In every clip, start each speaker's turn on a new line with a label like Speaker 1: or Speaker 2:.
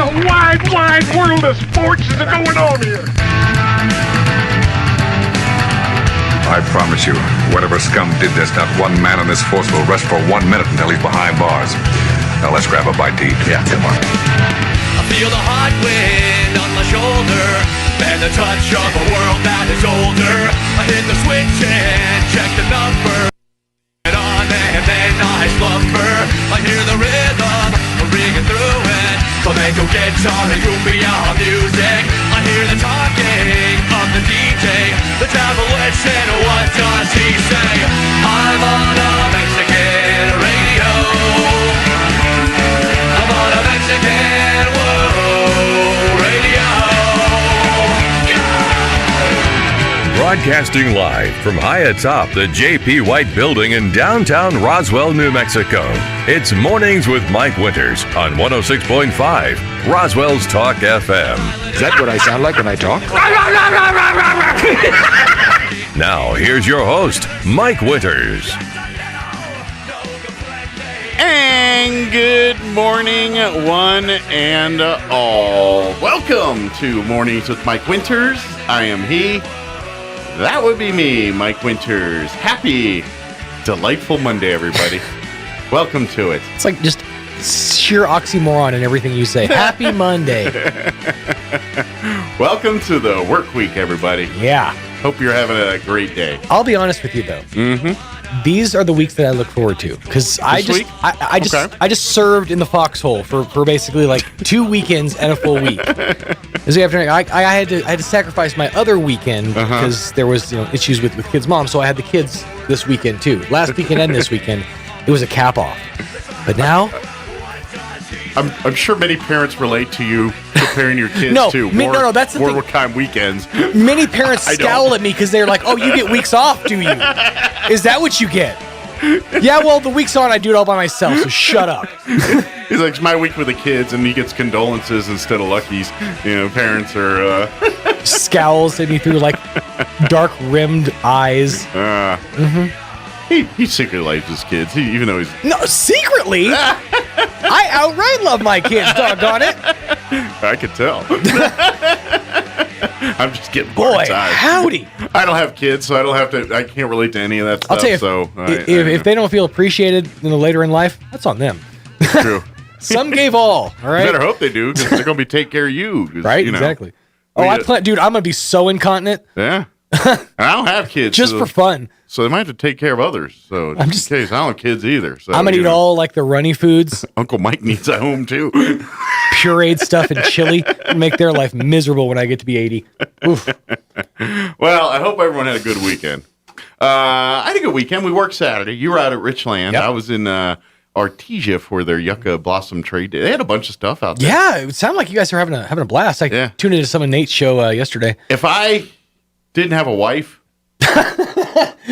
Speaker 1: the wide, wide world of sports is going on here?
Speaker 2: I promise you, whatever scum did this, not one man on this force will rest for 1 minute until he's behind bars. Now let's grab a bite to eat. Yeah, come on.
Speaker 3: I feel the hot wind on my shoulder and the touch of a world that is older. I hit the switch and check the number. Get on and then I slumber. I hear the rhythm ringing through it. Flamenco guitar and cumbia music. I hear the talking of the DJ. The devil listen, what does he say? I'm on a Mexican radio. I'm on a Mexican radio.
Speaker 4: Broadcasting live from high atop the J.P. White Building in downtown Roswell, New Mexico. It's Mornings with Mike Winters on 106.5 Roswell's Talk FM.
Speaker 1: Is that what I sound like when I talk?
Speaker 4: Now, here's your host, Mike Winters.
Speaker 5: And good morning, one and all. Welcome to Mornings with Mike Winters. I am he. That would be me, Mike Winters. Happy, delightful Monday, everybody. Welcome to it.
Speaker 6: It's like just sheer oxymoron in everything you say. Happy Monday.
Speaker 5: Welcome to the work week, everybody.
Speaker 6: Yeah.
Speaker 5: Hope you're having a great day.
Speaker 6: I'll be honest with you, though. Mm-hmm. These are the weeks that I look forward to because I just served in the foxhole for basically like 2 weekends and a full week. I had to sacrifice my other weekend because there was issues with kids' mom, so I had the kids this weekend too. Last weekend and this weekend, it was a cap off. But now,
Speaker 5: I'm sure many parents relate to you preparing your kids to
Speaker 6: that's the thing.
Speaker 5: Wartime weekends.
Speaker 6: Many parents scowl at me because they're like, "Oh, you get weeks off, do you? Is that what you get?" Yeah, well, the week's on, I do it all by myself, so shut up.
Speaker 5: He's like, it's my week with the kids, and he gets condolences instead of luckies. Parents are...
Speaker 6: Scowls at me through, like, dark-rimmed eyes.
Speaker 5: He secretly likes his kids, even though he's...
Speaker 6: No, secretly? I outright love my kids, doggone it.
Speaker 5: I could tell. I'm just getting
Speaker 6: boy,
Speaker 5: tired.
Speaker 6: Howdy.
Speaker 5: I don't have kids, so I can't relate to any of that stuff.
Speaker 6: I'll tell you, if they don't feel appreciated later in life, that's on them.
Speaker 5: True.
Speaker 6: Some gave all right?
Speaker 5: You better hope they do, because they're going to be take care of you.
Speaker 6: Right, exactly. Dude, I'm going to be so incontinent.
Speaker 5: Yeah. And I don't have kids.
Speaker 6: Just for fun.
Speaker 5: So they might have to take care of others. So in case, I don't have kids either. So
Speaker 6: I'm going to eat all like the runny foods.
Speaker 5: Uncle Mike needs a home too.
Speaker 6: Pureed stuff and chili. Make their life miserable when I get to be 80. Oof.
Speaker 5: Well, I hope everyone had a good weekend. I had a good weekend. We worked Saturday. You were out at Richland. Yep. I was in Artesia for their Yucca Blossom Trade Day. They had a bunch of stuff out there.
Speaker 6: Yeah, it sounded like you guys were having a blast. I tuned into some of Nate's show yesterday.
Speaker 5: If I didn't have a wife,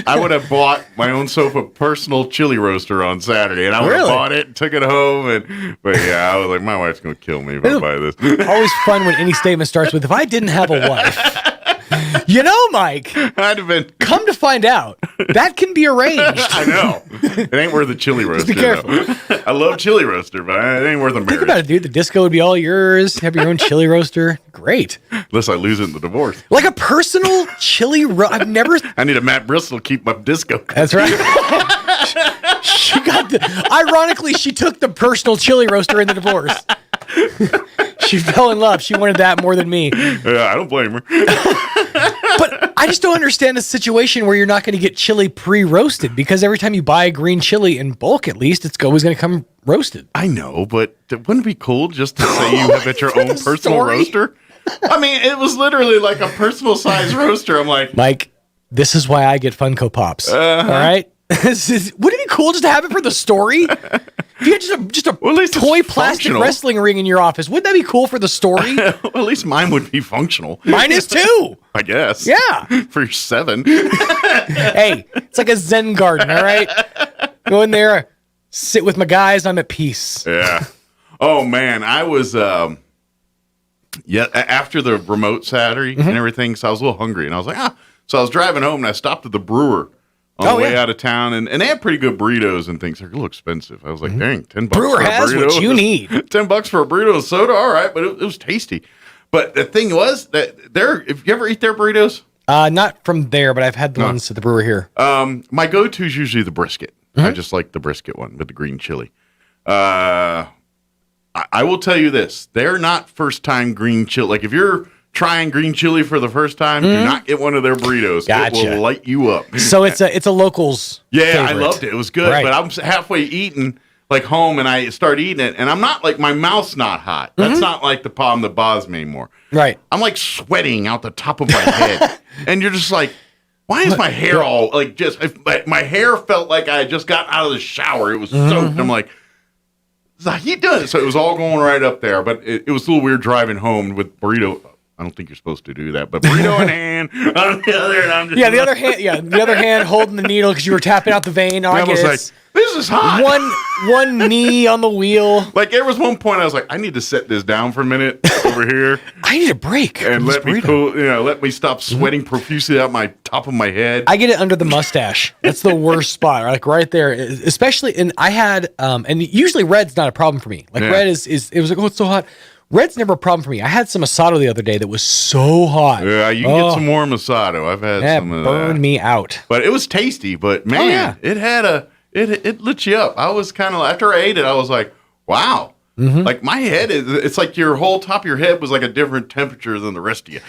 Speaker 5: I would have bought my own personal chili roaster on Saturday, and I would have bought it and took it home. But yeah, I was like, my wife's going to kill me if I buy this.
Speaker 6: Always fun when any statement starts with, if I didn't have a wife. Mike,
Speaker 5: I'd have been.
Speaker 6: Come to find out, that can be arranged.
Speaker 5: I know. It ain't worth a chili roaster.
Speaker 6: Be careful.
Speaker 5: I love chili roaster, but it ain't worth a marriage.
Speaker 6: Think about it, dude. The disco would be all yours. Have your own chili roaster. Great.
Speaker 5: Unless I lose it in the divorce.
Speaker 6: Like a personal chili roaster. I've never.
Speaker 5: I need a Matt Bristol to keep my disco.
Speaker 6: That's right. She got ironically, she took the personal chili roaster in the divorce. She fell in love. She wanted that more than me.
Speaker 5: Yeah, I don't blame her.
Speaker 6: But I just don't understand a situation where you're not going to get chili pre-roasted, because every time you buy green chili in bulk, at least, it's always going to come roasted.
Speaker 5: I know, but wouldn't it be cool just to say you have at your own personal roaster? I mean, it was literally like a personal size roaster. I'm like,
Speaker 6: Mike, this is why I get Funko Pops. All right? Wouldn't it be cool just to have it for the story? If you had just a toy plastic wrestling ring in your office, wouldn't that be cool for the story?
Speaker 5: Well, at least mine would be functional.
Speaker 6: Mine is too.
Speaker 5: I guess.
Speaker 6: Yeah.
Speaker 5: For your 7.
Speaker 6: Hey, it's like a Zen garden, all right? Go in there, sit with my guys, I'm at peace.
Speaker 5: Yeah. Oh, man. I was, after the remote Saturday and everything, so I was a little hungry. And I was like, So I was driving home, and I stopped at the brewer on the way out of town, and they have pretty good burritos and things. They're a little expensive. I was like, dang, $10
Speaker 6: Brewer
Speaker 5: for a
Speaker 6: has
Speaker 5: burrito.
Speaker 6: what you need.
Speaker 5: $10 for a burrito and soda, all right, but it was tasty. But the thing was that if you ever eat their burritos,
Speaker 6: not from there, but I've had the ones at the brewer here.
Speaker 5: my go-to is usually the brisket. I just like the brisket one with the green chili. I will tell you this: they're not first-time green chili. Like if you're trying green chili for the first time, do not get one of their burritos.
Speaker 6: Gotcha.
Speaker 5: It will light you up.
Speaker 6: So it's a locals.
Speaker 5: Yeah, I
Speaker 6: favorite.
Speaker 5: loved it. It was good.
Speaker 6: Right.
Speaker 5: But I'm halfway eating like home, and I start eating it, and I'm not like my mouth's not hot. That's not like the problem that bothers me anymore.
Speaker 6: Right.
Speaker 5: I'm like sweating out the top of my head, and you're just like, why is my hair all like just? My hair felt like I had just got out of the shower. It was soaked. I'm like, how you doing? So it was all going right up there, but it was a little weird driving home with burrito. I don't think you're supposed to do that, but burrito in hand on the other, and I'm just
Speaker 6: the other hand holding the needle because you were tapping out the vein.
Speaker 5: I was like, this is hot.
Speaker 6: One knee on the wheel.
Speaker 5: Like there was one point I was like, I need to set this down for a minute over here
Speaker 6: I need a break.
Speaker 5: and let me let me stop sweating profusely out my top of my head.
Speaker 6: I get it under the mustache. That's the worst spot, like right there. Especially, and I had, and usually red's not a problem for me. Like red is it was like, oh, it's so hot. Red's never a problem for me. I had some Masato the other day that was so hot.
Speaker 5: Yeah, you can get some more Masato. I've had some of that.
Speaker 6: Burned me out.
Speaker 5: But it was tasty. But man, it had it lit you up. I was kind of after I ate it, I was like, wow. Like my head it's like your whole top of your head was like a different temperature than the rest of you.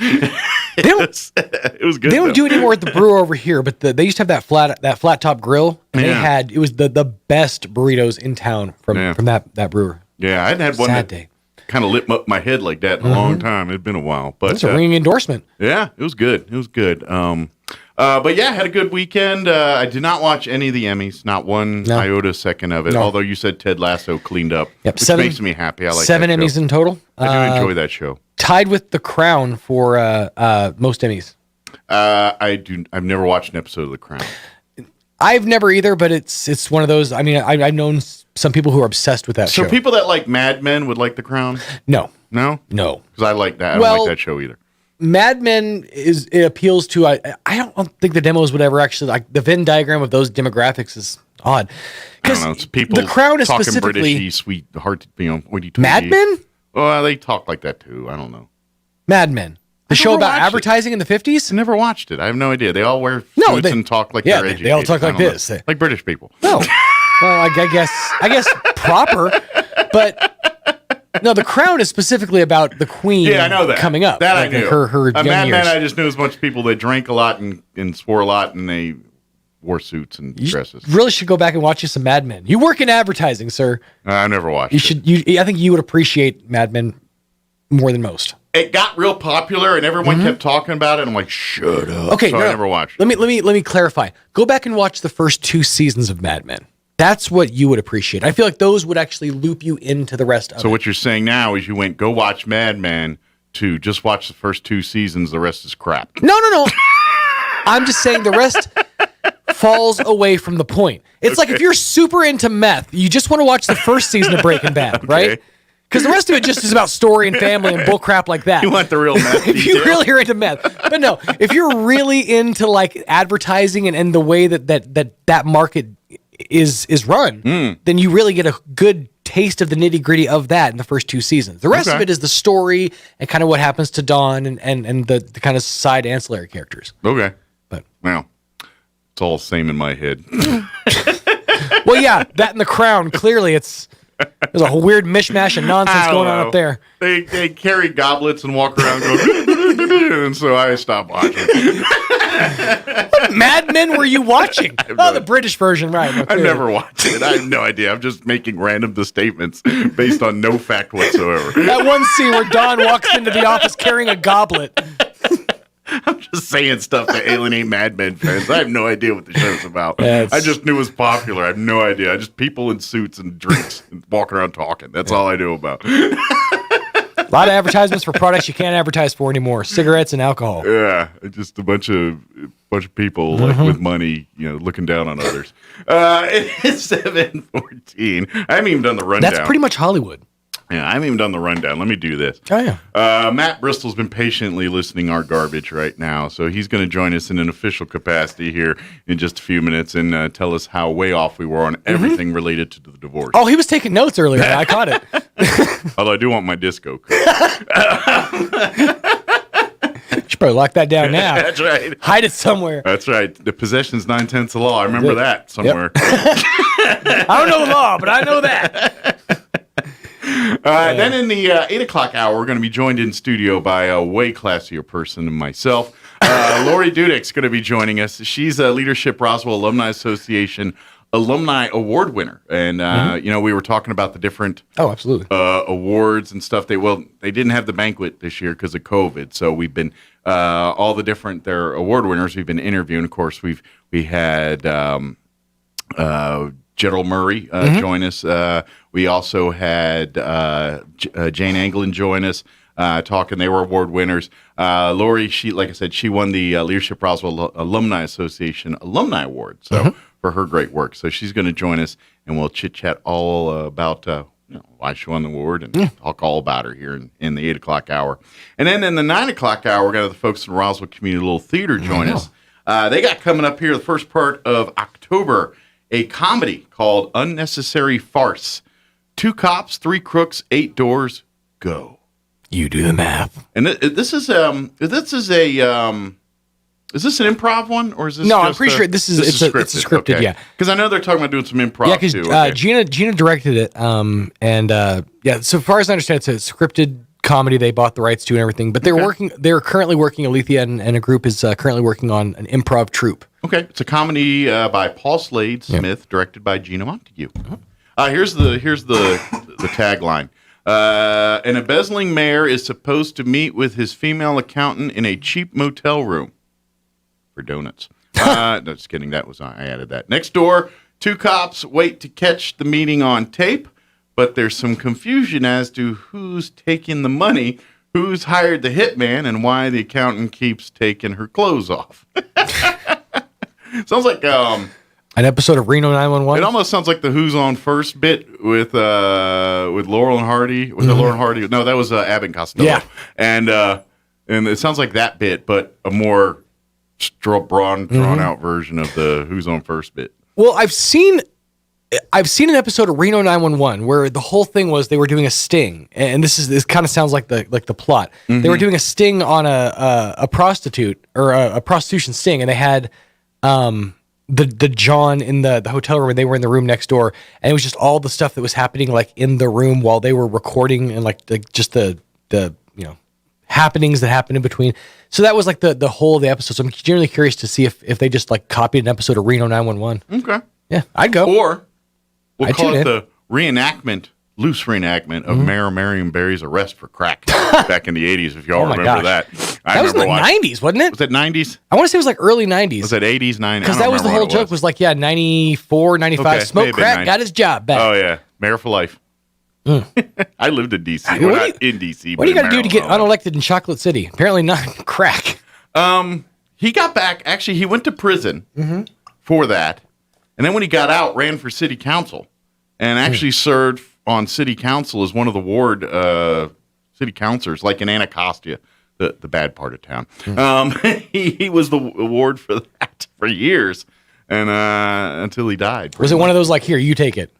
Speaker 5: It was good.
Speaker 6: They don't do it anymore at the brewer over here, but they used to have that flat top grill, and it was the best burritos in town from that brewer.
Speaker 5: Yeah, I hadn't had one.
Speaker 6: Sad day.
Speaker 5: Kind of lit up my head like that in a long time. It'd been a while, but
Speaker 6: that's a ringing endorsement.
Speaker 5: Yeah, it was good. It was good. But yeah, had a good weekend. I did not watch any of the Emmys, not one iota second of it.
Speaker 6: No.
Speaker 5: Although you said Ted Lasso cleaned up, which
Speaker 6: seven,
Speaker 5: makes me happy. I like
Speaker 6: 7
Speaker 5: that
Speaker 6: Emmys
Speaker 5: show.
Speaker 6: in total.
Speaker 5: I do enjoy that show.
Speaker 6: Tied with The Crown for most Emmys.
Speaker 5: I've never watched an episode of The Crown.
Speaker 6: I've never either, but it's one of those. I mean, I've known some people who are obsessed with that show.
Speaker 5: So people that like Mad Men would like The Crown?
Speaker 6: No.
Speaker 5: No?
Speaker 6: No.
Speaker 5: Because I like that. I don't like that show either.
Speaker 6: Mad Men it appeals to. I don't think the demos would ever actually like the Venn diagram of those demographics is odd.
Speaker 5: I don't know. It's people
Speaker 6: The Crown is
Speaker 5: talking
Speaker 6: specifically
Speaker 5: Britishy, sweet, hard,
Speaker 6: Mad Men.
Speaker 5: Oh, they talk like that too. I don't know.
Speaker 6: Mad Men. The show about advertising in the 50s?
Speaker 5: I never watched it. I have no idea. They all wear suits and talk like they're educated.
Speaker 6: They all talk like this.
Speaker 5: Like British people.
Speaker 6: No. Well, I guess proper, but no, The Crown is specifically about the Queen
Speaker 5: I know that.
Speaker 6: coming up.
Speaker 5: That
Speaker 6: like
Speaker 5: I knew.
Speaker 6: Her young
Speaker 5: Mad Men,
Speaker 6: years.
Speaker 5: I just knew as much people that drank a lot and swore a lot and they wore suits and dresses.
Speaker 6: You really should go back and watch you some Mad Men. You work in advertising, sir.
Speaker 5: I never watched
Speaker 6: it. I think you would appreciate Mad Men more than most.
Speaker 5: It got real popular and everyone kept talking about it. And I'm like, shut up.
Speaker 6: Okay,
Speaker 5: so I never watched it.
Speaker 6: Let me clarify. Go back and watch the first 2 seasons of Mad Men. That's what you would appreciate. I feel like those would actually loop you into the rest of it.
Speaker 5: So what you're saying now is you went go watch Mad Men to just watch the first 2 seasons. The rest is crap.
Speaker 6: No. I'm just saying the rest falls away from the point. It's like if you're super into meth, you just want to watch the first season of Breaking Bad, right? Because the rest of it just is about story and family and bullcrap like that.
Speaker 5: You want the real meth.
Speaker 6: If you really are into meth. But no, if you're really into like advertising and the way that market is run, then you really get a good taste of the nitty gritty of that in the first 2 seasons. The rest of it is the story and kind of what happens to Dawn and the kind of side ancillary characters.
Speaker 5: Okay.
Speaker 6: But
Speaker 5: well, it's all the same in my head.
Speaker 6: Well, yeah, that and The Crown, clearly there's a weird mishmash of nonsense going on up there.
Speaker 5: They carry goblets and walk around going, and so I stopped watching.
Speaker 6: What Mad Men were you watching? The British version, right. No,
Speaker 5: I've never watched it. I have no idea. I'm just making random statements based on no fact whatsoever.
Speaker 6: That one scene where Don walks into the office carrying a goblet.
Speaker 5: I'm just saying stuff to alienate Mad Men fans. I have no idea what the show's about. I just knew it was popular. I have no idea. I just people in suits and drinks and walking around talking. That's all I knew about.
Speaker 6: A lot of advertisements for products you can't advertise for anymore. Cigarettes and alcohol.
Speaker 5: Yeah, just a bunch of people like with money, looking down on others. It's 7:14. I haven't even done the rundown.
Speaker 6: That's pretty much Hollywood.
Speaker 5: Yeah, I haven't even done the rundown. Let me do this.
Speaker 6: Oh, yeah.
Speaker 5: Matt Bristol's been patiently listening our garbage right now, so he's going to join us in an official capacity here in just a few minutes and tell us how way off we were on everything related to the divorce.
Speaker 6: Oh, he was taking notes earlier. I caught it.
Speaker 5: Although I do want my disco.
Speaker 6: Should probably lock that down now.
Speaker 5: That's right.
Speaker 6: Hide it somewhere.
Speaker 5: That's right. The possession's 9/10 of law. I remember that somewhere.
Speaker 6: I don't know the law, but I know that.
Speaker 5: Then in the 8 o'clock hour, we're going to be joined in studio by a way classier person than myself. Lori Dudek's going to be joining us. She's a Leadership Roswell Alumni Association Alumni Award winner. And, we were talking about the different
Speaker 6: absolutely.
Speaker 5: Awards and stuff. They didn't have the banquet this year because of COVID. So we've been all the different their award winners we've been interviewing. Of course, we had Gerald Murray join us. We also had Jane Anglin join us talking. They were award winners. Lori, like I said, she won the Leadership Roswell Alumni Association Alumni Award for her great work. So she's going to join us, and we'll chit-chat all about why she won the award and talk all about her here in the 8 o'clock hour. And then in the 9 o'clock hour, we're going to have the folks in Roswell Community Little Theater join us. They got coming up here the first part of October, a comedy called Unnecessary Farce. 2 cops, 3 crooks, 8 doors, go.
Speaker 6: You do the math.
Speaker 5: And this is an improv one, or is this?
Speaker 6: No, I'm pretty sure it's a scripted.
Speaker 5: Okay.
Speaker 6: Yeah,
Speaker 5: because I know they're talking about doing some improv.
Speaker 6: Yeah, because Gina directed it. So far as I understand, it's a scripted comedy. They bought the rights to and everything. But they're currently working. Alethea and a group is currently working on an improv troupe. Okay,
Speaker 5: it's a comedy by Paul Slade Smith, directed by Gina Montague. Here's the tagline. An embezzling mayor is supposed to meet with his female accountant in a cheap motel room for donuts. No, just kidding. I added that. Next door, 2 cops wait to catch the meeting on tape, but there's some confusion as to who's taking the money, who's hired the hitman, and why the accountant keeps taking her clothes off. Sounds like
Speaker 6: an episode of Reno 911.
Speaker 5: It almost sounds like the Who's On First bit with Laurel and Hardy. Was it Laurel and Hardy? No, that was Abbott and Costello.
Speaker 6: Yeah,
Speaker 5: and it sounds like that bit, but a more drawn out version of the Who's On First bit.
Speaker 6: Well, I've seen an episode of Reno 911 where the whole thing was they were doing a sting, and this kind of sounds like the plot. They were doing a sting on a prostitute or a prostitution sting, and they had the John in the hotel room, and they were in the room next door, and it was just all the stuff that was happening like in the room while they were recording, and like the happenings that happened in between. So that was like the whole of the episode. So I'm generally curious to see if they just like copied an episode of Reno 911.
Speaker 5: Okay.
Speaker 6: Yeah, I'd go.
Speaker 5: Or we'll call it the loose reenactment of Mayor Marion Barry's arrest for crack back in the 80s, if y'all remember that.
Speaker 6: That was in the 90s, wasn't it?
Speaker 5: Was it 90s?
Speaker 6: I want to say it was like early 90s.
Speaker 5: Was it 80s, 90s?
Speaker 6: Because that was the whole joke was like, 94, 95, okay, smoke crack, got his job back.
Speaker 5: Oh, yeah. Mayor for life. I lived in D.C. Well, not in D.C.
Speaker 6: What do you got to do to get unelected in Chocolate City? Apparently not crack.
Speaker 5: He got back. Actually, he went to prison for that. And then when he got out, ran for city council and actually served on city council as one of the ward city councilors, like in Anacostia, the bad part of town. He was the ward for that for years, and until he died.
Speaker 6: Was it one of those like, here, you take it?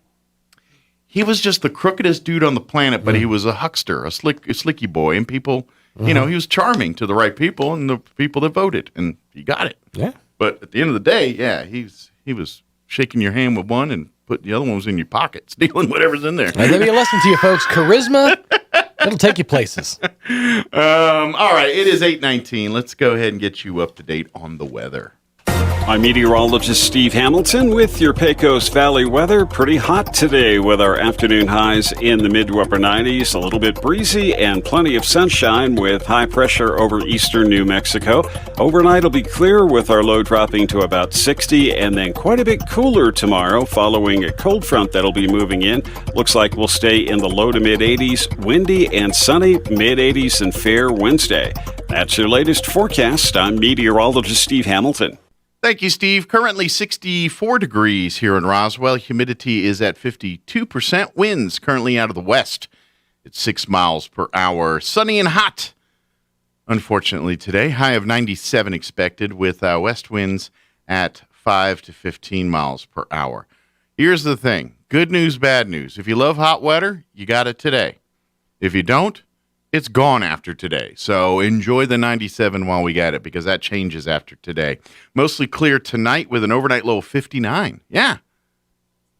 Speaker 5: He was just the crookedest dude on the planet, but he was a huckster, a slicky boy, and people, he was charming to the right people and the people that voted, and he got it.
Speaker 6: Yeah.
Speaker 5: But at the end of the day, he was shaking your hand with one and putting the other ones in your pocket, stealing whatever's in there.
Speaker 6: Let me be a lesson to you, folks. Charisma, it'll take you places.
Speaker 5: All right, it is 8:19. Let's go ahead and get you up to date on the weather.
Speaker 7: I'm meteorologist Steve Hamilton with your Pecos Valley weather. Pretty hot today with our afternoon highs in the mid to upper 90s, a little bit breezy and plenty of sunshine with high pressure over eastern New Mexico. Overnight will be clear with our low dropping to about 60 and then quite a bit cooler tomorrow following a cold front that'll be moving in. Looks like we'll stay in the low to mid 80s, windy and sunny, mid 80s and fair Wednesday. That's your latest forecast. I'm meteorologist Steve Hamilton.
Speaker 5: Thank you, Steve. Currently 64 degrees here in Roswell. Humidity is at 52%. Winds currently out of the west. at 6 miles per hour. Sunny and hot, unfortunately, today. High of 97 expected with west winds at 5 to 15 miles per hour. Here's the thing. Good news, bad news. If you love hot weather, you got it today. If you don't, it's gone after today. So enjoy the 97 while we got it, because that changes after today. Mostly clear tonight with an overnight low of 59. Yeah.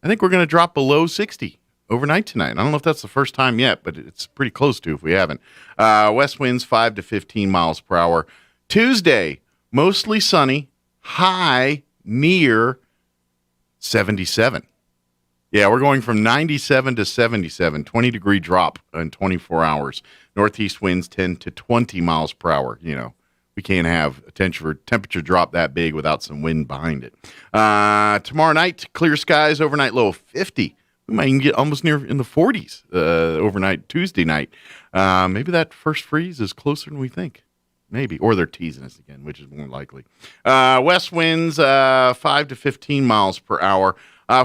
Speaker 5: I think we're going to drop below 60 overnight tonight. I don't know if that's the first time yet, but it's pretty close to if we haven't. West winds 5 to 15 miles per hour. Tuesday, mostly sunny, high near 77. Yeah, we're going from 97 to 77, 20-degree drop in 24 hours. Northeast winds 10 to 20 miles per hour. You know, we can't have a temperature drop that big without some wind behind it. Tomorrow night, clear skies, overnight low of 50. We might even get almost near in the 40s overnight Tuesday night. Maybe that first freeze is closer than we think. Maybe. Or they're teasing us again, which is more likely. West winds 5 to 15 miles per hour.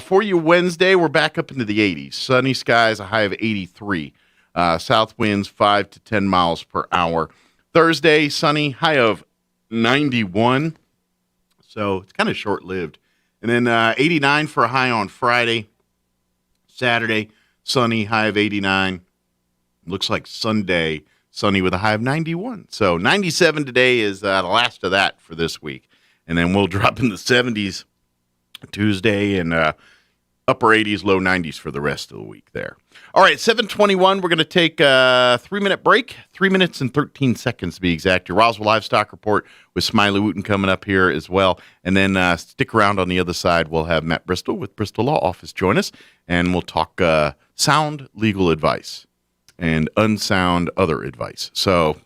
Speaker 5: For you Wednesday, we're back up into the 80s. Sunny skies, a high of 83. South winds 5 to 10 miles per hour. Thursday, sunny, high of 91. So it's kind of short-lived. And then 89 for a high on Friday. Saturday, sunny, high of 89. Looks like Sunday, sunny with a high of 91. So 97 today is the last of that for this week. And then we'll drop in the 70s Tuesday and upper 80s, low 90s for the rest of the week there. All right, 7:21, we're going to take a 3-minute break, 3 minutes and 13 seconds to be exact. Your Roswell Livestock Report with Smiley Wooten coming up here as well. And then stick around on the other side. We'll have Matt Bristol with Bristol Law Office join us, and we'll talk sound legal advice and unsound other advice. So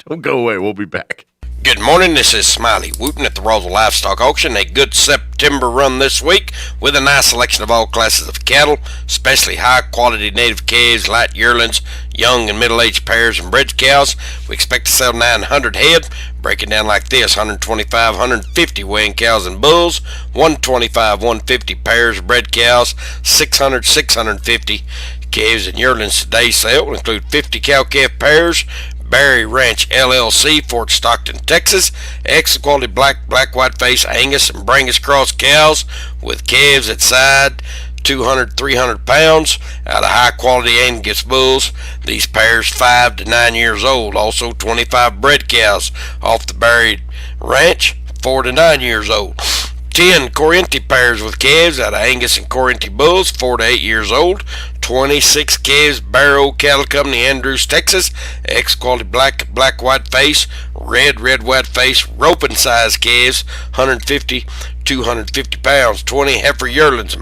Speaker 5: don't go away. We'll be back.
Speaker 8: Good morning, this is Smiley Wooten at the Roswell Livestock Auction. A good September run this week with a nice selection of all classes of cattle, especially high-quality native calves, light yearlings, young and middle-aged pairs, and bred cows. We expect to sell 900 head, breaking down like this: 125, 150 weighing cows and bulls, 125, 150 pairs of bred cows, 600, 650 calves and yearlings. Today's sale will include 50 cow-calf pairs, Barry Ranch LLC, Fort Stockton, Texas. Excellent quality black white face Angus and Brangus cross cows with calves at side 200, 300 pounds out of high quality Angus bulls. These pairs 5 to 9 years old. Also 25 bred cows off the Barry Ranch, 4 to 9 years old. 10 Corinthi pairs with calves out of Angus and Corinthi bulls, 4 to 8 years old. 26 calves, Barrow Cattle Company, Andrews, Texas. X-quality black white face, red white face, roping size calves, 150, 250 pounds. 20 heifer yearlings,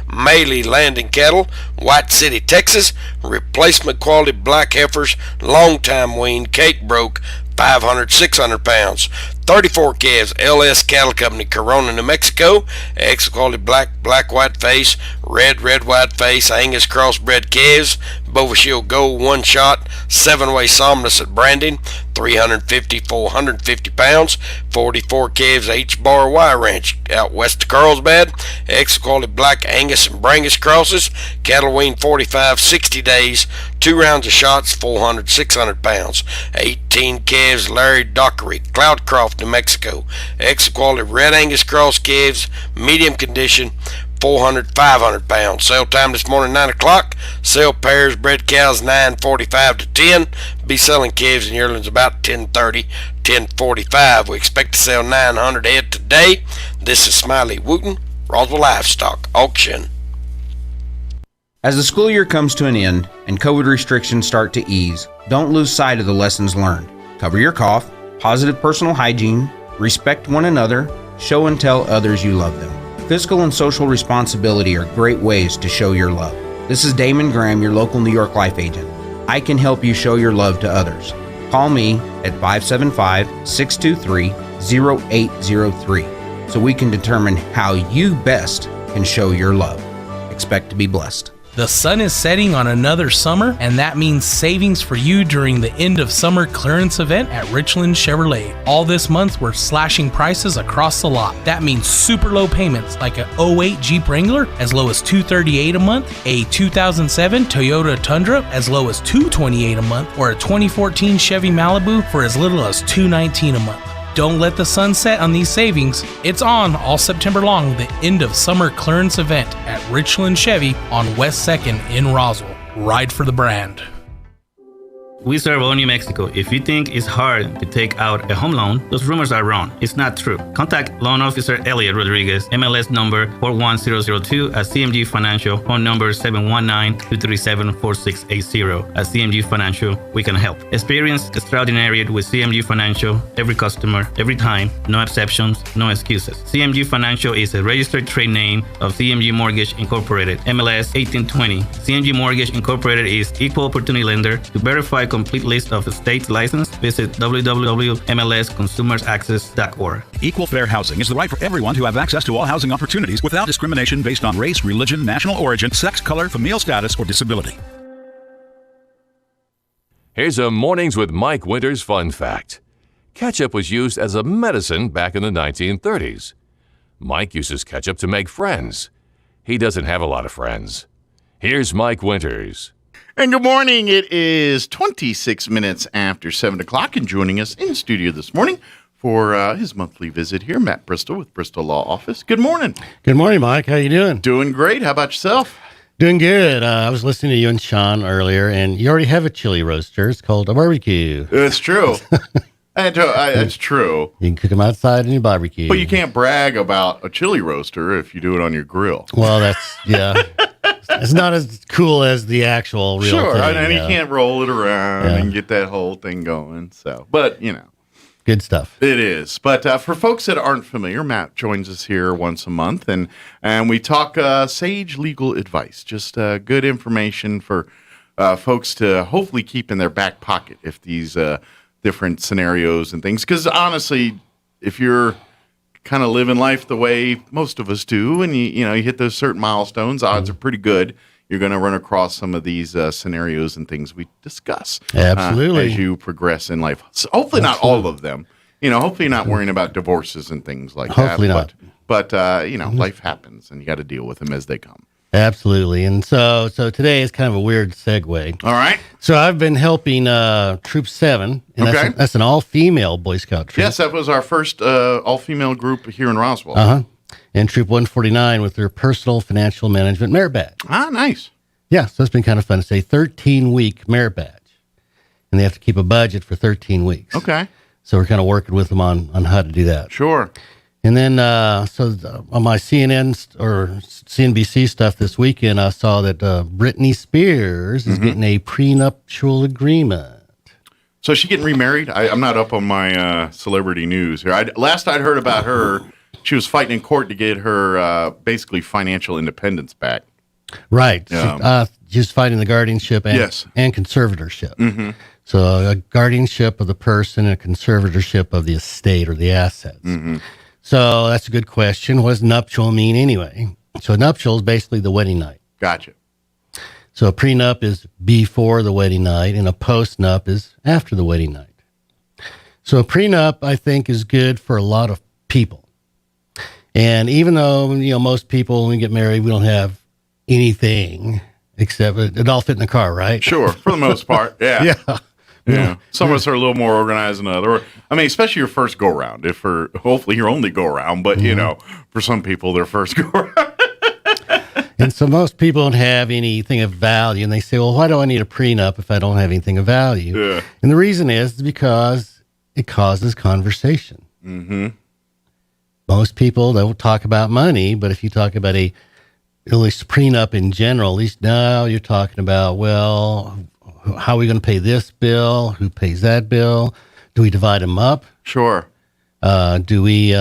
Speaker 8: Maley Landing Cattle, White City, Texas. Replacement quality black heifers, long time weaned, cake broke, 500, 600 pounds. 34 calves, LS Cattle Company, Corona, New Mexico. Excellent quality black white face, red white face, Angus crossbred calves. Bovishield Gold one shot, 7-way Somnus at Brandon, 350, 450 pounds. 44 calves, H-Bar Y Ranch out west of Carlsbad. Excellent quality black Angus and Brangus crosses. Cattle weaned 45, 60 days. 2 rounds of shots, 400, 600 pounds. 18 calves, Larry Dockery, Cloudcroft, New Mexico. Excellent quality red Angus cross calves, medium condition, 400, 500 pounds. Sale time this morning, 9 o'clock. Sell pairs, bred cows, 9:45 to 10. Be selling calves and yearlings about 10:30, 10:45. We expect to sell 900 head today. This is Smiley Wooten, Roswell Livestock Auction.
Speaker 9: As the school year comes to an end and COVID restrictions start to ease, don't lose sight of the lessons learned. Cover your cough, positive personal hygiene, respect one another, show and tell others you love them. Fiscal and social responsibility are great ways to show your love. This is Damon Graham, your local New York Life agent. I can help you show your love to others. Call me at 575-623-0803 so we can determine how you best can show your love. Expect to be blessed.
Speaker 10: The sun is setting on another summer, and that means savings for you during the end of summer clearance event at Richland Chevrolet. All this month, we're slashing prices across the lot. That means super low payments like a 08 Jeep Wrangler as low as $238 a month, a 2007 Toyota Tundra as low as $228 a month, or a 2014 Chevy Malibu for as little as $219 a month. Don't let the sun set on these savings. It's on all September long, the end of summer clearance event at Richland Chevy on West 2nd in Roswell. Ride for the brand.
Speaker 11: We serve all New Mexico. If you think it's hard to take out a home loan, those rumors are wrong. It's not true. Contact Loan Officer Elliot Rodriguez, MLS number 41002 at CMG Financial, phone number 719-237-4680. At CMG Financial, we can help. Experience extraordinary with CMG Financial, every customer, every time, no exceptions, no excuses. CMG Financial is a registered trade name of CMG Mortgage Incorporated, MLS 1820. CMG Mortgage Incorporated is equal opportunity lender. To verify complete list of states licensed, visit www.mlsconsumersaccess.org.
Speaker 12: Equal fair housing is the right for everyone to have access to all housing opportunities without discrimination based on race, religion, national origin, sex, color, familial status, or disability.
Speaker 4: Here's a Mornings with Mike Winters fun fact. Ketchup was used as a medicine back in the 1930s. Mike uses ketchup to make friends. He doesn't have a lot of friends. Here's Mike Winters.
Speaker 5: And good morning. It is 26 minutes after 7 o'clock, and joining us in studio this morning for his monthly visit here, Matt Bristol with Bristol Law Office. Good morning.
Speaker 13: Good morning, Mike. How you doing?
Speaker 5: Doing great. How about yourself?
Speaker 13: Doing good. I was listening to you and Sean earlier, and you already have a chili roaster. It's called a barbecue.
Speaker 5: It's true. It's true.
Speaker 13: You can cook them outside in your barbecue.
Speaker 5: But you can't brag about a chili roaster if you do it on your grill.
Speaker 13: Well, that's, yeah. It's not as cool as the actual real thing.
Speaker 5: Sure, and you can't roll it around and get that whole thing going. So, but, you know.
Speaker 13: Good stuff.
Speaker 5: It is. But for folks that aren't familiar, Matt joins us here once a month, and we talk sage legal advice, just good information for folks to hopefully keep in their back pocket if these different scenarios and things. Because honestly, if you're kind of living life the way most of us do, and you hit those certain milestones, odds are pretty good you're going to run across some of these scenarios and things we discuss.
Speaker 13: Absolutely.
Speaker 5: As you progress in life. So hopefully not all of them. Hopefully you're not worrying about divorces and things like that.
Speaker 13: Hopefully not.
Speaker 5: But life happens, and you got to deal with them as they come.
Speaker 13: Absolutely. And so today is kind of a weird segue.
Speaker 5: All right.
Speaker 13: So I've been helping Troop 7. And
Speaker 5: okay.
Speaker 13: That's an all-female Boy Scout troop.
Speaker 5: Yes, that was our first all-female group here in Roswell.
Speaker 13: Uh-huh. And Troop 149 with their personal financial management merit badge.
Speaker 5: Ah, nice.
Speaker 13: Yeah, so it's been kind of fun. It's a 13-week merit badge. And they have to keep a budget for 13 weeks.
Speaker 5: Okay.
Speaker 13: So we're kind of working with them on how to do that.
Speaker 5: Sure.
Speaker 13: And then, on my CNN or CNBC stuff this weekend, I saw that Britney Spears is getting a prenuptial agreement.
Speaker 5: So is she getting remarried? I'm not up on my celebrity news here. Last I'd heard about her, she was fighting in court to get her basically financial independence back.
Speaker 13: Right. She's fighting the guardianship and conservatorship. Mm-hmm. So a guardianship of the person and a conservatorship of the estate or the assets. Mm-hmm. So that's a good question. What does nuptial mean anyway? So a nuptial is basically the wedding night.
Speaker 5: Gotcha.
Speaker 13: So a prenup is before the wedding night, and a postnup is after the wedding night. So a prenup, I think, is good for a lot of people. And even though, most people, when we get married, we don't have anything except it all fit in the car, right?
Speaker 5: Sure, for the most part, yeah.
Speaker 13: Yeah.
Speaker 5: Yeah, some of us are a little more organized than others. I mean, especially your first go round. Hopefully your only go round, but for some people, their first go round.
Speaker 13: And so most people don't have anything of value, and they say, "Well, why do I need a prenup if I don't have anything of value?"
Speaker 5: Yeah.
Speaker 13: And the reason is because it causes conversation.
Speaker 5: Mm-hmm.
Speaker 13: Most people don't talk about money, but if you talk about at least prenup in general, at least now you're talking about, well, how are we going to pay this bill? Who pays that bill? Do we divide them up?
Speaker 5: Sure.
Speaker 13: Do we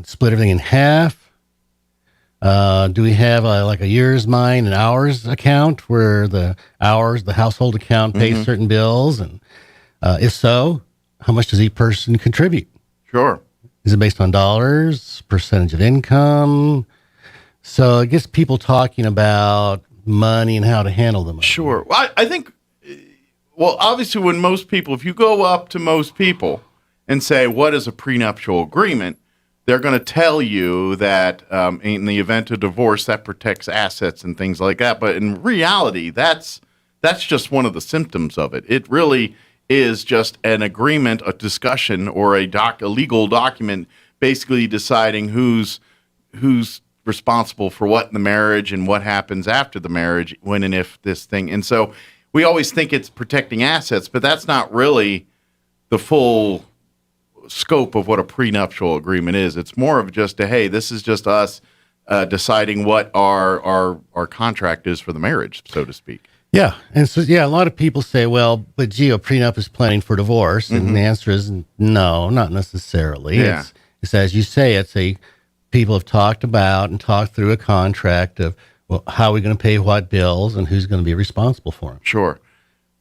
Speaker 13: split everything in half? Do we have a year's mine and hours account where the household account pays certain bills? And if so, how much does each person contribute?
Speaker 5: Sure.
Speaker 13: Is it based on dollars, percentage of income? So it gets people talking about money and how to handle the money.
Speaker 5: Sure. Well, I think, well, obviously when most people, if you go up to most people and say, what is a prenuptial agreement, they're going to tell you that in the event of divorce, that protects assets and things like that. But in reality, that's just one of the symptoms of it. It really is just an agreement, a discussion, or a legal document basically deciding who's responsible for what in the marriage and what happens after the marriage, when and if this thing. And so we always think it's protecting assets, but that's not really the full scope of what a prenuptial agreement is. It's more of just hey, this is just us deciding what our contract is for the marriage, so to speak.
Speaker 13: Yeah. And so, a lot of people say, well, but gee, a prenup is planning for divorce. And the answer is no, not necessarily.
Speaker 5: Yeah.
Speaker 13: It's as you say, people have talked about and talked through a contract of, well, how are we going to pay what bills and who's going to be responsible for them.
Speaker 5: Sure.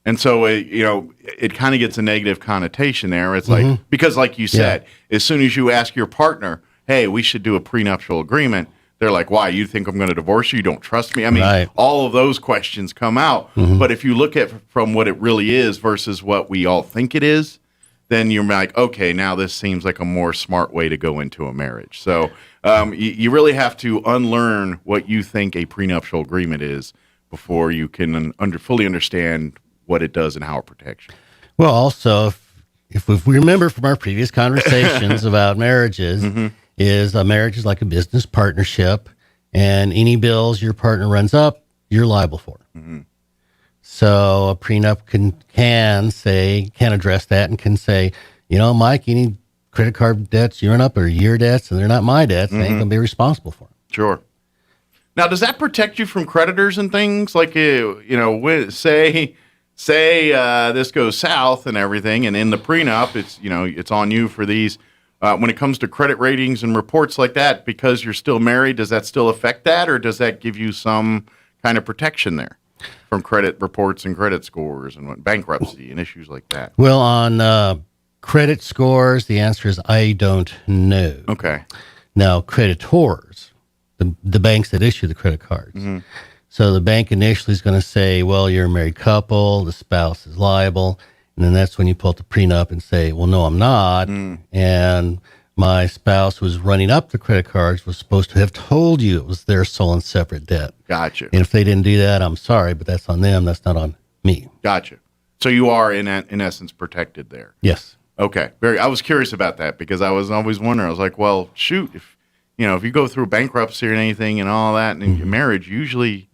Speaker 5: And so, it kind of gets a negative connotation there. It's like, because like you said, as soon as you ask your partner, hey, we should do a prenuptial agreement, they're like, why? You think I'm going to divorce you? You don't trust me? I mean, all of those questions come out. But if you look at from what it really is versus what we all think it is, then you're like, okay, now this seems like a more smart way to go into a marriage. So you really have to unlearn what you think a prenuptial agreement is before you can fully understand what it does and how it protects you.
Speaker 13: Well, also, if we remember from our previous conversations about marriages, is a marriage is like a business partnership, and any bills your partner runs up, you're liable for. So a prenup can address that and can say, Mike, any credit card debts you run up are your debts, and they're not my debts. They ain't going to be responsible for them.
Speaker 5: Sure. Now, does that protect you from creditors and things? Like, say this goes south and everything, and in the prenup, it's on you for these. When it comes to credit ratings and reports like that, because you're still married, does that still affect that, or does that give you some kind of protection there from credit reports and credit scores and bankruptcy and issues like that?
Speaker 13: Well, on credit scores, the answer is I don't know.
Speaker 5: Okay.
Speaker 13: Now, creditors, the banks that issue the credit cards. So the bank initially is going to say, well, you're a married couple, the spouse is liable. And then that's when you pull up the prenup and say, well, no, I'm not. And my spouse was running up the credit cards, was supposed to have told you it was their sole and separate debt.
Speaker 5: Gotcha.
Speaker 13: And if they didn't do that, I'm sorry, but that's on them. That's not on me.
Speaker 5: Gotcha. So you are, in essence, protected there.
Speaker 13: Yes.
Speaker 5: Okay. I was curious about that because I was always wondering. I was like, well, shoot, if you go through bankruptcy or anything and all that, and in your marriage, usually,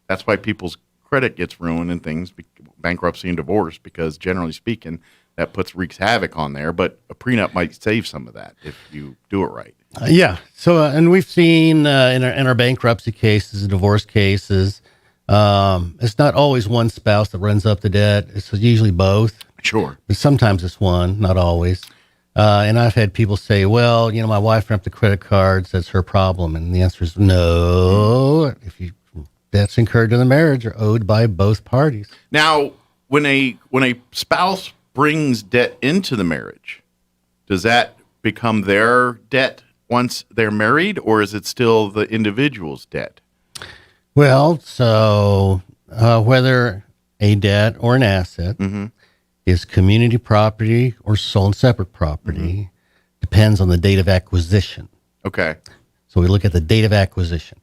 Speaker 5: that's why people's credit gets ruined and things, bankruptcy and divorce, because generally speaking, that wreaks havoc on there. But a prenup might save some of that if you do it right.
Speaker 13: Yeah. So, and we've seen in our bankruptcy cases, divorce cases, it's not always one spouse that runs up the debt. It's usually both.
Speaker 5: Sure.
Speaker 13: But sometimes it's one, not always. And I've had people say, well, my wife ran up the credit cards, that's her problem. And the answer is no. If debts incurred in the marriage are owed by both parties.
Speaker 5: Now, when a spouse brings debt into the marriage, does that become their debt once they're married, or is it still the individual's debt?
Speaker 13: Well, so whether a debt or an asset is community property or sole and separate property depends on the date of acquisition.
Speaker 5: Okay.
Speaker 13: So we look at the date of acquisition.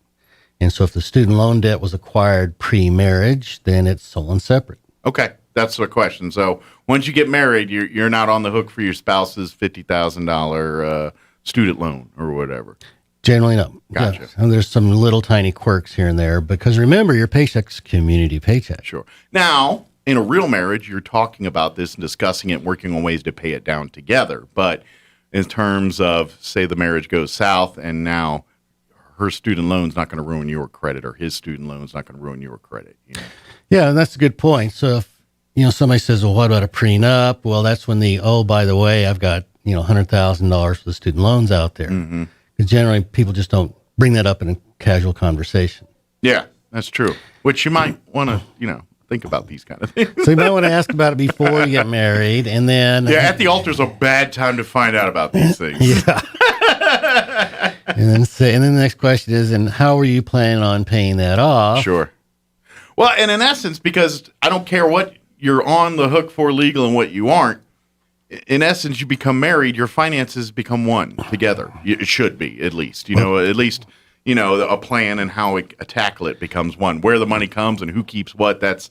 Speaker 13: And so if the student loan debt was acquired pre-marriage, then it's sole and separate.
Speaker 5: Okay. That's the question. So once you get married, you're not on the hook for your spouse's $50,000 student loan or whatever.
Speaker 13: Generally, no.
Speaker 5: Gotcha.
Speaker 13: Yeah. And there's some little tiny quirks here and there because remember, your paycheck's community paycheck.
Speaker 5: Sure. Now, in a real marriage, you're talking about this and discussing it, working on ways to pay it down together. But in terms of, say, the marriage goes south and now her student loan's not going to ruin your credit or his student loan's not going to ruin your credit.
Speaker 13: Yeah, and that's a good point. So if, somebody says, well, what about a prenup? Well, that's when by the way, I've got, $100,000 for the student loans out there. Because generally people just don't bring that up in a casual conversation.
Speaker 5: Yeah, that's true. Which you might want to, think about these kind of things.
Speaker 13: So you might want to ask about it before you get married, and then
Speaker 5: at the altar's a bad time to find out about these things.
Speaker 13: Yeah. and then the next question is, and how are you planning on paying that off?
Speaker 5: Sure. Well, and in essence, because I don't care what you're on the hook for legal and what you aren't, in essence, you become married, your finances become one together. It should be, at least. A plan and how we tackle it becomes one. Where the money comes and who keeps what, that's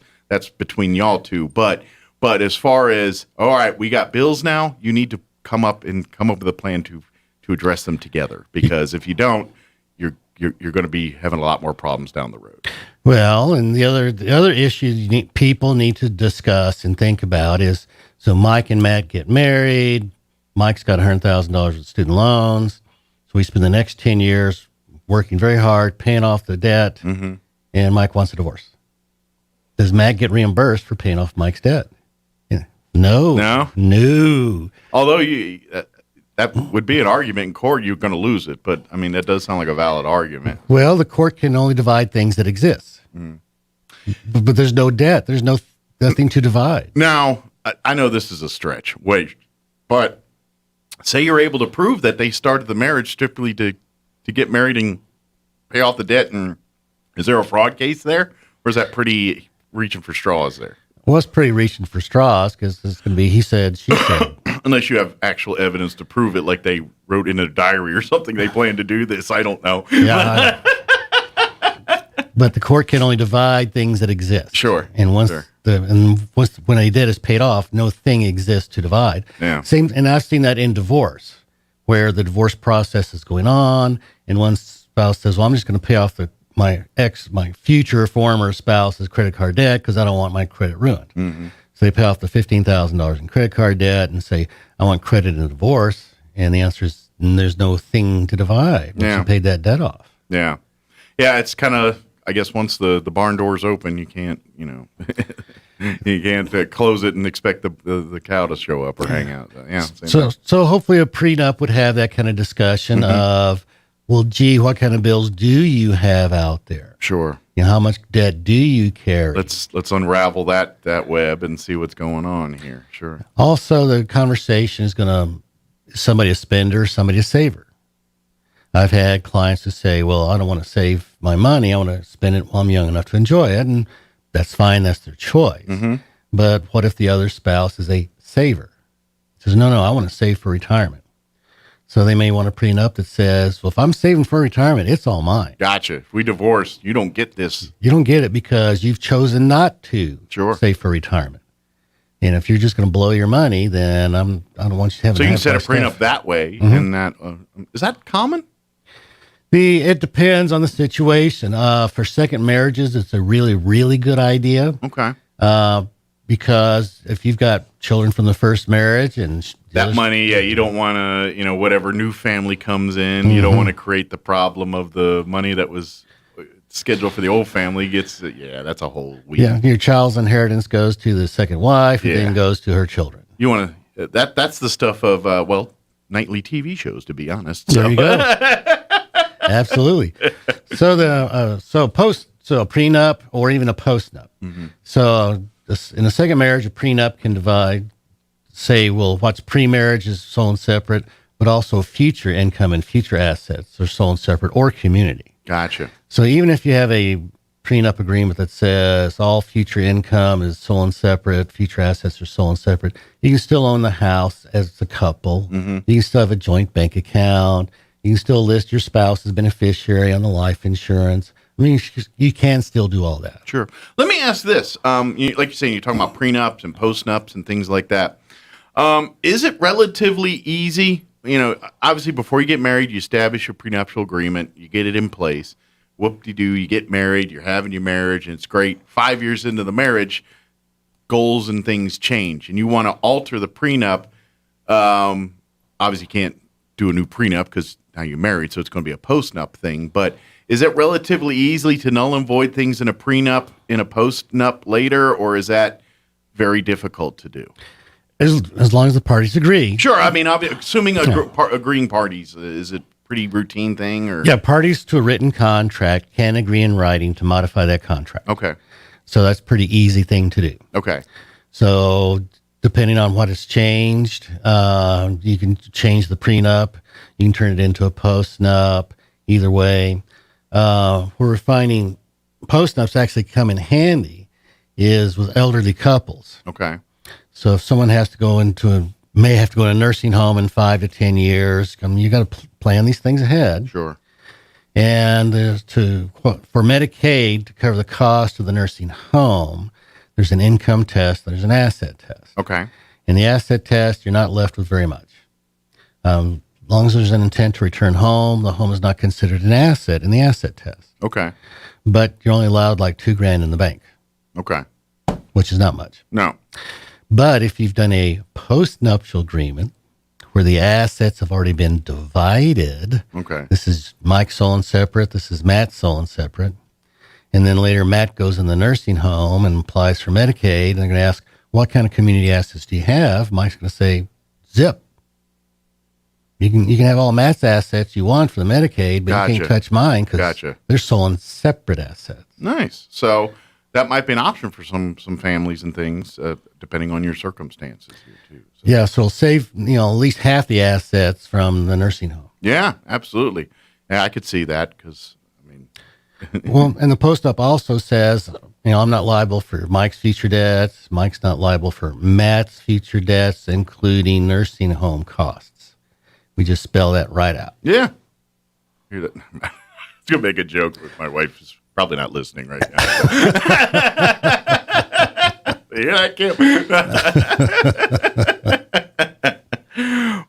Speaker 5: between y'all two. But as far as, all right, we got bills now, you need to come up with a plan to address them together. Because if you don't, you're going to be having a lot more problems down the road.
Speaker 13: Well, and the other issue people need to discuss and think about is, so Mike and Matt get married. Mike's got $100,000 in student loans. So we spend the next 10 years working very hard, paying off the debt, and Mike wants a divorce. Does Matt get reimbursed for paying off Mike's debt? No.
Speaker 5: Although that would be an argument in court, you're going to lose it. But, I mean, that does sound like a valid argument.
Speaker 13: Well, the court can only divide things that exist. But there's no debt. There's nothing to divide.
Speaker 5: Now, I know this is a stretch. But say you're able to prove that they started the marriage strictly to get married and pay off the debt. And is there a fraud case there? Or is that pretty reaching for straws there?
Speaker 13: Well, it's pretty reaching for straws because it's going to be he said, she said.
Speaker 5: Unless you have actual evidence to prove it, like they wrote in a diary or something they plan to do this. I don't know.
Speaker 13: Yeah, but the court can only divide things that exist.
Speaker 5: Sure.
Speaker 13: And when a debt is paid off, no thing exists to divide.
Speaker 5: Yeah.
Speaker 13: And I've seen that in divorce, where the divorce process is going on, and one spouse says, "Well, I'm just going to pay off my future former spouse's credit card debt because I don't want my credit ruined."
Speaker 5: Mm-hmm.
Speaker 13: So they pay off the $15,000 in credit card debt and say, "I want credit in a divorce," and the answer is, "There's no thing to divide once you paid that debt off."
Speaker 5: Yeah. It's kind of, I guess, once the barn door's open, you can't, you can't close it and expect the cow to show up or hang out. Yeah.
Speaker 13: So hopefully a prenup would have that kind of discussion of, well, gee, what kind of bills do you have out there?
Speaker 5: Sure.
Speaker 13: How much debt do you carry?
Speaker 5: Let's unravel that web and see what's going on here. Sure.
Speaker 13: Also, the conversation is going to, somebody a spender, somebody a saver. I've had clients who say, well, I don't want to save my money. I want to spend it while I'm young enough to enjoy it. And that's fine. That's their choice.
Speaker 5: Mm-hmm.
Speaker 13: But what if the other spouse is a saver? Says, no, I want to save for retirement. So they may want a prenup that says, well, if I'm saving for retirement, it's all mine.
Speaker 5: Gotcha. If we divorce, you don't get this.
Speaker 13: You don't get it because you've chosen not to save for retirement. And if you're just going to blow your money, then I don't want you to have.
Speaker 5: So you can set a prenup that way, and that is that common?
Speaker 13: It depends on the situation. For second marriages, it's a really, really good idea.
Speaker 5: Okay.
Speaker 13: Because if you've got children from the first marriage and
Speaker 5: that money, you don't want to, whatever new family comes in, you don't want to create the problem of the money that was scheduled for the old family gets, that's a whole week.
Speaker 13: Yeah, your child's inheritance goes to the second wife and then goes to her children.
Speaker 5: You want to, that's the stuff of, nightly TV shows, to be honest.
Speaker 13: So. There you go. Absolutely. So a prenup or even a postnup.
Speaker 5: Mm-hmm.
Speaker 13: So in a second marriage, a prenup can divide, say, well, what's pre-marriage is sold separate, but also future income and future assets are sold separate, or community.
Speaker 5: Gotcha.
Speaker 13: So even if you have a prenup agreement that says all future income is sold separate, future assets are sold separate, you can still own the house as a couple.
Speaker 5: Mm-hmm.
Speaker 13: You can still have a joint bank account. You can still list your spouse as beneficiary on the life insurance. I mean, you can still do all that.
Speaker 5: Sure. Let me ask this. Like you're saying, you're talking about prenups and postnups and things like that. Is it relatively easy? Obviously, before you get married, you establish a prenuptial agreement. You get it in place. Whoop-de-doo, you get married. You're having your marriage, and it's great. 5 years into the marriage, goals and things change, and you want to alter the prenup. Obviously, you can't do a new prenup because now you're married, so it's going to be a postnup thing. But is it relatively easy to null and void things in a prenup in a postnup later, or is that very difficult to do?
Speaker 13: As long as the parties agree.
Speaker 5: Sure. I mean, assuming agreeing parties, is it pretty routine thing? Or?
Speaker 13: Yeah, parties to a written contract can agree in writing to modify that contract.
Speaker 5: Okay.
Speaker 13: So that's a pretty easy thing to do.
Speaker 5: Okay.
Speaker 13: So depending on what has changed, you can change the prenup. You can turn it into a postnup. Either way, we're finding post-nups actually come in handy is with elderly couples.
Speaker 5: Okay.
Speaker 13: So if someone may have to go into a nursing home in 5 to 10 years, you got to plan these things ahead.
Speaker 5: Sure.
Speaker 13: And for Medicaid to cover the cost of the nursing home, there's an income test, there's an asset test.
Speaker 5: Okay.
Speaker 13: In the asset test, you're not left with very much. As long as there's an intent to return home, the home is not considered an asset in the asset test.
Speaker 5: Okay.
Speaker 13: But you're only allowed like $2,000 in the bank.
Speaker 5: Okay.
Speaker 13: Which is not much.
Speaker 5: No.
Speaker 13: But if you've done a post-nuptial agreement where the assets have already been divided,
Speaker 5: okay.
Speaker 13: This is Mike's sole and separate, this is Matt's sole and separate, and then later Matt goes in the nursing home and applies for Medicaid, and they're going to ask, what kind of community assets do you have? Mike's going to say, zip. You can have all Matt's assets you want for the Medicaid, but you can't touch mine because they're sole and separate assets.
Speaker 5: Nice. So that might be an option for some families and things, depending on your circumstances here too. So.
Speaker 13: Yeah, so it'll save at least half the assets from the nursing home.
Speaker 5: Yeah, absolutely. Yeah, I could see that because
Speaker 13: well, and the post-up also says, I'm not liable for Mike's future debts. Mike's not liable for Matt's future debts, including nursing home costs. We just spell that right out.
Speaker 5: Yeah. Hear that? I was going to make a joke, but my wife is probably not listening right now. Yeah, I can't.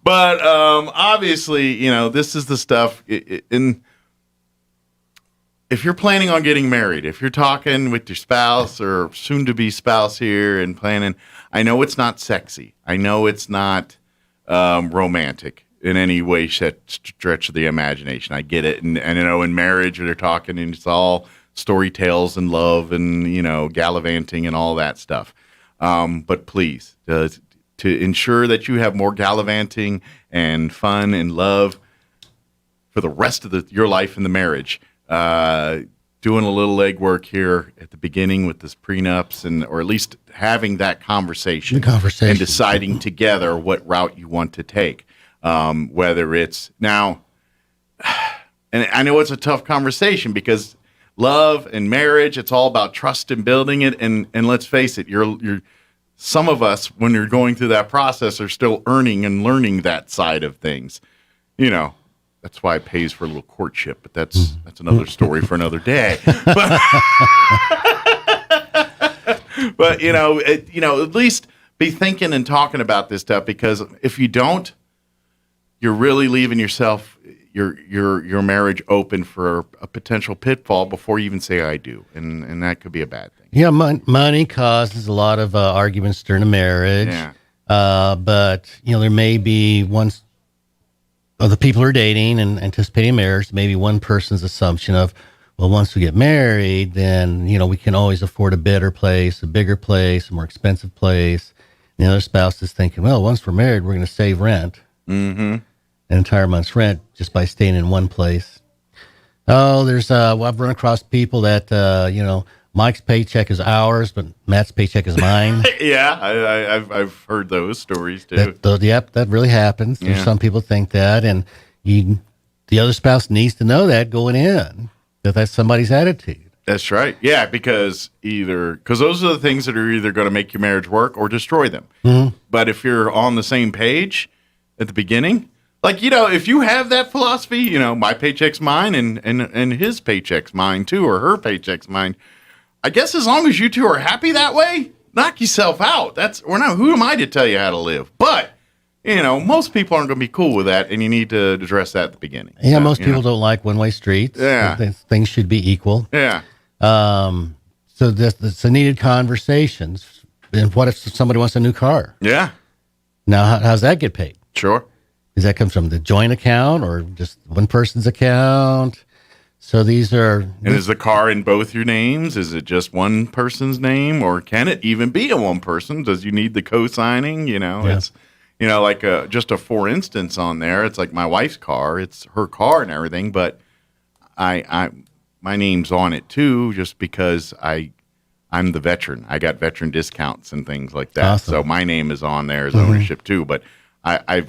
Speaker 5: But obviously, this is the stuff if you're planning on getting married, if you're talking with your spouse or soon-to-be spouse here and planning, I know it's not sexy. I know it's not romantic in any way, stretch of the imagination. I get it. And in marriage, they're talking and it's all story tales and love and, gallivanting and all that stuff. But please, to ensure that you have more gallivanting and fun and love for the rest of your life in the marriage, doing a little legwork here at the beginning with this prenups or at least having that conversation and deciding together what route you want to take. Whether it's now, and I know it's a tough conversation because love and marriage, it's all about trust and building it. And let's face it, some of us, when you're going through that process, are still earning and learning that side of things. That's why it pays for a little courtship, but that's another story for another day. But at least be thinking and talking about this stuff, because if you don't, you're really leaving yourself your marriage open for a potential pitfall before you even say I do, and that could be a bad thing.
Speaker 13: Yeah, money causes a lot of arguments during a marriage.
Speaker 5: Yeah.
Speaker 13: But there may be one of the people who are dating and anticipating marriage, maybe one person's assumption of, well, once we get married, then we can always afford a better place, a bigger place, a more expensive place. And the other spouse is thinking, well, once we're married, we're going to save rent. Mm-hmm. An entire month's rent just by staying in one place. Oh, I've run across people that, Mike's paycheck is ours, but Matt's paycheck is mine.
Speaker 5: Yeah, I've heard those stories too.
Speaker 13: That really happens. Yeah. Some people think that, and the other spouse needs to know that going in, that's somebody's attitude.
Speaker 5: That's right. Yeah, because those are the things that are either going to make your marriage work or destroy them. Mm-hmm. But if you're on the same page at the beginning, if you have that philosophy, my paycheck's mine and his paycheck's mine too, or her paycheck's mine. I guess as long as you two are happy that way, knock yourself out. Who am I to tell you how to live? But, most people aren't going to be cool with that, and you need to address that at the beginning.
Speaker 13: Yeah, most people don't like one-way streets.
Speaker 5: Yeah.
Speaker 13: Things should be equal.
Speaker 5: Yeah.
Speaker 13: So that's a needed conversations. And what if somebody wants a new car?
Speaker 5: Yeah.
Speaker 13: Now, how's that get paid?
Speaker 5: Sure.
Speaker 13: Does that come from the joint account or just one person's account? So these are...
Speaker 5: And is the car in both your names? Is it just one person's name? Or can it even be a one person? Does you need the co-signing? It's, just a for instance on there. It's like my wife's car. It's her car and everything, but my name's on it too, just because I'm the veteran. I got veteran discounts and things like that.
Speaker 13: Awesome.
Speaker 5: So my name is on there as ownership too. But I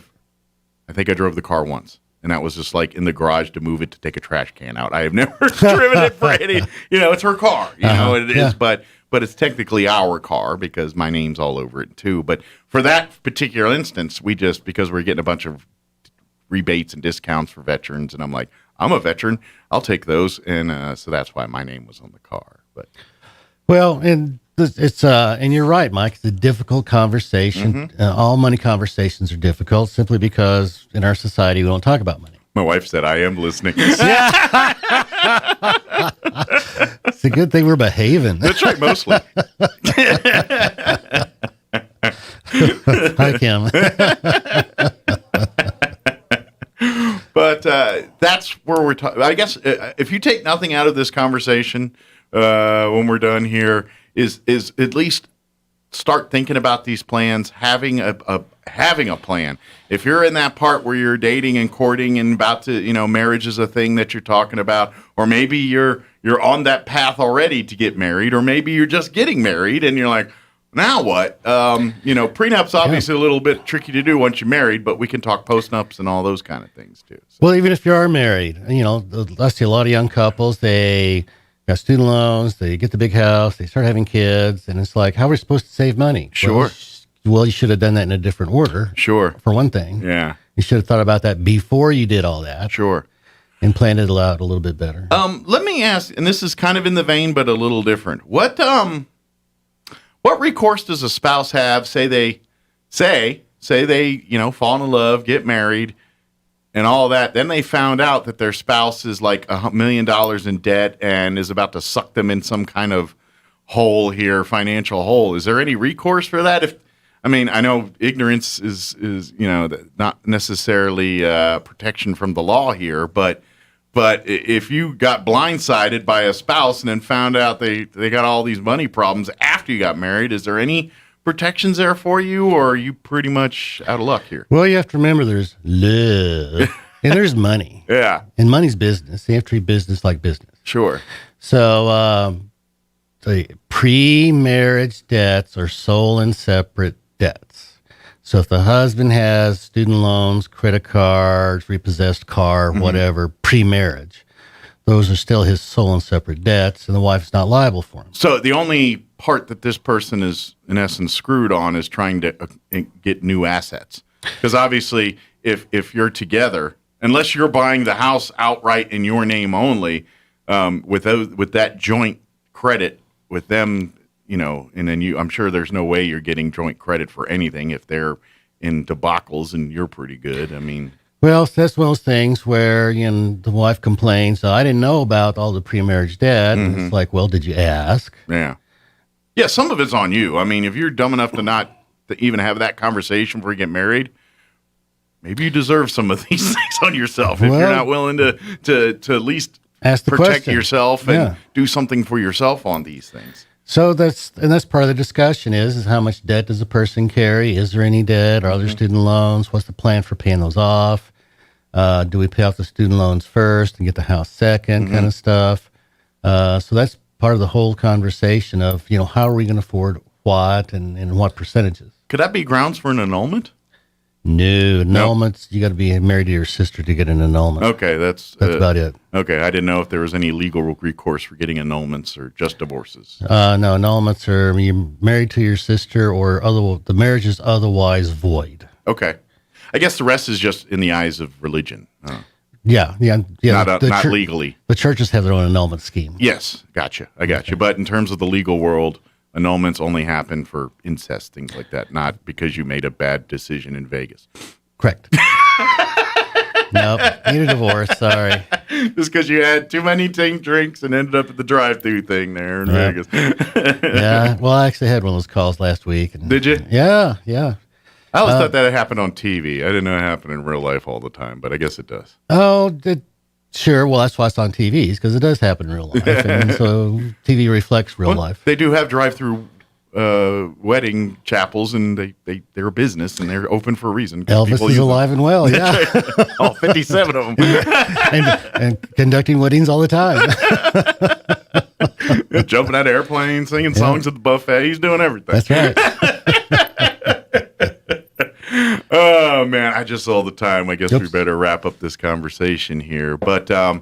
Speaker 5: think I drove the car once. And that was just like in the garage to move it to take a trash can out. I have never driven it for any, it's her car, it is, but it's technically our car because my name's all over it too. But for that particular instance, because we're getting a bunch of rebates and discounts for veterans, and I'm like, I'm a veteran, I'll take those. And so that's why my name was on the car. But
Speaker 13: well, and it's and you're right, Mike. It's a difficult conversation. All money conversations are difficult simply because in our society we don't talk about money.
Speaker 5: My wife said, "I am listening."
Speaker 13: It's a good thing we're behaving.
Speaker 5: That's right, mostly.
Speaker 13: Hi, Kim.
Speaker 5: But that's where we're talking. I guess if you take nothing out of this conversation when we're done here, is at least start thinking about these plans, having a plan. If you're in that part where you're dating and courting and about to, marriage is a thing that you're talking about, or maybe you're on that path already to get married, or maybe you're just getting married and you're like, now what? Prenup's obviously a little bit tricky to do once you're married, but we can talk postnups and all those kind of things too. So.
Speaker 13: Well, even if you are married, I see a lot of young couples, they got student loans, they get the big house, they start having kids, and it's like, how are we supposed to save money?
Speaker 5: Sure.
Speaker 13: Well, you should have done that in a different order.
Speaker 5: Sure.
Speaker 13: For one thing.
Speaker 5: Yeah.
Speaker 13: You should have thought about that before you did all that.
Speaker 5: Sure.
Speaker 13: And planned it out a little bit better.
Speaker 5: Let me ask, and this is kind of in the vein, but a little different. What recourse does a spouse have? Say they fall in love, get married, and all that. Then they found out that their spouse is like $1 million in debt and is about to suck them in some kind of hole here, financial hole. Is there any recourse for that? I know ignorance is not necessarily protection from the law here, but if you got blindsided by a spouse and then found out they got all these money problems after you got married, is there any protections there for you, or are you pretty much out of luck here?
Speaker 13: Well, you have to remember there's love and there's money.
Speaker 5: Yeah.
Speaker 13: And money's business. You have to treat business like business.
Speaker 5: Sure.
Speaker 13: So the pre-marriage debts are sole and separate debts. So if the husband has student loans, credit cards, repossessed car, whatever, pre-marriage, those are still his sole and separate debts, and the wife's not liable for them.
Speaker 5: So the only part that this person is, in essence, screwed on is trying to get new assets. Because obviously, if you're together, unless you're buying the house outright in your name only, with that joint credit with them, and then I'm sure there's no way you're getting joint credit for anything if they're in debacles and you're pretty good.
Speaker 13: Well, that's one of those things where the wife complains, I didn't know about all the pre-marriage debt. And it's like, well, did you ask?
Speaker 5: Yeah. Yeah, some of it's on you. If you're dumb enough to even have that conversation before you get married, maybe you deserve some of these things on yourself. If you're not willing to at least
Speaker 13: ask the
Speaker 5: protect
Speaker 13: question.
Speaker 5: yourself and do something for yourself on these things.
Speaker 13: So that's part of the discussion is how much debt does a person carry? Is there any debt? Are there student loans? What's the plan for paying those off? Do we pay off the student loans first and get the house second, kind of stuff? So that's part of the whole conversation of, how are we going to afford what and what percentages?
Speaker 5: Could that be grounds for an annulment?
Speaker 13: No, annulments, you got to be married to your sister to get an annulment.
Speaker 5: Okay, that's
Speaker 13: about it.
Speaker 5: Okay, I didn't know if there was any legal recourse for getting annulments or just divorces.
Speaker 13: No, annulments are you're married to your sister or the marriage is otherwise void.
Speaker 5: Okay. I guess the rest is just in the eyes of religion.
Speaker 13: Yeah.
Speaker 5: Not legally.
Speaker 13: The churches have their own annulment scheme.
Speaker 5: Yes, gotcha. I got you. But in terms of the legal world, annulments only happen for incest, things like that, not because you made a bad decision in Vegas.
Speaker 13: Correct. Nope, need a divorce, sorry.
Speaker 5: Just because you had too many drinks and ended up at the drive-thru thing there in Vegas.
Speaker 13: Yeah, well, I actually had one of those calls last week.
Speaker 5: Did you?
Speaker 13: Yeah.
Speaker 5: I always thought that it happened on TV. I didn't know it happened in real life all the time, but I guess it does.
Speaker 13: Oh, sure. Well, that's why it's on TVs, because it does happen in real life. And so TV reflects real life.
Speaker 5: They do have drive-through wedding chapels, and they're a business, and they're open for a reason.
Speaker 13: Elvis is alive and well, yeah.
Speaker 5: All 57 of them.
Speaker 13: and conducting weddings all the time.
Speaker 5: Jumping out of airplanes, singing songs at the buffet. He's doing everything.
Speaker 13: That's right.
Speaker 5: Oh man, I just all the time. I guess we better wrap up this conversation here. But in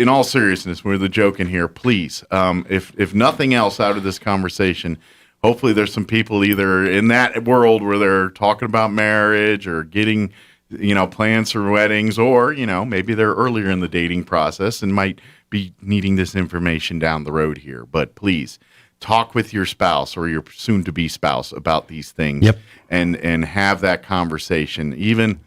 Speaker 5: all seriousness, we're the joking here. Please, if nothing else out of this conversation, hopefully there's some people either in that world where they're talking about marriage or getting, plans for weddings, or maybe they're earlier in the dating process and might be needing this information down the road here. But please, talk with your spouse or your soon-to-be spouse about these things, and have that conversation. Even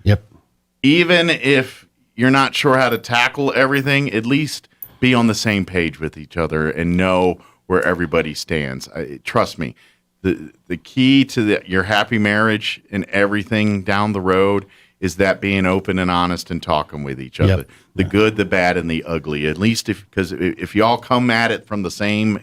Speaker 5: if you're not sure how to tackle everything, at least be on the same page with each other and know where everybody stands. Trust me, the key to your happy marriage and everything down the road is that being open and honest and talking with each other. The good, the bad, and the ugly. At least because if you all come at it from the same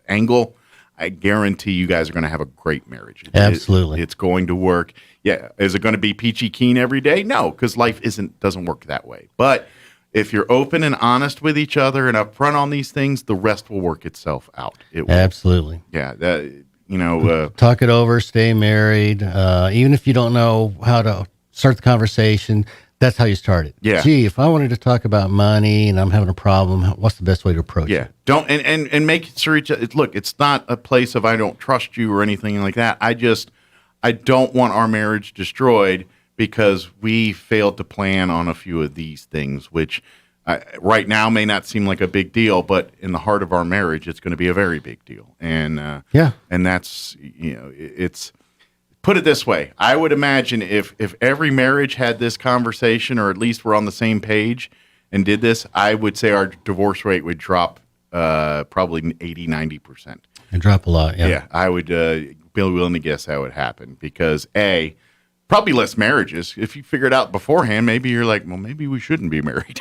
Speaker 5: angle, I guarantee you guys are going to have a great marriage.
Speaker 13: Absolutely.
Speaker 5: It's going to work. Yeah. Is it going to be peachy keen every day? No, because life doesn't work that way. But if you're open and honest with each other and upfront on these things, the rest will work itself out. It will.
Speaker 13: Absolutely.
Speaker 5: Yeah.
Speaker 13: Talk it over, stay married. Even if you don't know how to start the conversation, that's how you start it.
Speaker 5: Yeah.
Speaker 13: Gee, if I wanted to talk about money and I'm having a problem, what's the best way to approach it?
Speaker 5: Yeah. Don't and make sure look, it's not a place of I don't trust you or anything like that. I don't want our marriage destroyed because we failed to plan on a few of these things, which right now may not seem like a big deal, but in the heart of our marriage, it's going to be a very big deal. And and that's it's. Put it this way, I would imagine if every marriage had this conversation, or at least we're on the same page and did this, I would say our divorce rate would drop probably 80-90%.
Speaker 13: And drop a lot, yeah.
Speaker 5: Yeah, I would be willing to guess that would happen because, probably less marriages. If you figure it out beforehand, maybe you're like, well, maybe we shouldn't be married.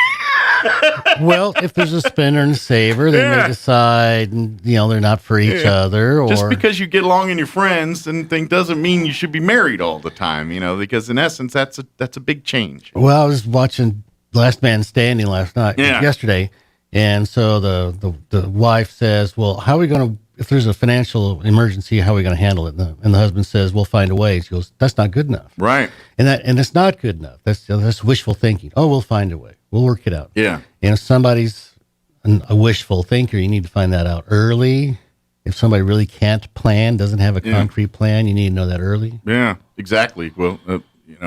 Speaker 13: Well, if there's a spender and a saver, they may decide, they're not for each other. Or
Speaker 5: just because you get along and you're friends and thing doesn't mean you should be married all the time, because in essence, that's a big change.
Speaker 13: Well, I was watching Last Man Standing yesterday, and so the wife says, well, how are we going to, if there's a financial emergency, how are we going to handle it? And the husband says, we'll find a way. She goes, that's not good enough.
Speaker 5: Right.
Speaker 13: And it's not good enough. That's wishful thinking. Oh, we'll find a way. We'll work it out.
Speaker 5: Yeah.
Speaker 13: And if somebody's a wishful thinker, you need to find that out early. If somebody really can't plan, doesn't have a concrete plan, you need to know that early.
Speaker 5: Yeah, exactly. Well,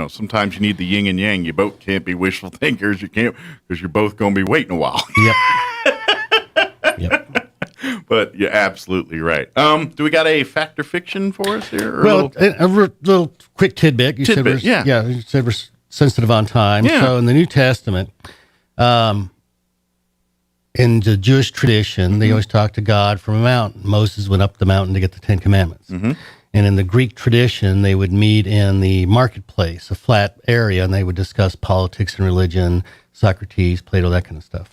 Speaker 5: sometimes you need the yin and yang. You both can't be wishful thinkers. You can't, because you're both going to be waiting a while.
Speaker 13: Yep.
Speaker 5: But you're absolutely right. Do we got a fact or fiction for us here?
Speaker 13: Well, a little quick tidbit. You said we're sensitive on time.
Speaker 5: Yeah.
Speaker 13: So in the New Testament, in the Jewish tradition, they always talk to God from a mountain. Moses went up the mountain to get the Ten Commandments. And in the Greek tradition, they would meet in the marketplace, a flat area, and they would discuss politics and religion, Socrates, Plato, that kind of stuff.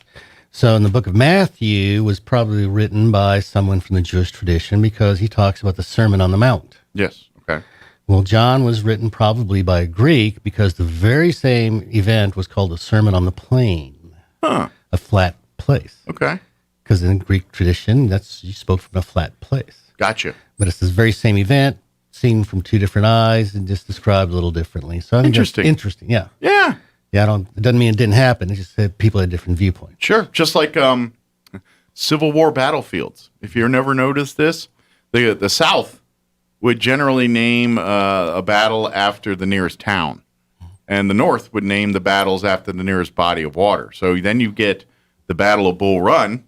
Speaker 13: So in the book of Matthew was probably written by someone from the Jewish tradition because he talks about the Sermon on the Mount.
Speaker 5: Yes. Okay.
Speaker 13: Well, John was written probably by a Greek because the very same event was called the Sermon on the Plain, a flat place.
Speaker 5: Okay.
Speaker 13: Because in Greek tradition, you spoke from a flat place.
Speaker 5: Gotcha.
Speaker 13: But it's this very same event, seen from two different eyes, and just described a little differently. So I think that's interesting. Yeah.
Speaker 5: Yeah.
Speaker 13: Yeah. It doesn't mean it didn't happen. It just said people had different viewpoints.
Speaker 5: Sure. Just like Civil War battlefields. If you've never noticed this, the South would generally name a battle after the nearest town, and the North would name the battles after the nearest body of water. So then you get the Battle of Bull Run,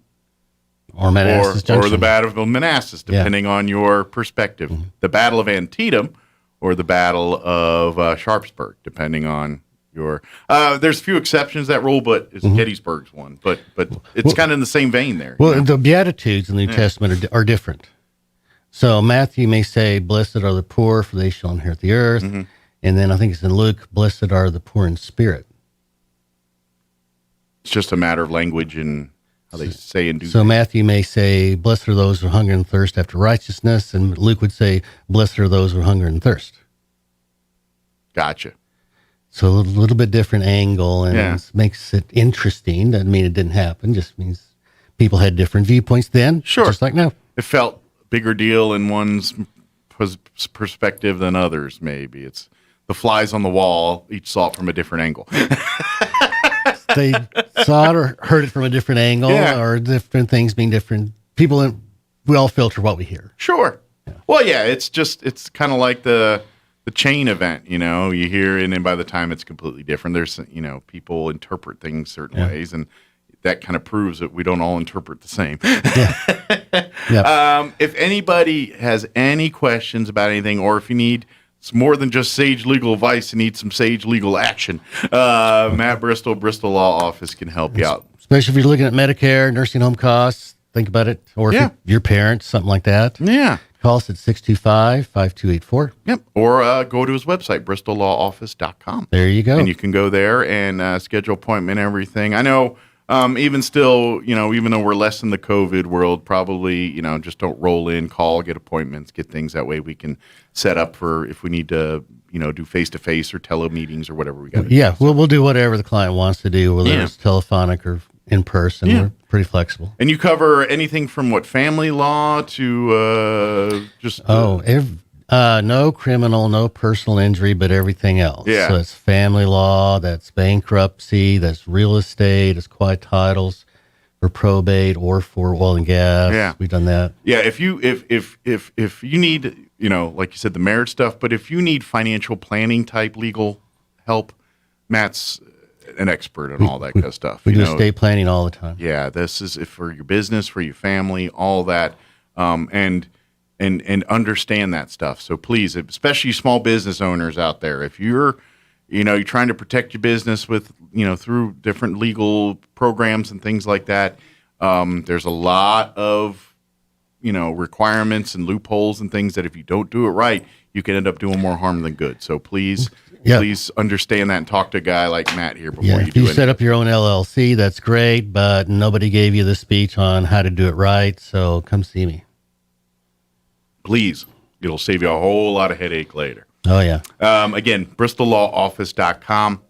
Speaker 13: or Manassas Junction,
Speaker 5: or the Battle of Manassas, depending on your perspective. The Battle of Antietam, or the Battle of Sharpsburg, depending on your. There's a few exceptions to that rule, but it's Gettysburg's one. But it's kind of in the same vein there.
Speaker 13: Well, the Beatitudes in the New Testament are different. So Matthew may say, blessed are the poor, for they shall inherit the earth. And then I think it's in Luke, blessed are the poor in spirit.
Speaker 5: It's just a matter of language and how they say and do
Speaker 13: So
Speaker 5: things.
Speaker 13: Matthew may say, blessed are those who hunger and thirst after righteousness. And Luke would say, blessed are those who hunger and thirst.
Speaker 5: Gotcha.
Speaker 13: So a little bit different angle, and it makes it interesting. Doesn't mean it didn't happen. Just means people had different viewpoints then.
Speaker 5: Sure.
Speaker 13: Just like now.
Speaker 5: It felt bigger deal in one's perspective than others, maybe. It's the flies on the wall each saw it from a different angle.
Speaker 13: They saw it or heard it from a different angle, or different things being different. People, we all filter what we hear.
Speaker 5: Sure. Yeah. Well, yeah, it's kind of like the chain event, you hear, and then by the time it's completely different. There's, people interpret things certain ways, and that kind of proves that we don't all interpret the same. If anybody has any questions about anything, or if you need it's more than just sage legal advice, you need some sage legal action, Matt Bristol Law Office can help you out.
Speaker 13: Especially if you're looking at Medicare, nursing home costs, think about it. Or if your parents, something like that.
Speaker 5: Yeah.
Speaker 13: Call us at 625-5284.
Speaker 5: Yep. Or go to his website, bristolllawoffice.com.
Speaker 13: There you go.
Speaker 5: And you can go there and schedule appointment and everything. I know even still, even though we're less in the COVID world, probably, just don't roll in, call, get appointments, get things. That way we can set up for if we need to, do face-to-face or telemeetings or whatever we got to do.
Speaker 13: Yeah, we'll do whatever the client wants to do, whether it's telephonic or in person. Yeah. We're pretty flexible.
Speaker 5: And you cover anything from family law to
Speaker 13: no criminal, no personal injury, but everything else.
Speaker 5: Yeah.
Speaker 13: So it's family law, that's bankruptcy, that's real estate, it's quiet titles for probate or for oil and gas.
Speaker 5: Yeah.
Speaker 13: We've done that.
Speaker 5: Yeah, if you need, like you said, the marriage stuff, but if you need financial planning type legal help, Matt's an expert on all that kind of stuff.
Speaker 13: We do estate planning all the time.
Speaker 5: Yeah, this is for your business, for your family, all that, and understand that stuff. So please, especially small business owners out there, if you're trying to protect your business with, through different legal programs and things like that, there's a lot of, requirements and loopholes and things that if you don't do it right, you can end up doing more harm than good. So please understand that and talk to a guy like Matt here before you do it.
Speaker 13: If you set up your own LLC, that's great, but nobody gave you the speech on how to do it right, so come see me.
Speaker 5: Please. It'll save you a whole lot of headache later.
Speaker 13: Oh, yeah.
Speaker 5: Again, bristolllawoffice.com.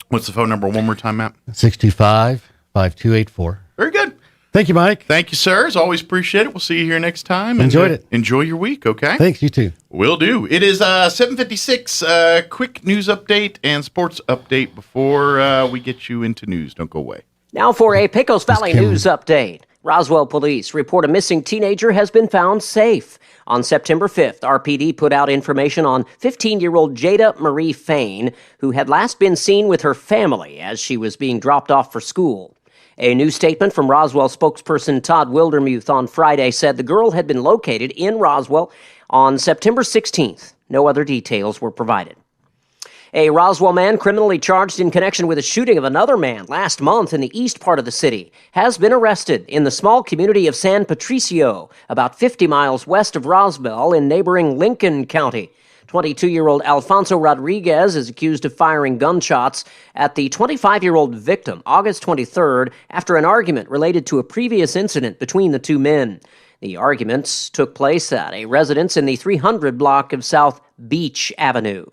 Speaker 5: What's the phone number one more time, Matt?
Speaker 13: 625-5284.
Speaker 5: Very good.
Speaker 13: Thank you, Mike.
Speaker 5: Thank you, sir. As always, appreciate it. We'll see you here next time.
Speaker 13: Enjoyed it.
Speaker 5: Enjoy your week, okay?
Speaker 13: Thanks, you too.
Speaker 5: Will do. It is 7:56. Quick news update and sports update before we get you into news. Don't go away.
Speaker 14: Now for a Pecos Valley news update. Roswell police report a missing teenager has been found safe. On September 5th, RPD put out information on 15-year-old Jada Marie Fain, who had last been seen with her family as she was being dropped off for school. A new statement from Roswell spokesperson Todd Wildermuth on Friday said the girl had been located in Roswell on September 16th. No other details were provided. A Roswell man criminally charged in connection with a shooting of another man last month in the east part of the city has been arrested in the small community of San Patricio, about 50 miles west of Roswell in neighboring Lincoln County. 22-year-old Alfonso Rodriguez is accused of firing gunshots at the 25-year-old victim August 23rd after an argument related to a previous incident between the two men. The arguments took place at a residence in the 300 block of South Beach Avenue.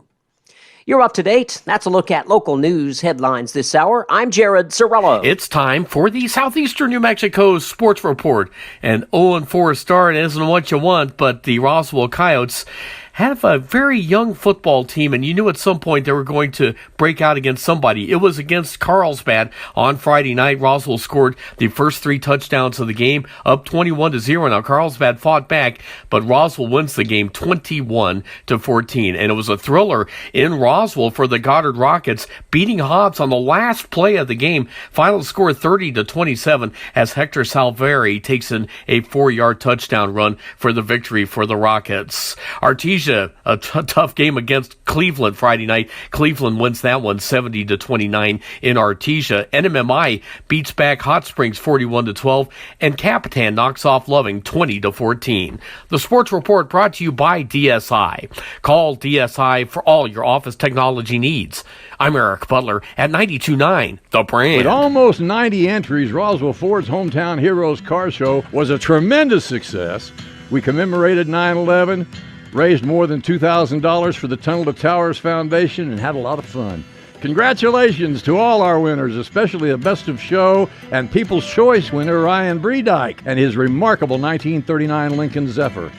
Speaker 14: You're up to date. That's a look at local news headlines this hour. I'm Jared Sorello.
Speaker 15: It's time for the Southeastern New Mexico Sports Report. An 0-4 start isn't what you want, but the Roswell Coyotes have a very young football team, and you knew at some point they were going to break out against somebody. It was against Carlsbad on Friday night. Roswell scored the first 3 touchdowns of the game, up 21-0. Now Carlsbad fought back, but Roswell wins the game 21-14. And it was a thriller in Roswell for the Goddard Rockets, beating Hobbs on the last play of the game. Final score 30-27 as Hector Salveri takes in a 4-yard touchdown run for the victory for the Rockets. Artesia, a tough game against Cleveland Friday night. Cleveland wins that one 70-29 in Artesia. NMMI beats back Hot Springs 41-12, and Capitan knocks off Loving 20-14. The Sports Report brought to you by DSI. Call DSI for all your office technology needs. I'm Eric Butler at 92.9 The Brand.
Speaker 16: With almost 90 entries, Roswell Ford's Hometown Heroes Car Show was a tremendous success. We commemorated 9/11, raised more than $2,000 for the Tunnel to Towers Foundation, and had a lot of fun. Congratulations to all our winners, especially a Best of Show and People's Choice winner Ryan Bredyke and his remarkable 1939 Lincoln Zephyr.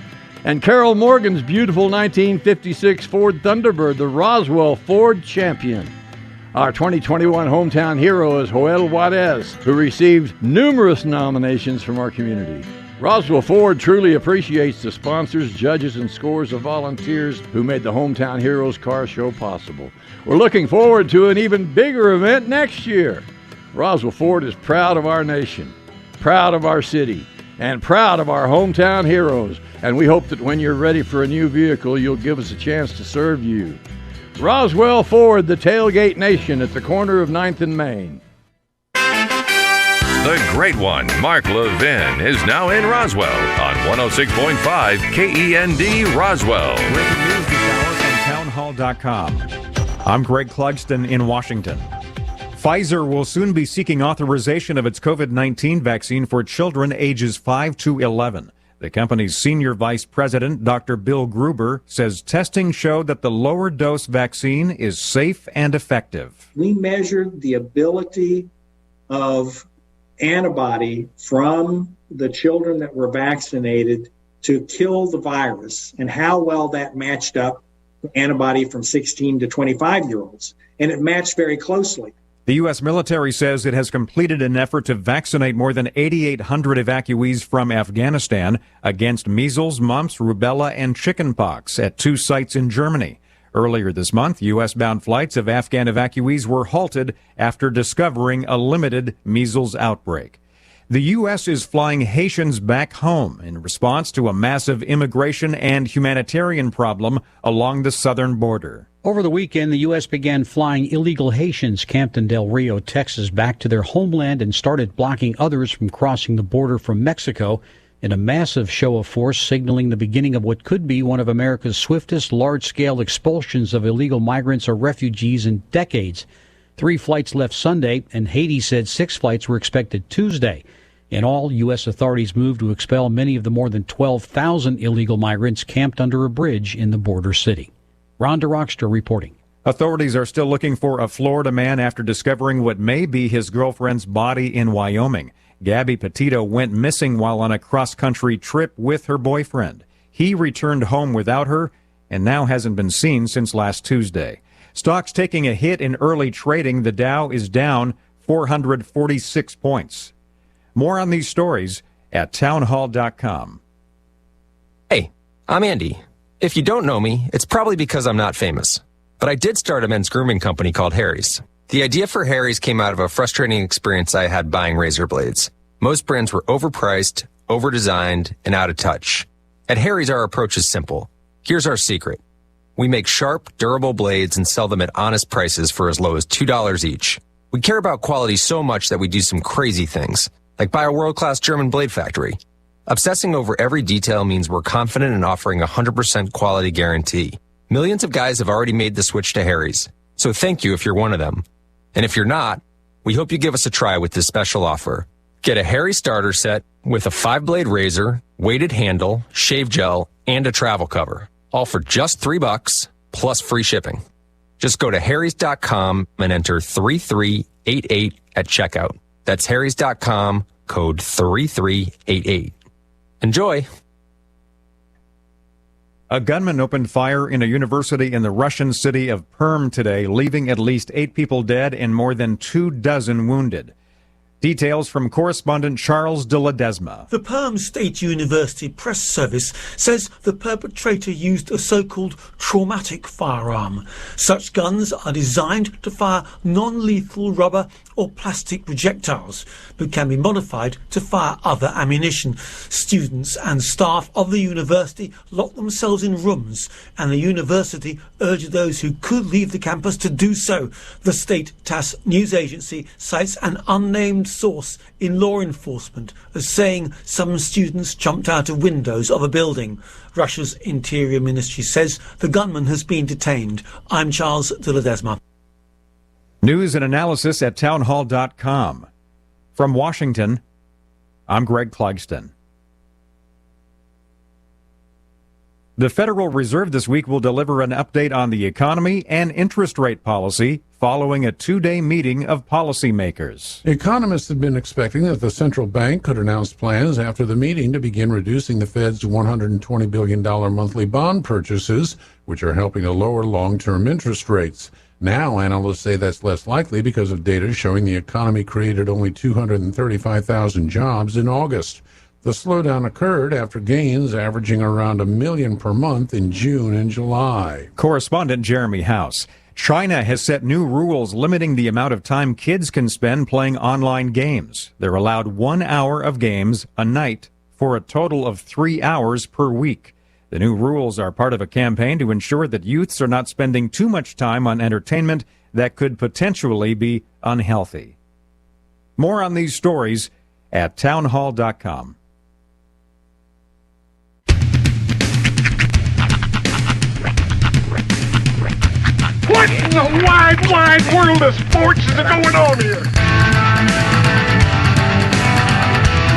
Speaker 16: And Carol Morgan's beautiful 1956 Ford Thunderbird, the Roswell Ford champion. Our 2021 hometown hero is Joel Juarez, who received numerous nominations from our community. Roswell Ford truly appreciates the sponsors, judges, and scores of volunteers who made the Hometown Heroes Car Show possible. We're looking forward to an even bigger event next year. Roswell Ford is proud of our nation, proud of our city, and proud of our hometown heroes. And we hope that when you're ready for a new vehicle, you'll give us a chance to serve you. Roswell Ford, the tailgate nation at the corner of 9th and Main.
Speaker 4: The great one, Mark Levin, is now in Roswell on 106.5 KEND Roswell.
Speaker 17: Breaking news this hour from townhall.com. I'm Greg Clugston in Washington. Pfizer will soon be seeking authorization of its COVID-19 vaccine for children ages 5 to 11. The company's senior vice president, Dr. Bill Gruber, says testing showed that the lower dose vaccine is safe and effective.
Speaker 18: We measured the ability of antibody from the children that were vaccinated to kill the virus and how well that matched up to antibody from 16 to 25-year-olds. And it matched very closely.
Speaker 17: The U.S. military says it has completed an effort to vaccinate more than 8,800 evacuees from Afghanistan against measles, mumps, rubella, and chickenpox at 2 sites in Germany. Earlier this month, U.S.-bound flights of Afghan evacuees were halted after discovering a limited measles outbreak. The U.S. is flying Haitians back home in response to a massive immigration and humanitarian problem along the southern border.
Speaker 19: Over the weekend, the U.S. began flying illegal Haitians camped in Del Rio, Texas, back to their homeland and started blocking others from crossing the border from Mexico in a massive show of force, signaling the beginning of what could be one of America's swiftest large-scale expulsions of illegal migrants or refugees in decades. 3 flights left Sunday, and Haiti said 6 flights were expected Tuesday. In all, U.S. authorities moved to expel many of the more than 12,000 illegal migrants camped under a bridge in the border city. Rhonda Rockster reporting.
Speaker 17: Authorities are still looking for a Florida man after discovering what may be his girlfriend's body in Wyoming. Gabby Petito went missing while on a cross-country trip with her boyfriend. He returned home without her and now hasn't been seen since last Tuesday. Stocks taking a hit in early trading. The Dow is down 446 points. More on these stories at townhall.com.
Speaker 20: Hey, I'm Andy. If you don't know me, it's probably because I'm not famous. But I did start a men's grooming company called Harry's. The idea for Harry's came out of a frustrating experience I had buying razor blades. Most brands were overpriced, overdesigned, and out of touch. At Harry's, our approach is simple. Here's our secret. We make sharp, durable blades and sell them at honest prices for as low as $2 each. We care about quality so much that we do some crazy things, like buy a world-class German blade factory. Obsessing over every detail means we're confident in offering a 100% quality guarantee. Millions of guys have already made the switch to Harry's, so thank you if you're one of them. And if you're not, we hope you give us a try with this special offer. Get a Harry starter set with a 5-blade razor, weighted handle, shave gel, and a travel cover, all for just $3 plus free shipping. Just go to harrys.com and enter 3388 at checkout. That's harrys.com, code 3388. Enjoy.
Speaker 17: A gunman opened fire in a university in the Russian city of Perm today, leaving at least 8 people dead and more than 24 wounded. Details from correspondent Charles de Ledesma.
Speaker 21: The Perm State University press service says the perpetrator used a so-called traumatic firearm. Such guns are designed to fire non-lethal rubber or plastic projectiles, but can be modified to fire other ammunition. Students and staff of the university locked themselves in rooms, and the university urged those who could leave the campus to do so. The state TASS news agency cites an unnamed source in law enforcement as saying some students jumped out of windows of a building. Russia's Interior Ministry says the gunman has been detained. I'm Charles de Ledesma.
Speaker 17: News and analysis at townhall.com. From Washington, I'm Greg Clugston. The Federal Reserve this week will deliver an update on the economy and interest rate policy following a 2-day meeting of policymakers.
Speaker 2: Economists have been expecting that the central bank could announce plans after the meeting to begin reducing the Fed's $120 billion monthly bond purchases, which are helping to lower long-term interest rates. Now, analysts say that's less likely because of data showing the economy created only 235,000 jobs in August. The slowdown occurred after gains averaging around 1 million per month in June and July.
Speaker 17: Correspondent Jeremy House. China has set new rules limiting the amount of time kids can spend playing online games. They're allowed 1 hour of games a night for a total of 3 hours per week. The new rules are part of a campaign to ensure that youths are not spending too much time on entertainment that could potentially be unhealthy. More on these stories at townhall.com.
Speaker 1: What in the wide, wide world of sports is going on here?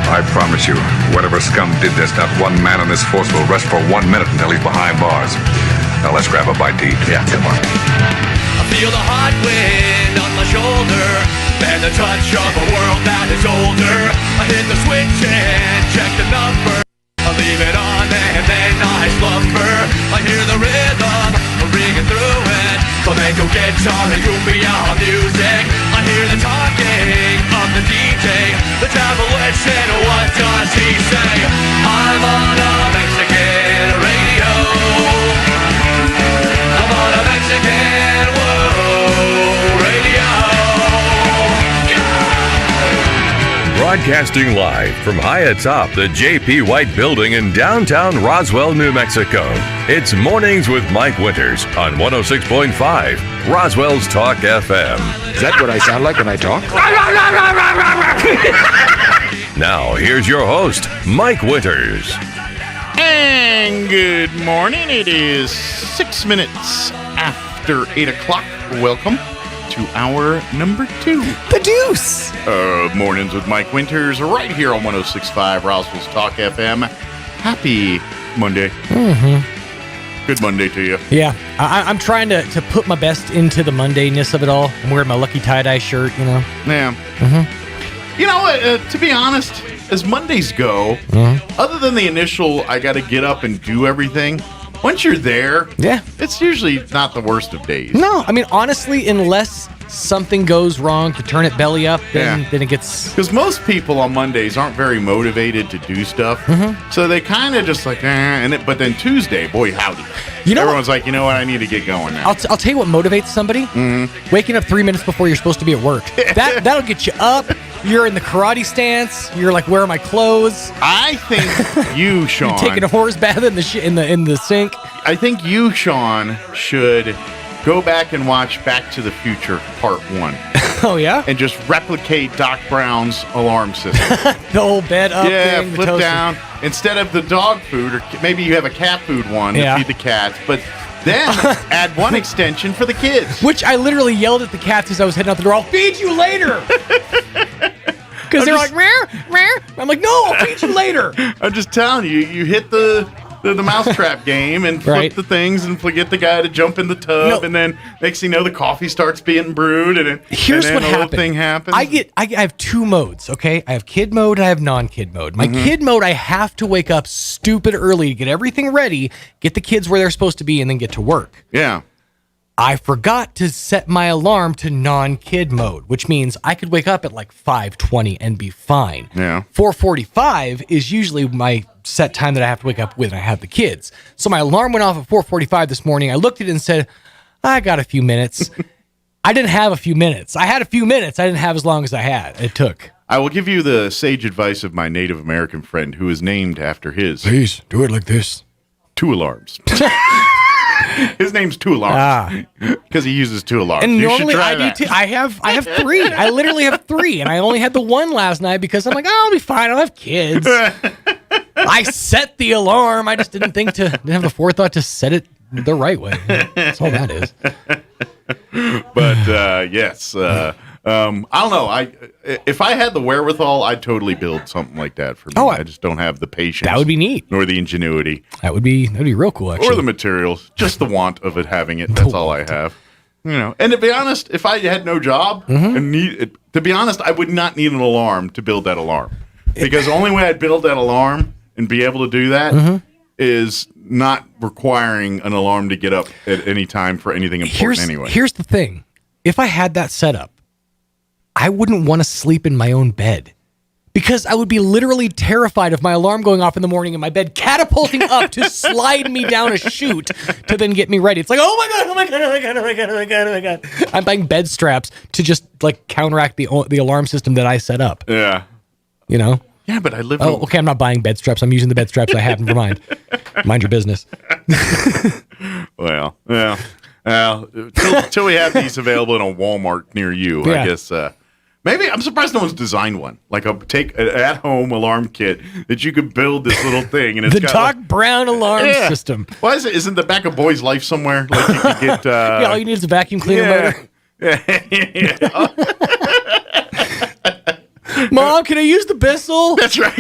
Speaker 22: I promise you, whatever scum did this, not one man on this force will rest for 1 minute until he's behind bars. Now let's grab a bite to eat. Yeah, come on.
Speaker 3: I feel the hot wind on my shoulder and the touch of a world that is older. I hit the switch and check the number. I leave it on and then I slumber. I hear the rhythm ringing through it. Flamenco guitar and cumbia music. I hear the talking of the DJ. The travel listen, what does he say? I'm on a Mexican radio. I'm on a Mexican radio.
Speaker 4: Broadcasting live from high atop the J.P. White Building in downtown Roswell, New Mexico. It's Mornings with Mike Winters on 106.5 Roswell's Talk FM.
Speaker 23: Is that what I sound like when I talk?
Speaker 4: Now, here's your host, Mike Winters.
Speaker 5: And good morning. It is 6 minutes after 8 o'clock. Welcome to hour number 2.
Speaker 6: The deuce!
Speaker 5: Mornings with Mike Winters, right here on 106.5 Roswell's Talk FM. Happy Monday.
Speaker 6: Mm-hmm.
Speaker 5: Good Monday to you.
Speaker 6: Yeah, I'm trying to put my best into the Mondayness of it all. I'm wearing my lucky tie-dye shirt, you know.
Speaker 5: Yeah.
Speaker 6: Mm-hmm.
Speaker 5: You know, to be honest, as Mondays go, other than the initial, I got to get up and do everything, once you're there,
Speaker 6: yeah,
Speaker 5: it's usually not the worst of days.
Speaker 6: No, I mean, honestly, unless something goes wrong to turn it belly up, then it gets...
Speaker 5: Because most people on Mondays aren't very motivated to do stuff, so they kind of just like, but then Tuesday, boy, howdy. Everyone's like, you know what, I need to get going now.
Speaker 6: I'll tell you what motivates somebody. Waking up 3 minutes before you're supposed to be at work. That'll get you up. You're in the karate stance. You're like, where are my clothes?
Speaker 5: I think you, Sean...
Speaker 6: You're taking a horse bath in the sink.
Speaker 5: I think you, Sean, should go back and watch Back to the Future Part 1.
Speaker 6: Oh, yeah?
Speaker 5: And just replicate Doc Brown's alarm system.
Speaker 6: The old bed up thing.
Speaker 5: Flip down. Instead of the dog food, or maybe you have a cat food one to feed the cats, but then add one extension for the kids.
Speaker 6: Which I literally yelled at the cats as I was heading out the door, I'll feed you later! Because they're like, rare. I'm like, no, I'll feed you later.
Speaker 5: I'm just telling you, you hit the mousetrap game and flip the things and get the guy to jump in the tub, and then next thing you know, the coffee starts being brewed, and
Speaker 6: here's what
Speaker 5: happened. Thing happens.
Speaker 6: I have 2 modes, okay? I have kid mode and I have non-kid mode. My kid mode, I have to wake up stupid early to get everything ready, get the kids where they're supposed to be, and then get to work.
Speaker 5: Yeah.
Speaker 6: I forgot to set my alarm to non-kid mode, which means I could wake up at like 5:20 and be fine.
Speaker 5: Yeah.
Speaker 6: 4:45 is usually my set time that I have to wake up when I have the kids. So my alarm went off at 4:45 this morning. I looked at it and said, I got a few minutes. I didn't have a few minutes. I had a few minutes. I didn't have as long as it took.
Speaker 5: I will give you the sage advice of my Native American friend who is named after his.
Speaker 6: Please, do it like this.
Speaker 5: 2 alarms. His name's 2 alarms because he uses 2 alarms.
Speaker 6: And
Speaker 5: you
Speaker 6: normally
Speaker 5: should try
Speaker 6: I do
Speaker 5: that.
Speaker 6: too. I have 3. I literally have 3, and I only had the one last night because I'm like, I'll be fine. I'll have kids. I set the alarm. I just didn't have the forethought to set it the right way. That's all that is.
Speaker 5: But yes, I don't know. If I had the wherewithal, I'd totally build something like that for me. I just don't have the patience.
Speaker 6: That would be neat.
Speaker 5: Nor the ingenuity.
Speaker 6: That'd be real cool, actually.
Speaker 5: Or the materials. Just the want of it having it. That's all I have. And to be honest, if I had no job to be honest, I would not need an alarm to build that alarm, because the only way I'd build that alarm and be able to do that is not requiring an alarm to get up at any time for anything important anyway.
Speaker 6: Here's the thing. If I had that set up, I wouldn't want to sleep in my own bed, because I would be literally terrified of my alarm going off in the morning and my bed catapulting up to slide me down a chute to then get me ready. It's like, oh my God. I'm buying bed straps to just like counteract the alarm system that I set up.
Speaker 5: Yeah.
Speaker 6: Yeah,
Speaker 5: but I live.
Speaker 6: Oh, okay. I'm not buying bed straps. I'm using the bed straps I have. Never mind. Mind your business.
Speaker 5: Well, till we have these available in a Walmart near you, I guess. Maybe I'm surprised no one's designed one, like an at-home alarm kit that you could build this little thing, and it's
Speaker 6: the
Speaker 5: got
Speaker 6: Doc Brown alarm system.
Speaker 5: Why is it? Isn't the back of Boy's Life somewhere? Like you could get.
Speaker 6: All you need is a vacuum cleaner motor. Mom, can I use the Bissell?
Speaker 5: That's right.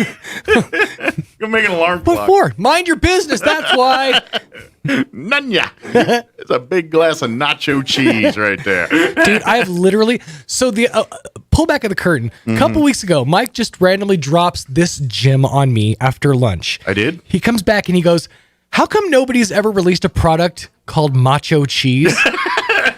Speaker 5: You'll make an alarm clock.
Speaker 6: What for? Mind your business. That's why.
Speaker 5: Nunya. It's a big glass of nacho cheese right there.
Speaker 6: Dude, I have literally... So the pull back of the curtain. A couple weeks ago, Mike just randomly drops this gem on me after lunch.
Speaker 5: I did?
Speaker 6: He comes back and he goes, how come nobody's ever released a product called macho cheese?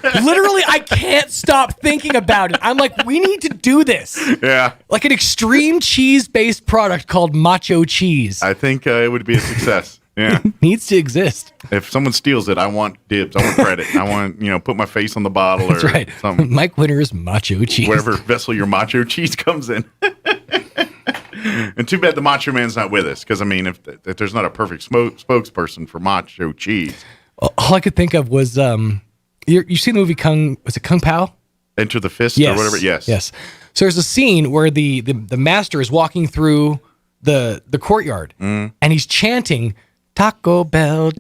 Speaker 6: Literally, I can't stop thinking about it. I'm like, we need to do this.
Speaker 5: Yeah.
Speaker 6: Like an extreme cheese-based product called macho cheese.
Speaker 5: I think it would be a success. Yeah.
Speaker 6: It needs to exist.
Speaker 5: If someone steals it, I want dibs. I want credit. I want, put my face on the bottle or something.
Speaker 6: Mike Winter's macho cheese.
Speaker 5: Whatever vessel your macho cheese comes in. And too bad the Macho Man's not with us, because, if there's not a perfect spokesperson for macho cheese.
Speaker 6: All I could think of was... You seen the movie Kung Pao?
Speaker 5: Enter the Fist
Speaker 6: or
Speaker 5: whatever? Yes.
Speaker 6: So there's a scene where the master is walking through the courtyard and he's chanting, Taco Bell,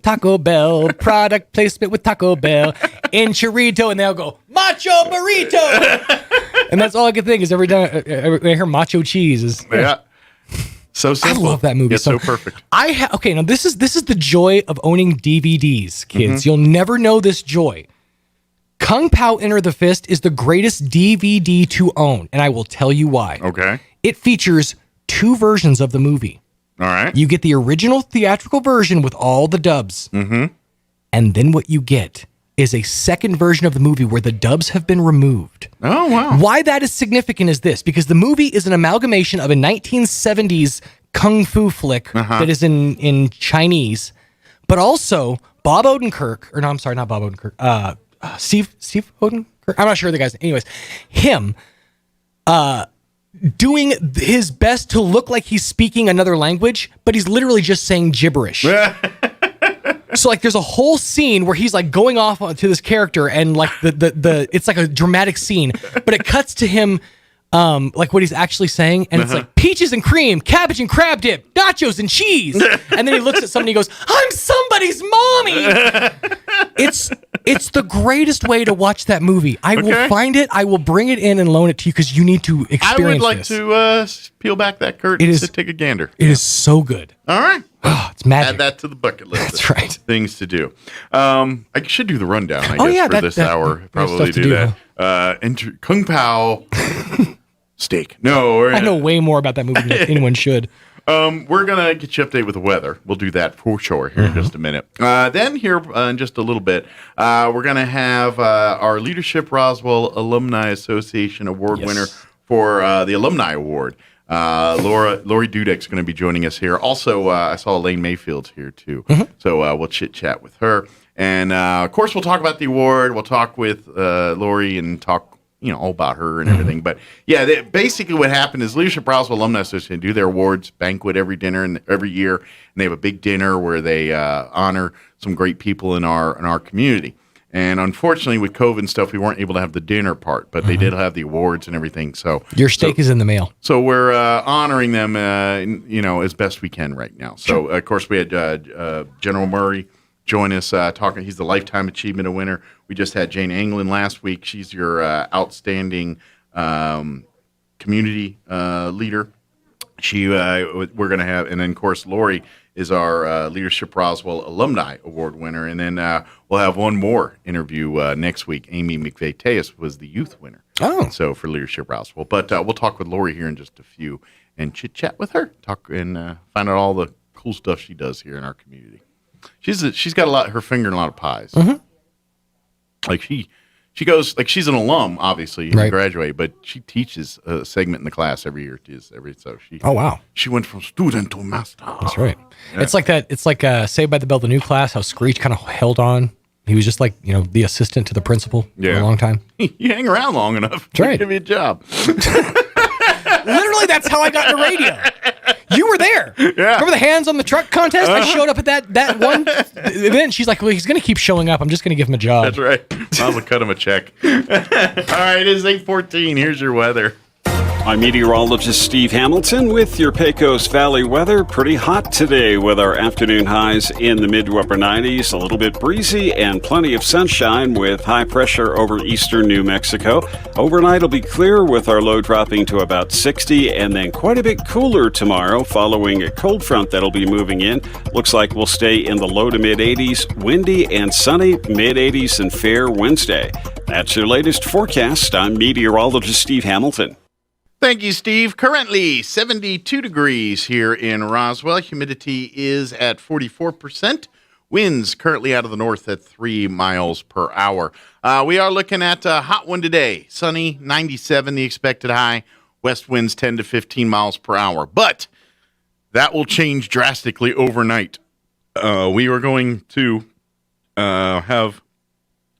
Speaker 6: product placement with Taco Bell, in Chorito, and they'll go, Macho Burrito! And that's all I can think is every time I hear macho cheese is...
Speaker 5: Yeah. So simple.
Speaker 6: I love that movie.
Speaker 5: It's so perfect.
Speaker 6: Okay, now this is the joy of owning DVDs, kids. You'll never know this joy. Kung Pao Enter the Fist is the greatest DVD to own, and I will tell you why.
Speaker 5: Okay.
Speaker 6: It features 2 versions of the movie.
Speaker 5: All right.
Speaker 6: You get the original theatrical version with all the dubs. And then what you get is a second version of the movie where the dubs have been removed.
Speaker 5: Oh, wow.
Speaker 6: Why that is significant is this, because the movie is an amalgamation of a 1970s kung fu flick that is in Chinese, but also Bob Odenkirk, or no, I'm sorry, not Bob Odenkirk, Steve Odenkirk? I'm not sure the guy's name. Anyways, him doing his best to look like he's speaking another language, but he's literally just saying gibberish. So like there's a whole scene where he's like going off to this character and like the it's like a dramatic scene, but it cuts to him like what he's actually saying, and it's like peaches and cream, cabbage and crab dip, nachos and cheese. And then he looks at somebody and he goes, I'm somebody's mommy. It's the greatest way to watch that movie. I will find it, I will bring it in and loan it to you because you need to experience this.
Speaker 5: I would like to peel back that curtain to take a gander.
Speaker 6: It is so good.
Speaker 5: All right.
Speaker 6: It's magic.
Speaker 5: Add that to the bucket list.
Speaker 6: That's right.
Speaker 5: Things to do. I should do the rundown, I guess, for this hour. Probably do that. Kung Pao steak. No.
Speaker 6: I know way more about that movie than anyone should.
Speaker 5: We're going to get you updated with the weather. We'll do that for sure here in just a minute. Then here in just a little bit, we're going to have our Leadership Roswell Alumni Association Award winner for the Alumni Award. Lori Dudek's going to be joining us here. Also, I saw Elaine Mayfield's here too. So we'll chit-chat with her. And, of course, we'll talk about the award. We'll talk with Lori and talk all about her and everything. But yeah, basically what happened is Leadership Roswell Alumni Association do their awards banquet every year, and they have a big dinner where they honor some great people in our community. And unfortunately, with COVID and stuff, we weren't able to have the dinner part, but they did have the awards and everything. So
Speaker 6: your steak is in the mail.
Speaker 5: So we're honoring them, as best we can right now. So of course we had General Murray join us talking. He's the Lifetime Achievement winner. We just had Jane Anglin last week. She's your outstanding community leader. We're going to have, and then of course Lori is our Leadership Roswell Alumni Award winner. And then we'll have one more interview next week. Amy McVeigh-Tejas was the youth winner.
Speaker 6: Oh.
Speaker 5: So for Leadership Roswell. But we'll talk with Lori here in just a few and chit-chat with her. Talk and find out all the cool stuff she does here in our community. She's got her finger in a lot of pies.
Speaker 6: Mm-hmm.
Speaker 5: Like she goes, like she's an alum, obviously,
Speaker 6: Right.
Speaker 5: graduated, but she teaches a segment in the class every year.
Speaker 6: Oh, wow.
Speaker 5: She went from student to master.
Speaker 6: That's right.
Speaker 5: Yeah.
Speaker 6: It's like that. It's like Saved by the Bell, the new class, how Screech kind of held on. He was just like, the assistant to the principal for a long time.
Speaker 5: You hang around long enough.
Speaker 6: That's right.
Speaker 5: Give me a job.
Speaker 6: Literally, that's how I got into radio. You were there.
Speaker 5: Yeah.
Speaker 6: Remember the hands on the truck contest? I showed up at that one event. She's like, well, he's going to keep showing up. I'm just going to give him a job.
Speaker 5: That's right. I'm going to cut him a check. All right, it is 8:14. Here's your weather.
Speaker 7: I'm meteorologist Steve Hamilton with your Pecos Valley weather. Pretty hot today with our afternoon highs in the mid to upper 90s, a little bit breezy and plenty of sunshine with high pressure over eastern New Mexico. Overnight will be clear with our low dropping to about 60 and then quite a bit cooler tomorrow following a cold front that'll be moving in. Looks like we'll stay in the low to mid 80s, windy and sunny, mid 80s and fair Wednesday. That's your latest forecast. I'm meteorologist Steve Hamilton.
Speaker 5: Thank you, Steve. Currently 72 degrees here in Roswell. Humidity is at 44%. Winds currently out of the north at 3 miles per hour. We are looking at a hot one today. Sunny, 97 the expected high. West winds 10 to 15 miles per hour. But that will change drastically overnight. We are going to have...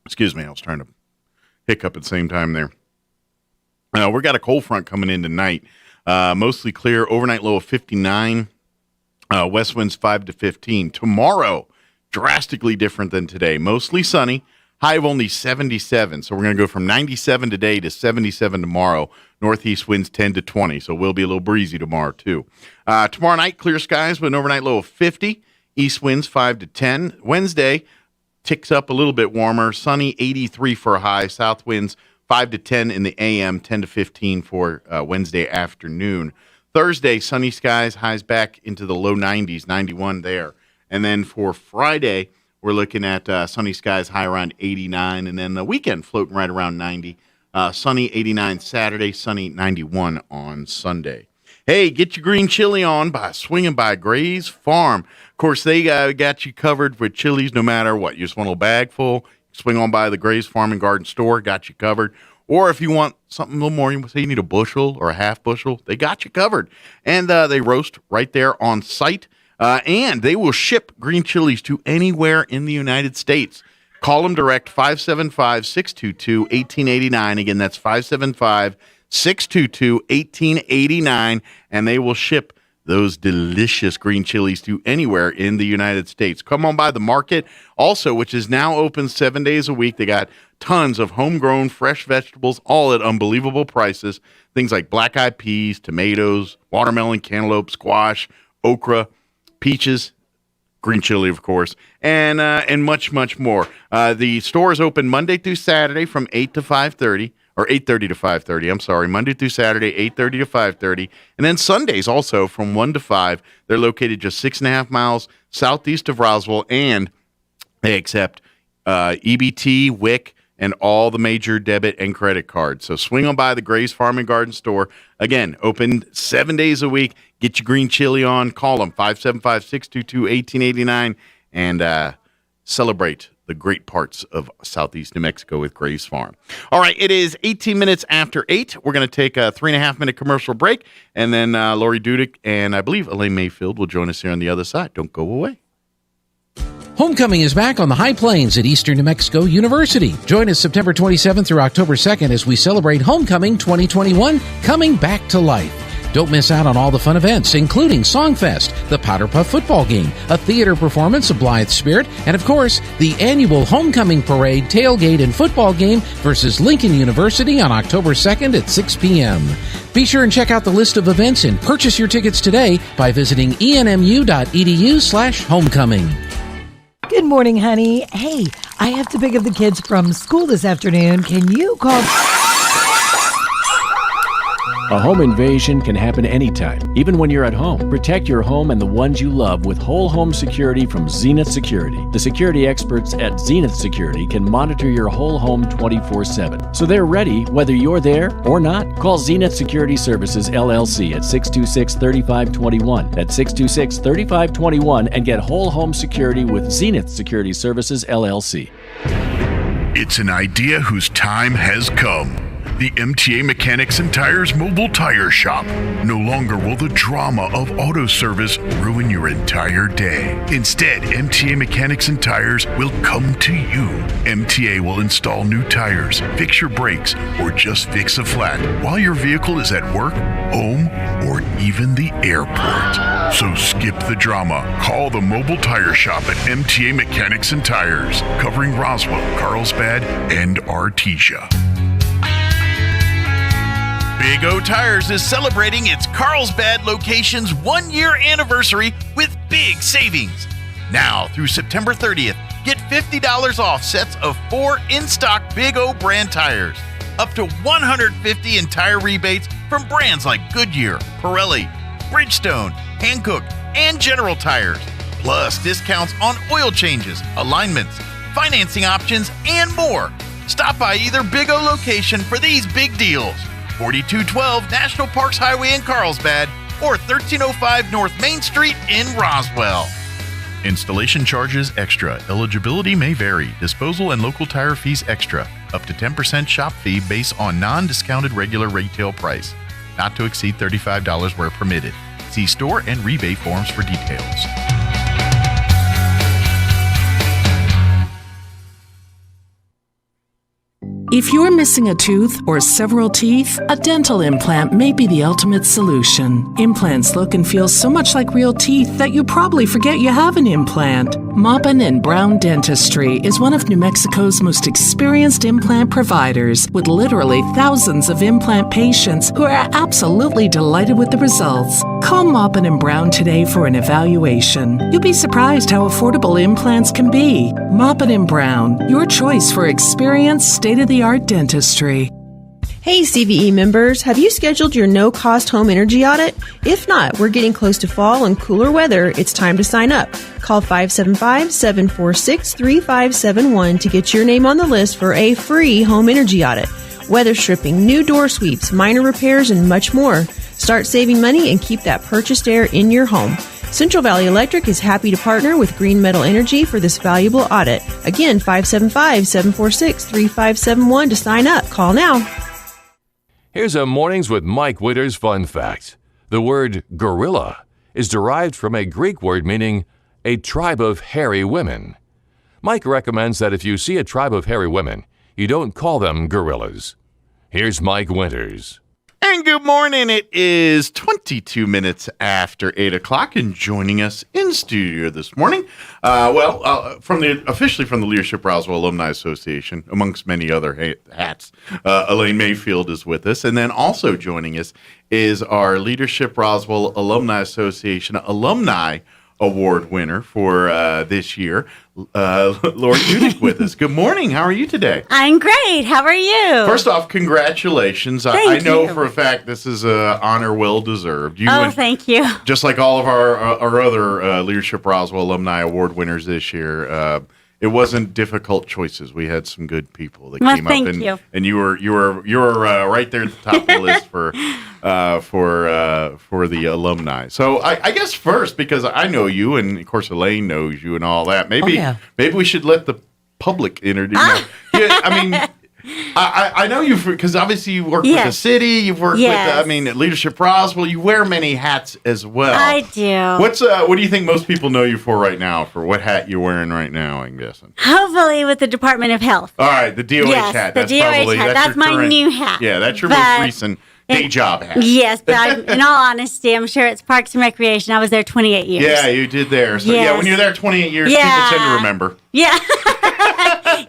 Speaker 5: Excuse me, I was trying to hiccup at the same time there. We've got a cold front coming in tonight. Mostly clear, overnight low of 59. West winds 5 to 15. Tomorrow, drastically different than today. Mostly sunny, high of only 77. So we're going to go from 97 today to 77 tomorrow. Northeast winds 10 to 20. So we'll be a little breezy tomorrow, too. Tomorrow night, clear skies with an overnight low of 50. East winds 5 to 10. Wednesday ticks up a little bit warmer. Sunny, 83 for a high. South winds 5 to 10 in the AM, 10 to 15 for Wednesday afternoon. Thursday, sunny skies, highs back into the low 90s, 91 there. And then for Friday, we're looking at sunny skies, high around 89. And then the weekend floating right around 90. Sunny 89 Saturday, sunny 91 on Sunday. Hey, get your green chili on by swinging by Gray's Farm. Of course, they got you covered with chilies no matter what. You just want a bag full. Swing on by the Gray's Farm and Garden Store, got you covered. Or if you want something a little more, you say you need a bushel or a half bushel, they got you covered. And they roast right there on site. And they will ship green chilies to anywhere in the United States. Call them direct, 575-622-1889. Again, that's 575-622-1889. And they will ship those delicious green chilies to anywhere in the United States. Come on by the market also, which is now open 7 days a week. They got tons of homegrown fresh vegetables, all at unbelievable prices. Things like black-eyed peas, tomatoes, watermelon, cantaloupe, squash, okra, peaches, green chili, of course, and much, much more. The store is open Monday through Saturday from 8 to 5:30. Or 8:30 to 5:30, I'm sorry. Monday through Saturday, 8:30 to 5:30. And then Sundays also from 1 to 5. They're located just 6.5 miles southeast of Roswell, and they accept EBT, WIC, and all the major debit and credit cards. So swing on by the Gray's Farm and Garden Store. Again, open 7 days a week. Get your green chili on. Call them, 575-622-1889, and celebrate the great parts of southeast New Mexico with Gray's Farm. All right, it is 18 minutes after 8. We're going to take a 3.5-minute commercial break, and then Lori Dudick and I believe Elaine Mayfield will join us here on the other side. Don't go away.
Speaker 8: Homecoming is back on the High Plains at Eastern New Mexico University. Join us September 27th through October 2nd as we celebrate Homecoming 2021, coming back to life. Don't miss out on all the fun events, including Songfest, the Powder Puff football game, a theater performance of Blythe Spirit, and of course, the annual Homecoming Parade, tailgate, and football game versus Lincoln University on October 2nd at 6 p.m. Be sure and check out the list of events and purchase your tickets today by visiting enmu.edu/homecoming.
Speaker 9: Good morning, honey. Hey, I have to pick up the kids from school this afternoon. Can you call...
Speaker 10: A home invasion can happen anytime, even when you're at home. Protect your home and the ones you love with whole home security from Zenith Security. The security experts at Zenith Security can monitor your whole home 24/7. So they're ready whether you're there or not. Call Zenith Security Services LLC at 626-3521. That's 626-3521 and get whole home security with Zenith Security Services LLC.
Speaker 1: It's an idea whose time has come. The MTA Mechanics and Tires Mobile Tire Shop. No longer will the drama of auto service ruin your entire day. Instead, MTA Mechanics and Tires will come to you. MTA will install new tires, fix your brakes, or just fix a flat while your vehicle is at work, home, or even the airport. So skip the drama. Call the Mobile Tire Shop at MTA Mechanics and Tires, covering Roswell, Carlsbad, and Artesia.
Speaker 11: Big O Tires is celebrating its Carlsbad location's 1-year anniversary with big savings. Now through September 30th, get $50 off sets of 4 in-stock Big O brand tires. Up to $150 in tire rebates from brands like Goodyear, Pirelli, Bridgestone, Hankook, and General Tires. Plus discounts on oil changes, alignments, financing options, and more. Stop by either Big O location for these big deals. 4212 National Parks Highway in Carlsbad or 1305 North Main Street in Roswell. Installation charges extra. Eligibility may vary. Disposal and local tire fees extra. Up to 10% shop fee based on non-discounted regular retail price. Not to exceed $35 where permitted. See store and rebate forms for details.
Speaker 12: If you're missing a tooth or several teeth, a dental implant may be the ultimate solution. Implants look and feel so much like real teeth that you probably forget you have an implant. Maupin and Brown Dentistry is one of New Mexico's most experienced implant providers, with literally thousands of implant patients who are absolutely delighted with the results. Call Maupin and Brown today for an evaluation. You'll be surprised how affordable implants can be. Maupin and Brown, your choice for experienced, state-of-the-art dentistry.
Speaker 24: Hey CVE members, have you scheduled your no-cost home energy audit? If not, we're getting close to fall and cooler weather. It's time to sign up. Call 575-746-3571 to get your name on the list for a free home energy audit. Weather stripping, new door sweeps, minor repairs, and much more. Start saving money and keep that purchased air in your home. Central Valley Electric is happy to partner with Green Metal Energy for this valuable audit. Again, 575-746-3571 to sign up. Call now.
Speaker 4: Here's a Mornings with Mike Winters fun fact. The word gorilla is derived from a Greek word meaning a tribe of hairy women. Mike recommends that if you see a tribe of hairy women, you don't call them gorillas. Here's Mike Winters.
Speaker 5: And good morning. It is 22 minutes after 8 o'clock, and joining us in studio this morning, officially from the Leadership Roswell Alumni Association, amongst many other hats, Elaine Mayfield is with us. And then also joining us is our Leadership Roswell Alumni Association Alumni Award winner for this year, Lori Udick with us. Good morning. How are you today?
Speaker 25: I'm great. How are you?
Speaker 5: First off, congratulations. I know for a fact this is an honor well deserved.
Speaker 25: Thank you.
Speaker 5: Just like all of our other Leadership Roswell Alumni Award winners this year, it wasn't difficult choices. We had some good people that came up, and you were right there at the top of the list for the alumni. So I guess first, because I know you, and of course Elaine knows you and all that, maybe we should let the public introduce. I know you because obviously you work with the city. You've worked with Leadership Roswell. You wear many hats as well.
Speaker 25: I do.
Speaker 5: What do you think most people know you for right now? For what hat you're wearing right now? I'm guessing.
Speaker 25: Hopefully with the Department of Health.
Speaker 5: All right, the DOH hat.
Speaker 25: The DOH hat. That's my new hat.
Speaker 5: Yeah, that's your most recent day job hat.
Speaker 25: Yes, but in all honesty, I'm sure it's Parks and Recreation. I was there 28 years.
Speaker 5: Yeah, you did there. So when you're there 28 years, people tend to remember.
Speaker 25: Yeah.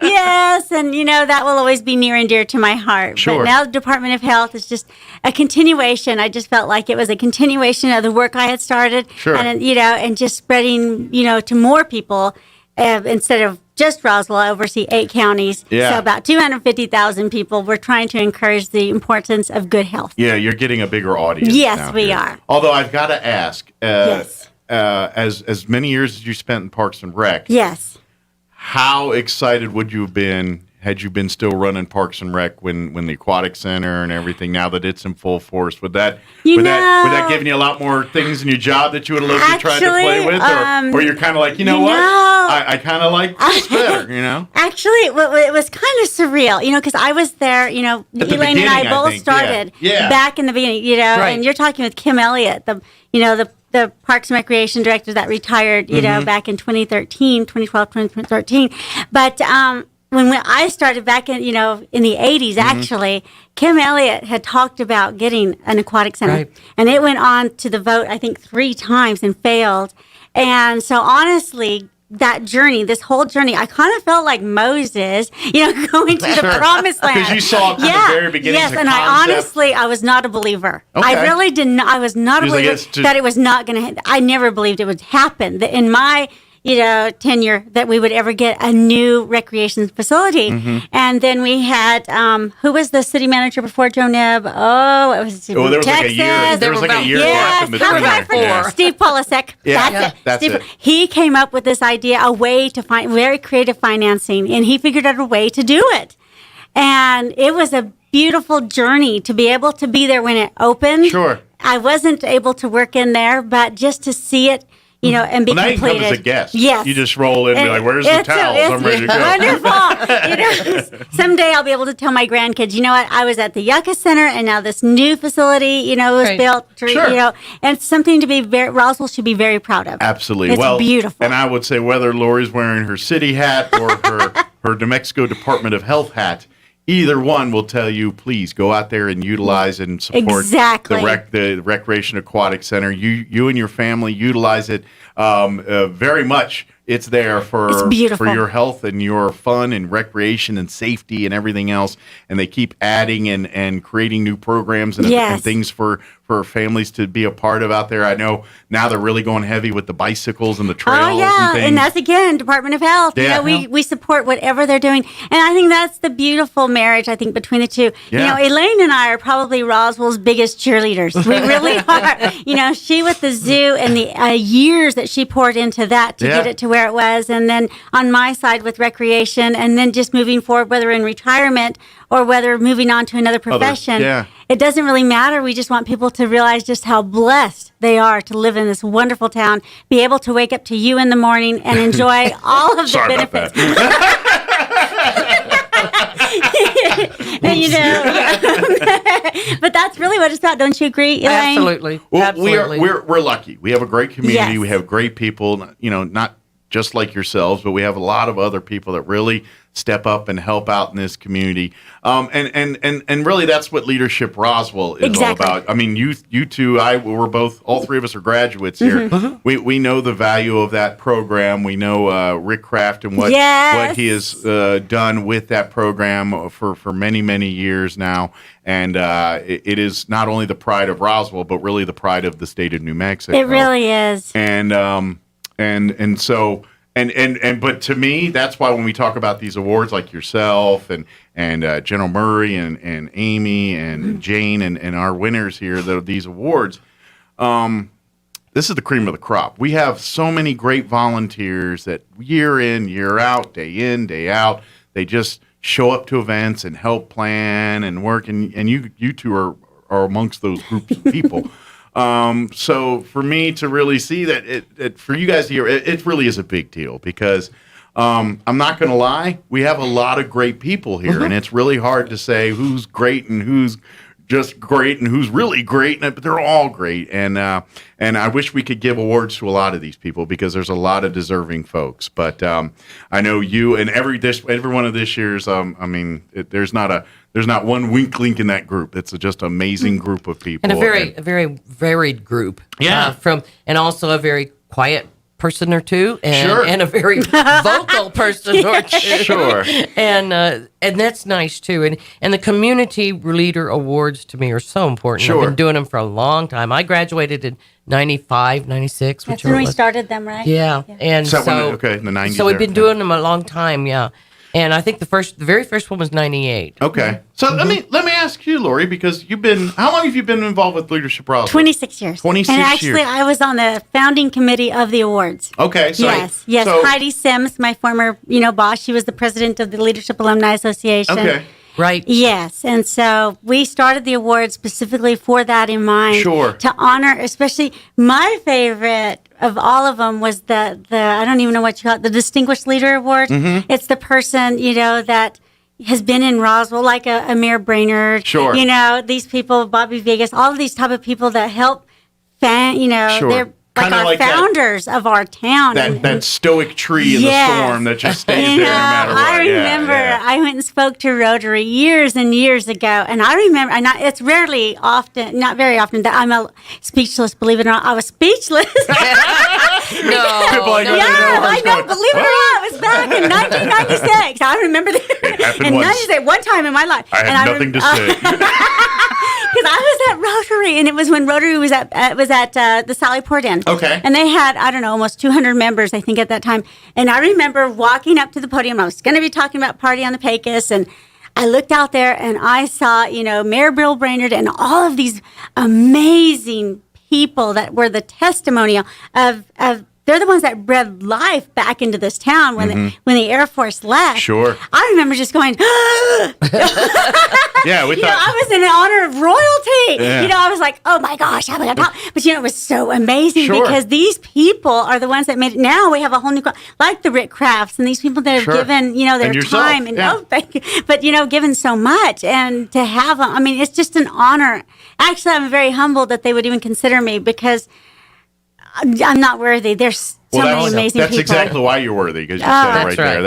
Speaker 25: Yes, and that will always be near and dear to my heart.
Speaker 5: Sure.
Speaker 25: But now the Department of Health is just a continuation. I just felt like it was a continuation of the work I had started.
Speaker 5: Sure.
Speaker 25: And and just spreading, to more people instead of just Roswell, I oversee 8 counties.
Speaker 5: Yeah.
Speaker 25: So about 250,000 people. We're trying to encourage the importance of good health.
Speaker 5: Yeah, you're getting a bigger audience.
Speaker 25: Yes,
Speaker 5: now
Speaker 25: we
Speaker 5: here.
Speaker 25: are.
Speaker 5: Although I've got to ask,
Speaker 25: Yes.
Speaker 5: As many years as you spent in Parks and Rec,
Speaker 25: Yes.
Speaker 5: how excited would you have been had you been still running Parks and Rec when the aquatic center and everything, now that it's in full force? Would that would that given you a lot more things in your job that you would have loved to try to play with, or you're kind of like, what, I kind of like this better,
Speaker 25: Actually, it was kind of surreal, because I was there, Elaine and I both started back in the beginning,
Speaker 13: Right.
Speaker 25: and you're talking with Kim Elliott, the Parks and Recreation director that retired, back in 2012, 2013. But when I started back in, in the 80s, actually, Kim Elliott had talked about getting an aquatic center.
Speaker 13: Right.
Speaker 25: And it went on to the vote, I think, 3 times and failed. And so honestly, that journey, this whole journey, I kind of felt like Moses, going to the promised land.
Speaker 5: Because you saw it from the very beginning.
Speaker 25: Yes,
Speaker 5: the
Speaker 25: and
Speaker 5: concept.
Speaker 25: I was not a believer.
Speaker 5: Okay.
Speaker 25: I really didn't. I was not a
Speaker 5: You're like,
Speaker 25: believer
Speaker 5: it's just-
Speaker 25: that it was not going to. I never believed it would happen. That in my tenure, that we would ever get a new recreation facility. And then we had who was the city manager before Joe Nebb? Oh, it was
Speaker 5: there was
Speaker 25: Texas.
Speaker 5: like a year. There was like a year gap in between.
Speaker 25: How could I forget?
Speaker 5: Yeah.
Speaker 25: Steve Polasek.
Speaker 5: Yeah, that's
Speaker 25: Steve,
Speaker 5: it.
Speaker 25: He came up with this idea, a way to find very creative financing, and he figured out a way to do it. And it was a beautiful journey to be able to be there when it opened.
Speaker 5: Sure.
Speaker 25: I wasn't able to work in there, but just to see it, and be
Speaker 5: Well, now you
Speaker 25: completed.
Speaker 5: come as a guest.
Speaker 25: Yes.
Speaker 5: You just roll in and be like, where's the towels? I'm ready to go.
Speaker 25: Wonderful. Someday I'll be able to tell my grandkids, you know what, I was at the Yucca Center and now this new facility, was
Speaker 13: Right.
Speaker 25: built,
Speaker 5: Sure.
Speaker 25: and it's something to be Roswell should be very proud of.
Speaker 5: Absolutely.
Speaker 25: It's beautiful.
Speaker 5: And I would say whether Lori's wearing her city hat or her New Mexico Department of Health hat, either one will tell you, please go out there and utilize and support
Speaker 25: Exactly.
Speaker 5: the Recreation Aquatic Center. You and your family utilize it very much. It's there
Speaker 25: It's
Speaker 5: for
Speaker 25: beautiful.
Speaker 5: your health and your fun and recreation and safety and everything else. And they keep adding and creating new programs and
Speaker 25: Yes.
Speaker 5: things for families to be a part of out there. I know now they're really going heavy with the bicycles and the trails
Speaker 25: Oh yeah,
Speaker 5: and things.
Speaker 25: and that's again Department of Health.
Speaker 5: Yeah.
Speaker 25: We support whatever they're doing, and I think that's the beautiful marriage. I think between the two.
Speaker 5: Yeah.
Speaker 25: Elaine and I are probably Roswell's biggest cheerleaders. We really are. She with the zoo and the years that she poured into that to get it to where it was, and then on my side with recreation, and then just moving forward, whether in retirement or whether moving on to another profession.
Speaker 5: yeah.
Speaker 25: It doesn't really matter. We just want people to realize just how blessed they are to live in this wonderful town, be able to wake up to you in the morning and enjoy all of the
Speaker 5: Sorry about
Speaker 25: benefits. But that's really what it's about. Don't you agree, Elaine?
Speaker 13: Absolutely.
Speaker 5: Well,
Speaker 13: Absolutely.
Speaker 5: we're lucky. We have a great community.
Speaker 25: Yes.
Speaker 5: We have great people, not just like yourselves, but we have a lot of other people that really step up and help out in this community. And really that's what Leadership Roswell is
Speaker 25: Exactly.
Speaker 5: all about. I mean, you two, all 3 of us are graduates here. We know the value of that program. We know Rick Kraft and what he has done with that program for many, many years now. And it is not only the pride of Roswell, but really the pride of the state of New Mexico.
Speaker 25: It really is.
Speaker 5: But to me, that's why when we talk about these awards, like yourself and General Murray and Amy and Jane and our winners here, these awards, this is the cream of the crop. We have so many great volunteers that year in, year out, day out, they just show up to events and help plan and work. And you two are amongst those groups of people. So for me to really see that it for you guys here, it really is a big deal because I'm not going to lie, we have a lot of great people here, and it's really hard to say who's great and who's just great and who's really great, but they're all great. And I wish we could give awards to a lot of these people because there's a lot of deserving folks. But I know you and every one of this year's. There's not one weak link in that group. It's just an amazing group of people.
Speaker 13: And a very varied group.
Speaker 5: Yeah.
Speaker 13: And also a very quiet person or two, and,
Speaker 5: Sure.
Speaker 13: and a very vocal person or two.
Speaker 5: Sure.
Speaker 13: And that's nice too. And the community leader awards to me are so important.
Speaker 5: Sure.
Speaker 13: I've been doing them for a long time. I graduated in 95, 96.
Speaker 25: That's when we started them, right?
Speaker 13: Yeah. And
Speaker 5: So,
Speaker 13: so,
Speaker 5: in the 90s.
Speaker 13: so we've been doing them a long time, yeah. And I think the very first one was 98.
Speaker 5: Okay. So let me ask you, Lori, because how long have you been involved with Leadership Roswell?
Speaker 25: 26 years.
Speaker 5: 26
Speaker 25: and
Speaker 5: years.
Speaker 25: actually, I was on the founding committee of the awards.
Speaker 5: Okay. So
Speaker 25: yes.
Speaker 5: So,
Speaker 25: Heidi Sims, my former, boss, she was the president of the Leadership Alumni Association.
Speaker 5: Okay.
Speaker 13: Right.
Speaker 25: Yes. And so we started the awards specifically for that in mind.
Speaker 5: Sure.
Speaker 25: To honor, especially my favorite of all of them was the I don't even know what you call it, the Distinguished Leader Award.
Speaker 5: Mm-hmm.
Speaker 25: It's the person, that has been in Roswell, like a Mayor Brainerd.
Speaker 5: Sure.
Speaker 25: These people, Bobby Vegas, all of these type of people that help,
Speaker 5: Sure.
Speaker 25: they're like
Speaker 5: Kinda
Speaker 25: our
Speaker 5: like
Speaker 25: founders of our town.
Speaker 5: that stoic tree in the storm that just stays there no matter what.
Speaker 25: I remember I went and spoke to Rotary years and years ago, and I remember, it's not very often that I'm speechless, believe it or not. I was speechless.
Speaker 5: People like,
Speaker 25: I know, believe it or not, it was back in 1996. I remember that.
Speaker 5: It happened
Speaker 25: in
Speaker 5: once.
Speaker 25: 96, one time in my life.
Speaker 5: I had nothing to say.
Speaker 25: Because I was at Rotary, and it was when Rotary was at the Sally Port Inn.
Speaker 5: Okay.
Speaker 25: And they had, I don't know, almost 200 members, I think, at that time. And I remember walking up to the podium. I was going to be talking about Party on the Pecos, and I looked out there, and I saw, Mayor Bill Brainerd and all of these amazing people that were the testimonial of they're the ones that bred life back into this town when the Air Force left.
Speaker 5: Sure.
Speaker 25: I remember just going,
Speaker 5: yeah, we thought.
Speaker 25: I was in honor of royalty.
Speaker 5: Yeah.
Speaker 25: I was like, oh my gosh, I'm going to talk. But it was so amazing
Speaker 5: Sure.
Speaker 25: because these people are the ones that made it. Now we have a whole new, like the Rick Crafts and these people that have
Speaker 5: Sure.
Speaker 25: given, their
Speaker 5: And yourself,
Speaker 25: time and
Speaker 5: yeah.
Speaker 25: thank you. But given so much, and to have them, it's just an honor. Actually, I'm very humbled that they would even consider me because I'm not worthy. There's so many amazing
Speaker 5: that's
Speaker 25: people.
Speaker 5: exactly why you're worthy, because you said it right there.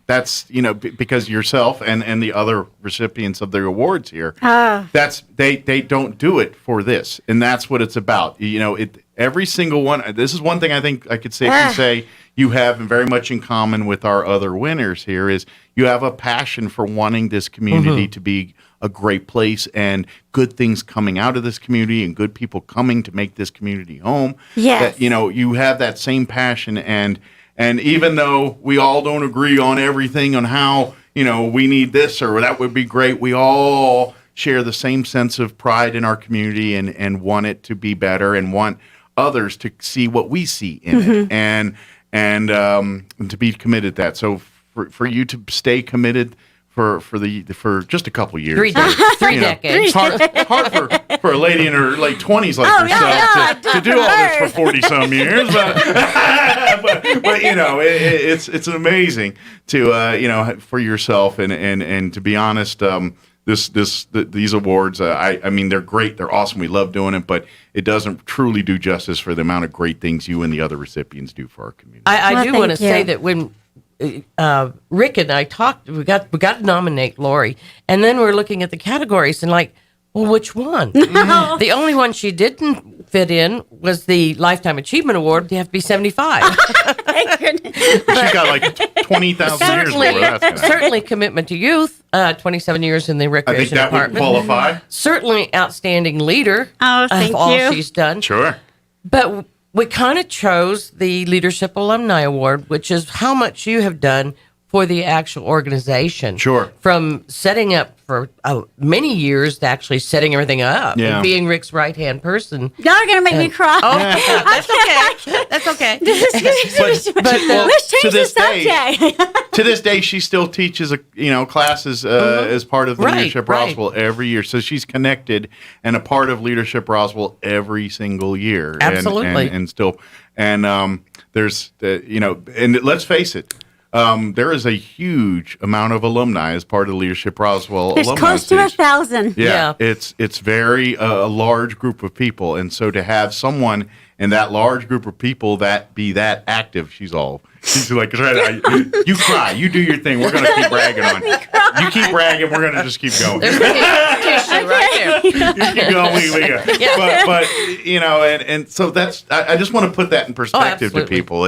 Speaker 5: That's because yourself and the other recipients of the awards here. They don't do it for this, and that's what it's about. Every single one. This is one thing I think I could safely say you have very much in common with our other winners here is you have a passion for wanting this community to be a great place and good things coming out of this community and good people coming to make this community home.
Speaker 25: Yes.
Speaker 5: That, you have that same passion, and even though we all don't agree on everything on how, we need this or that would be great, we all share the same sense of pride in our community and want it to be better and want others to see what we see in it and to be committed to that. So for you to stay committed for just a couple years.
Speaker 13: 3 decades.
Speaker 5: Hard for a lady in her late 20s like yourself to do all this for 40 some years, but it's amazing to for yourself and to be honest, these awards, they're great, they're awesome, we love doing it, but it doesn't truly do justice for the amount of great things you and the other recipients do for our community.
Speaker 13: I do want to say that when Rick and I talked, we got to nominate Lori, and then we're looking at the categories and like, well, which one?
Speaker 25: No.
Speaker 13: The only one she didn't fit in was the Lifetime Achievement Award. You have to be 75.
Speaker 25: Thank goodness.
Speaker 5: She's got like 20,000 years more.
Speaker 13: Certainly commitment to youth, 27 years in the recreation
Speaker 5: I think that
Speaker 13: department.
Speaker 5: would qualify.
Speaker 13: Certainly outstanding leader
Speaker 25: thank
Speaker 13: of all
Speaker 25: you.
Speaker 13: she's done.
Speaker 5: Sure.
Speaker 13: But we kind of chose the Leadership Alumni Award, which is how much you have done for the actual organization.
Speaker 5: Sure.
Speaker 13: From setting up for many years to actually setting everything up and being Rick's right-hand person.
Speaker 25: Y'all are going to make me cry.
Speaker 13: Oh, that's okay. That's okay.
Speaker 25: Let's change the subject.
Speaker 5: To this day, she still teaches classes as part of the Leadership Roswell every year. So she's connected and a part of Leadership Roswell every single year.
Speaker 13: Absolutely.
Speaker 5: There's and let's face it, there is a huge amount of alumni as part of the Leadership Roswell.
Speaker 25: There's
Speaker 5: alumni
Speaker 25: close to
Speaker 5: series.
Speaker 25: 1,000.
Speaker 5: Yeah, it's very a large group of people, and so to have someone in that large group of people that be that active, she's like, you cry, you do your thing. We're gonna keep bragging on you. You keep bragging, we're gonna just keep going.
Speaker 13: There's tissue right there.
Speaker 5: You keep going, but and so that's I just want to put that in perspective to people.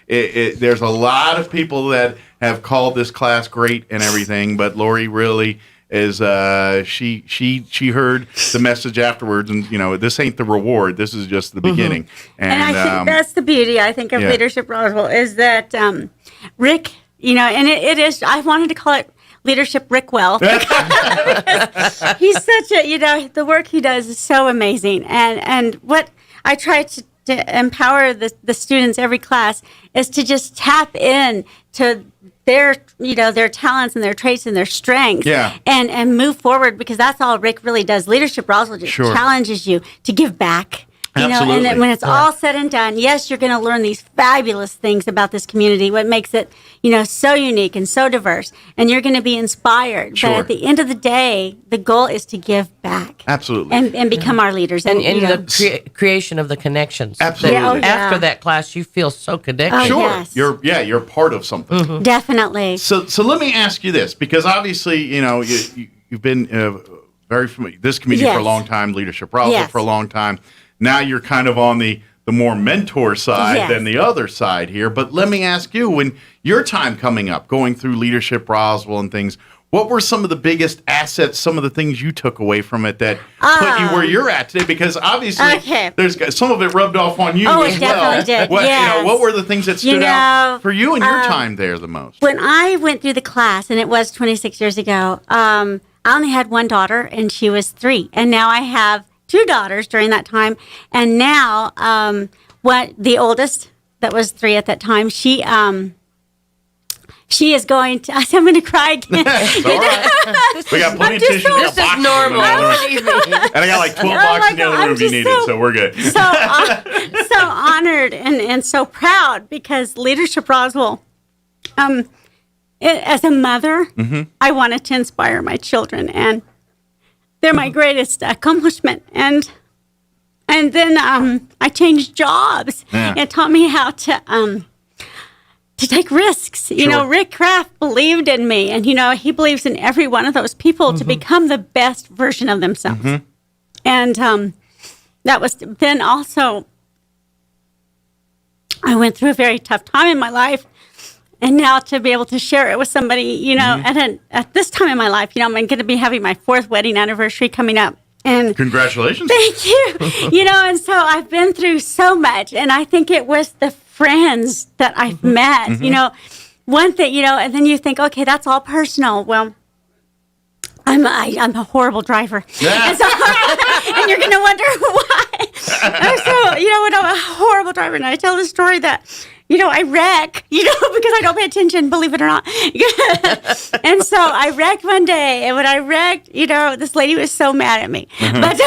Speaker 5: There's a lot of people that have called this class great and everything, but Lori really she heard the message afterwards, and this ain't the reward. This is just the beginning.
Speaker 25: And I think that's the beauty, I think, of Leadership Roswell is that Rick, and it is, I wanted to call it Leadership Rickwell. Because he's such a, the work he does is so amazing. And what I try to empower the students every class is to just tap in to their talents and their traits and their strengths and move forward, because that's all Rick really does. Leadership Roswell just challenges you to give back. And then when it's all said and done, yes, you're going to learn these fabulous things about this community, what makes it, so unique and so diverse, and you're going to be inspired. But at the end of the day, the goal is to give back.
Speaker 5: Absolutely.
Speaker 25: And become our leaders.
Speaker 13: And the creation of the connections.
Speaker 5: Absolutely.
Speaker 13: After that class, you feel so connected.
Speaker 5: Sure. Yes. You're part of something.
Speaker 25: Mm-hmm. Definitely.
Speaker 5: So let me ask you this, because obviously, you've been very familiar, this community for a long time, Leadership Roswell for a long time. Now you're kind of on the more mentor side than the other side here. But let me ask you, when your time coming up, going through Leadership Roswell and things, what were some of the biggest assets, some of the things you took away from it that put you where you're at today? Because obviously there's some of it rubbed off on you as
Speaker 25: it definitely did.
Speaker 5: What were the things that stood out for you in your time there the most?
Speaker 25: When I went through the class, and it was 26 years ago, I only had one daughter, and she was 3. And now I have 2 daughters during that time, and now the oldest, that was 3 at that time, she is going to. I'm going to cry again.
Speaker 5: We got plenty of tissue.
Speaker 13: This is normal.
Speaker 5: And I got like 12 boxes in the other room if you need it, so we're good.
Speaker 25: So honored and so proud, because Leadership Roswell. As a mother, I wanted to inspire my children, and they're my greatest accomplishment. And then I changed jobs. It taught me how to take risks. Rick Kraft believed in me, and he believes in every one of those people to become the best version of themselves. And that was then also. I went through a very tough time in my life. And now to be able to share it with somebody, at this time in my life, I'm going to be having my 4th wedding anniversary coming up. And
Speaker 5: congratulations.
Speaker 25: Thank you. And so I've been through so much. And I think it was the friends that I've met, one thing, and then you think, okay, that's all personal. Well, I'm a horrible driver. And, and you're going to wonder why. And so, when I'm a horrible driver, and I tell the story that, I wreck, because I don't pay attention, believe it or not. And so I wrecked one day, and when I wrecked, this lady was so mad at me. But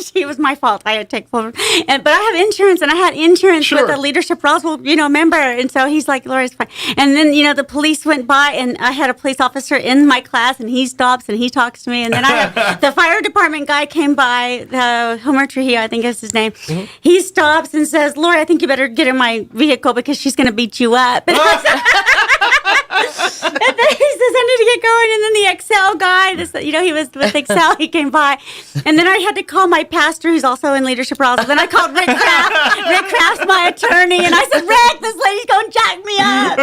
Speaker 25: she was my fault. I had to take full. But I have insurance, and I had insurance with a Leadership Roswell, member. And so he's like, Lori's fine. And then, the police went by, and I had a police officer in my class, and he stops, and he talks to me. And then I have the fire department guy came by, Homer Trujillo, I think is his name. He stops and says, Lori, I think you better get in my vehicle, because she's going to beat you up. And then he says, I need to get going. And then the Excel guy, he was with Excel, he came by. And then I had to call my pastor, who's also in Leadership Roswell. Then I called Rick Kraft. Rick Kraft's my attorney. And I said, Rick, this lady's going to jack me up.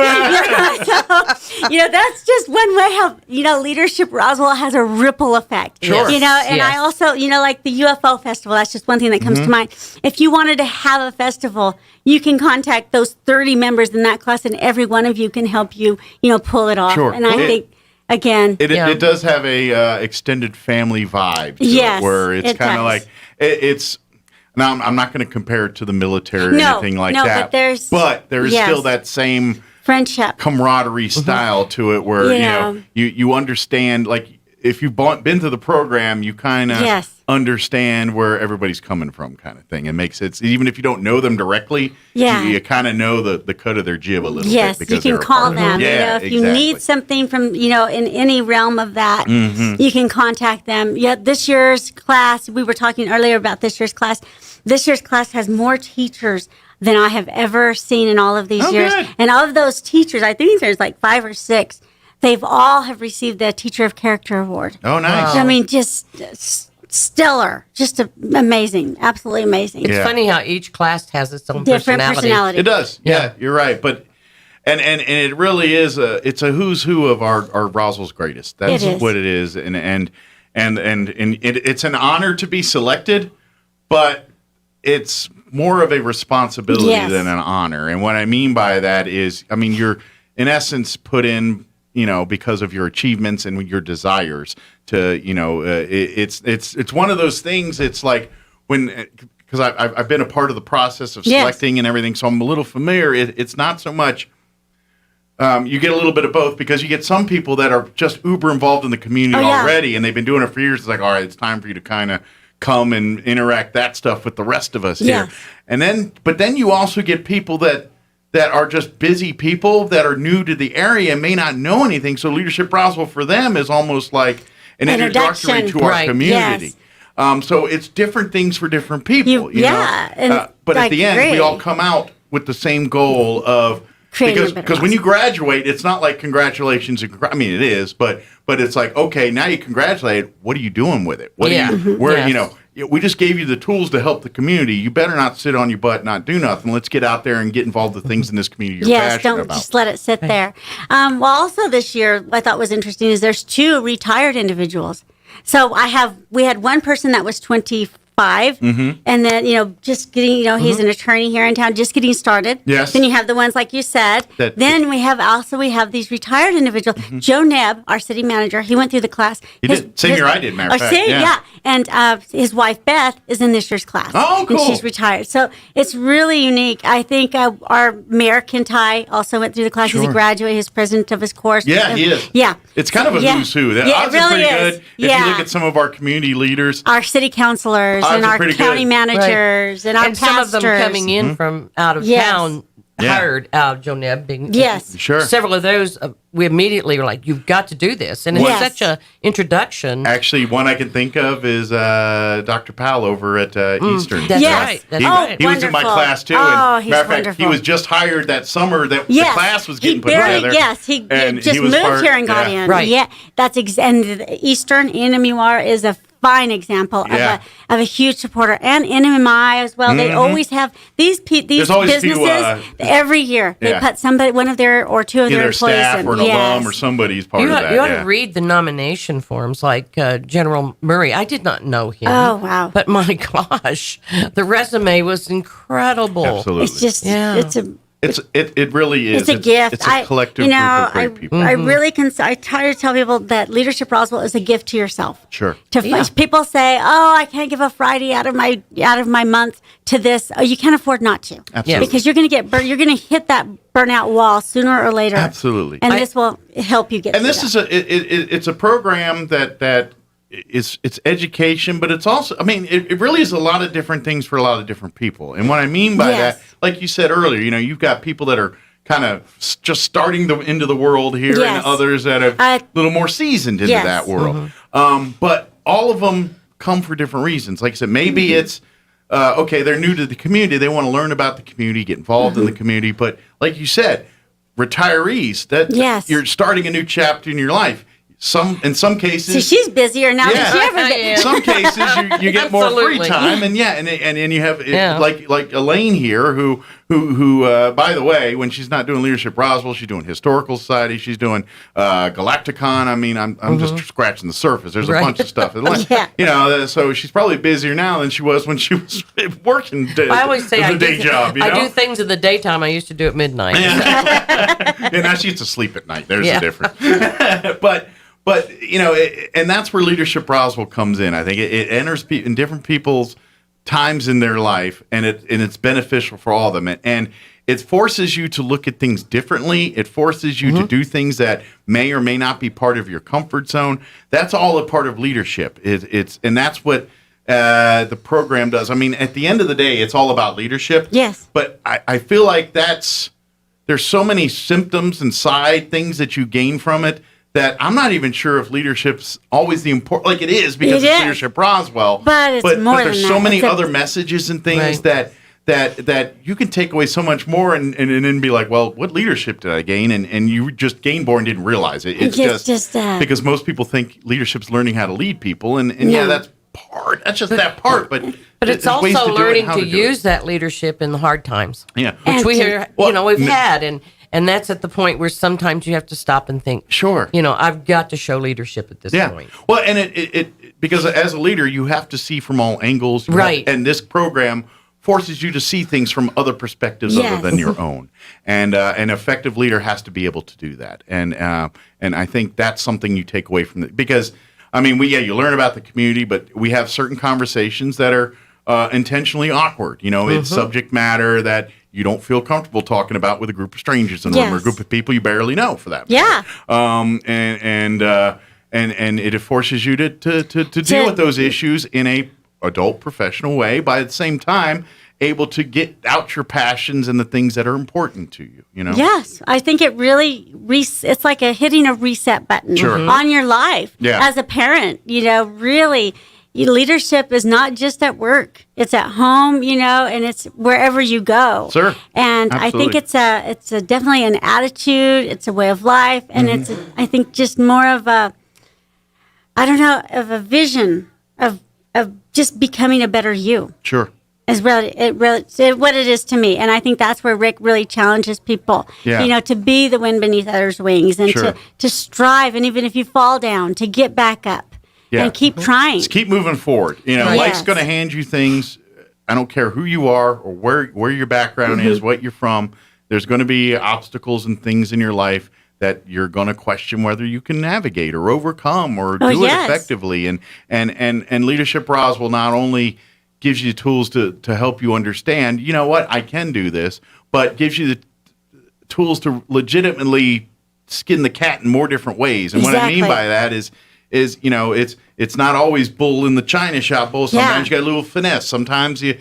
Speaker 25: So, that's just one way how, Leadership Roswell has a ripple effect.
Speaker 5: Sure.
Speaker 25: And I also, like the UFO festival, that's just one thing that comes to mind. If you wanted to have a festival, you can contact those 30 members in that class, and every one of you can help you, pull it off.
Speaker 5: Sure.
Speaker 25: And I think, again,
Speaker 5: it does have a extended family vibe to it, where it's kind of like it's. Now, I'm not going to compare it to the military or anything like that. But there's still that same
Speaker 25: friendship,
Speaker 5: camaraderie style to it, where you understand, like, if you've been to the program, you kind of understand where everybody's coming from, kind of thing. It makes it, even if you don't know them directly, you kind of know the cut of their jib a little bit.
Speaker 25: Yes, you can call them. If you need something from, in any realm of that, you can contact them. Yeah, this year's class, we were talking earlier about this year's class. This year's class has more teachers than I have ever seen in all of these years. Good. And of those teachers, I think there's like 5 or 6. They've all have received the Teacher of Character Award.
Speaker 5: Oh, nice.
Speaker 25: I mean, just stellar, just amazing, absolutely amazing.
Speaker 13: It's funny how each class has its own
Speaker 25: different personality.
Speaker 5: It does. Yeah, you're right. But And it really is it's a who's who of our Roswell's greatest. That's what it is. And it's an honor to be selected, but it's more of a responsibility than an honor. And what I mean by that is, I mean, you're in essence put in, because of your achievements and your desires to, it's one of those things. It's like because I've been a part of the process of selecting and everything, so I'm a little familiar. It's not so much. You get a little bit of both because you get some people that are just uber involved in the community already, and they've been doing it for years. It's like, all right, it's time for you to kind of come and interact that stuff with the rest of us here. And but then you also get people that are just busy people that are new to the area and may not know anything. So Leadership Roswell for them is almost like an introductory to our community. So it's different things for different people. You know? But at the end, we all come out with the same goal of because when you graduate, it's not like congratulations. I mean, it is, but it's like, okay, now you congratulate. What are you doing with it? What are you, we just gave you the tools to help the community. You better not sit on your butt and not do nothing. Let's get out there and get involved with things in this community you're passionate about.
Speaker 25: Just let it sit there. Well, also this year, I thought was interesting is there's 2 retired individuals. So we had one person that was 25. And then, just getting, he's an attorney here in town, just getting started.
Speaker 5: Yes.
Speaker 25: Then you have the ones like you said. Then we have these retired individuals. Joe Nebb, our city manager, he went through the class.
Speaker 5: Same year I did, matter of fact.
Speaker 25: And his wife, Beth, is in this year's class.
Speaker 5: Oh, cool.
Speaker 25: And she's retired. So it's really unique. I think our Mayor Kintai also went through the class. He's a graduate. He's president of his course.
Speaker 5: Yeah, he is.
Speaker 25: Yeah.
Speaker 5: It's kind of a who's who. The odds are pretty good. If you look at some of our community leaders.
Speaker 25: Our city councilors and our county managers and our pastors.
Speaker 13: Some of them coming in from out of town hired Joe Nebb.
Speaker 5: Sure.
Speaker 13: Several of those, we immediately were like, you've got to do this. And it's such an introduction.
Speaker 5: Actually, one I can think of is Dr. Powell over at Eastern.
Speaker 13: That's right. That's right.
Speaker 5: He was in my class, too.
Speaker 25: And
Speaker 5: matter of fact, he was just hired that summer that the class was getting put together.
Speaker 25: Yes, he just moved here and got in.
Speaker 13: Right.
Speaker 25: Yeah, and Eastern NMUR is a fine example of a huge supporter, and NMI as well. They always have these businesses every year. They put one of their or 2 of their employees
Speaker 5: staff
Speaker 25: in.
Speaker 5: or an alum or somebody's part of that.
Speaker 13: You ought to read the nomination forms, like General Murray. I did not know him.
Speaker 25: Oh wow!
Speaker 13: But my gosh, the resume was incredible.
Speaker 5: Absolutely,
Speaker 25: it's just
Speaker 5: it really is.
Speaker 25: It's a gift.
Speaker 5: It's a collective group of great people.
Speaker 25: I really I try to tell people that Leadership Roswell is a gift to yourself.
Speaker 5: Sure.
Speaker 25: People say, "Oh, I can't give a Friday out of my month to this." Oh, you can't afford not to.
Speaker 5: Absolutely.
Speaker 25: Because you're going to get you're going to hit that burnout wall sooner or later.
Speaker 5: Absolutely.
Speaker 25: And this will help you get.
Speaker 5: And this is it's a program that. It's education, but it's also, I mean, it really is a lot of different things for a lot of different people. And what I mean by that, like you said earlier, you've got people that are kind of just starting into the world here and others that are a little more seasoned into that world. But all of them come for different reasons. Like I said, maybe it's, they're new to the community. They want to learn about the community, get involved in the community. But like you said, retirees, you're starting a new chapter in your life. In some cases,
Speaker 25: so she's busier now than she ever been.
Speaker 5: In some cases, you get more free time, and you have like Elaine here, who by the way, when she's not doing Leadership Roswell, she's doing Historical Society, she's doing Galacticon. I mean, I'm just scratching the surface. There's a bunch of stuff. So she's probably busier now than she was when she was working.
Speaker 13: I always say I
Speaker 5: day job.
Speaker 13: I do things in the daytime I used to do at midnight.
Speaker 5: Now she used to sleep at night. There's the difference. But and that's where Leadership Roswell comes in. I think it enters in different people's times in their life, and it's beneficial for all of them. And it forces you to look at things differently. It forces you to do things that may or may not be part of your comfort zone. That's all a part of leadership. And that's what the program does. I mean, at the end of the day, it's all about leadership.
Speaker 25: Yes.
Speaker 5: But I feel like there's so many symptoms and side things that you gain from it that I'm not even sure if leadership's always the important, like it is because it's Leadership Roswell.
Speaker 25: But it's more than
Speaker 5: there's so many other messages and things that you can take away so much more and then be like, well, what leadership did I gain? And you just gained more and didn't realize it. It's just because most people think leadership's learning how to lead people. And that's part. That's just that part. But
Speaker 13: it's also learning to use that leadership in the hard times.
Speaker 5: Yeah.
Speaker 13: Which we've had. And that's at the point where sometimes you have to stop and think,
Speaker 5: sure,
Speaker 13: I've got to show leadership at this point.
Speaker 5: Well, and it because as a leader, you have to see from all angles.
Speaker 13: Right.
Speaker 5: And this program forces you to see things from other perspectives other than your own. And an effective leader has to be able to do that. And I think that's something you take away from it. Because, I mean, you learn about the community, but we have certain conversations that are intentionally awkward. It's subject matter that you don't feel comfortable talking about with a group of strangers in a room or a group of people you barely know, for that matter. And it forces you to deal with those issues in a adult professional way, by at the same time able to get out your passions and the things that are important to you.
Speaker 25: Yes, I think it really it's like hitting a reset button on your life as a parent. Really, leadership is not just at work; it's at home. And it's wherever you go.
Speaker 5: Sure.
Speaker 25: And
Speaker 5: Absolutely.
Speaker 25: I think it's definitely an attitude. It's a way of life, and it's I think just more of a vision of just becoming a better you.
Speaker 5: Sure.
Speaker 25: Is what it is to me. And I think that's where Rick really challenges people, to be the wind beneath others' wings and to strive. And even if you fall down, to get back up and keep trying.
Speaker 5: Just keep moving forward. Life's going to hand you things. I don't care who you are or where your background is, what you're from. There's going to be obstacles and things in your life that you're going to question whether you can navigate or overcome or do it effectively. And Leadership Roswell not only gives you tools to help you understand, I can do this, but gives you the tools to legitimately skin the cat in more different ways. And what I mean by that is it's not always bull in the china shop bull. Sometimes you got a little finesse. Sometimes you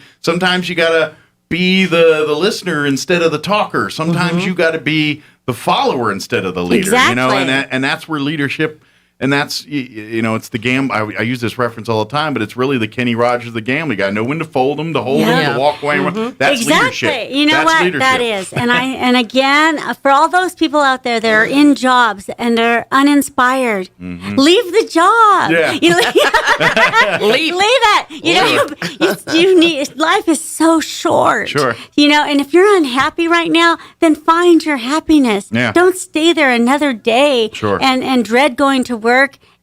Speaker 5: got to be the listener instead of the talker. Sometimes you got to be the follower instead of the leader. And that's where leadership, and that's it's the gamble. I use this reference all the time, but it's really the Kenny Rogers of the gamble. You got to know when to fold them, to hold them, to walk away. That's leadership.
Speaker 25: That's leadership. That is. And again, for all those people out there that are in jobs and are uninspired, leave the job. Leave it. You need. Life is so short.
Speaker 5: Sure.
Speaker 25: And if you're unhappy right now, then find your happiness.
Speaker 5: Yeah.
Speaker 25: Don't stay there another day
Speaker 5: Sure.
Speaker 25: and dread going to work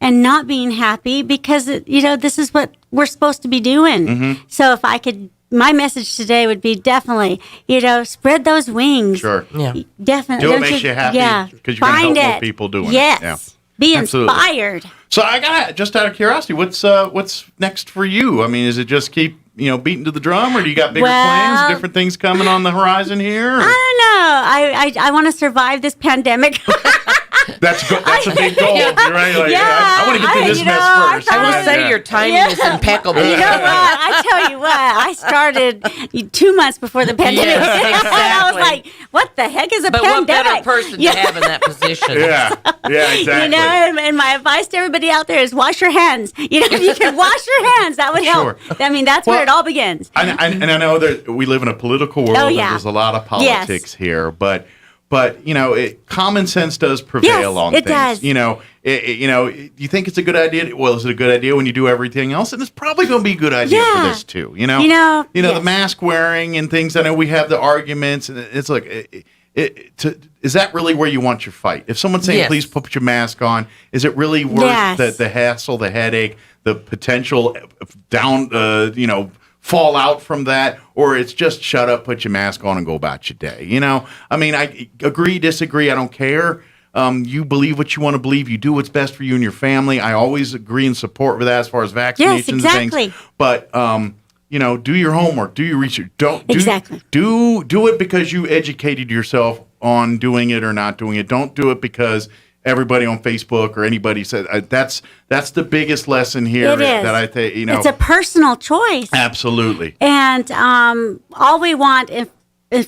Speaker 25: and not being happy, because this is what we're supposed to be doing. So if I could, my message today would be definitely, spread those wings.
Speaker 5: Sure.
Speaker 25: Yeah. Definitely.
Speaker 5: Do what makes you happy.
Speaker 25: Yeah.
Speaker 5: Because you're going to help more people doing
Speaker 25: yes.
Speaker 5: it. Yeah.
Speaker 25: Be
Speaker 5: Absolutely.
Speaker 25: inspired.
Speaker 5: So I got, just out of curiosity, what's next for you? I mean, is it just keep beating to the drum, or do you got bigger plans, different things coming on the horizon here? Or?
Speaker 25: I don't know. I want to survive this pandemic.
Speaker 5: That's good. That's a big goal. You're right. I want to get through this mess first.
Speaker 13: I will say your timing is impeccable.
Speaker 25: You know what? I tell you what. I started 2 months before the pandemic.
Speaker 13: Yes, exactly.
Speaker 25: And I was like, "What the heck is a pandemic?"
Speaker 13: But what better person to have in that position?
Speaker 5: Yeah, exactly.
Speaker 25: And my advice to everybody out there is wash your hands. If you can wash your hands, that would help. I mean, that's where it all begins.
Speaker 5: And I know that we live in a political world. And there's a lot of politics here, but common sense does prevail on things.
Speaker 25: Does.
Speaker 5: You think it's a good idea? Well, is it a good idea when you do everything else? And it's probably going to be a good idea for this too. The mask wearing and things. I know we have the arguments, and it's like, is that really where you want your fight? If someone's saying, please put your mask on, is it really worth the hassle, the headache, the potential fallout from that, or it's just shut up, put your mask on, and go about your day? I mean, I agree, disagree, I don't care. You believe what you want to believe. You do what's best for you and your family. I always agree and support with that as far as vaccinations and things. But do your homework, do your research. Do it because you educated yourself on doing it or not doing it. Don't do it because everybody on Facebook or anybody said that's the biggest lesson here.
Speaker 25: It is.
Speaker 5: That I think
Speaker 25: it's a personal choice.
Speaker 5: Absolutely.
Speaker 25: And all we want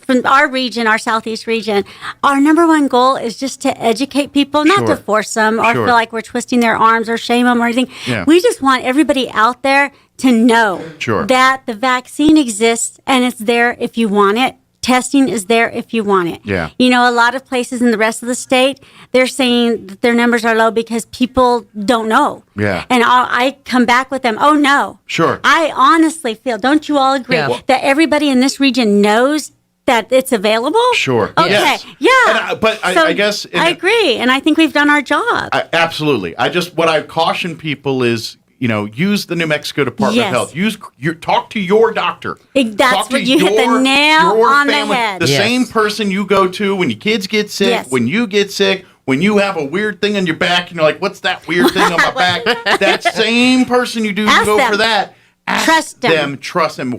Speaker 25: from our region, our Southeast region, our number one goal is just to educate people, not to force them or feel like we're twisting their arms or shame them or anything.
Speaker 5: Yeah.
Speaker 25: We just want everybody out there to know that the vaccine exists and it's there if you want it. Testing is there if you want it.
Speaker 5: Yeah.
Speaker 25: A lot of places in the rest of the state, they're saying that their numbers are low because people don't know.
Speaker 5: Yeah.
Speaker 25: And I come back with them, oh, no.
Speaker 5: Sure.
Speaker 25: I honestly feel, don't you all agree, that everybody in this region knows that it's available?
Speaker 5: Sure.
Speaker 25: Okay.
Speaker 5: Yes.
Speaker 25: Yeah.
Speaker 5: But I guess
Speaker 25: I agree, and I think we've done our job.
Speaker 5: Absolutely. What I caution people is, use the New Mexico Department of Health. Talk to your doctor.
Speaker 25: That's what you hit the nail on the head.
Speaker 5: The same person you go to when your kids get sick, when you get sick, when you have a weird thing on your back, and you're like, "What's that weird thing on my back?" That same person you go for that. Trust them.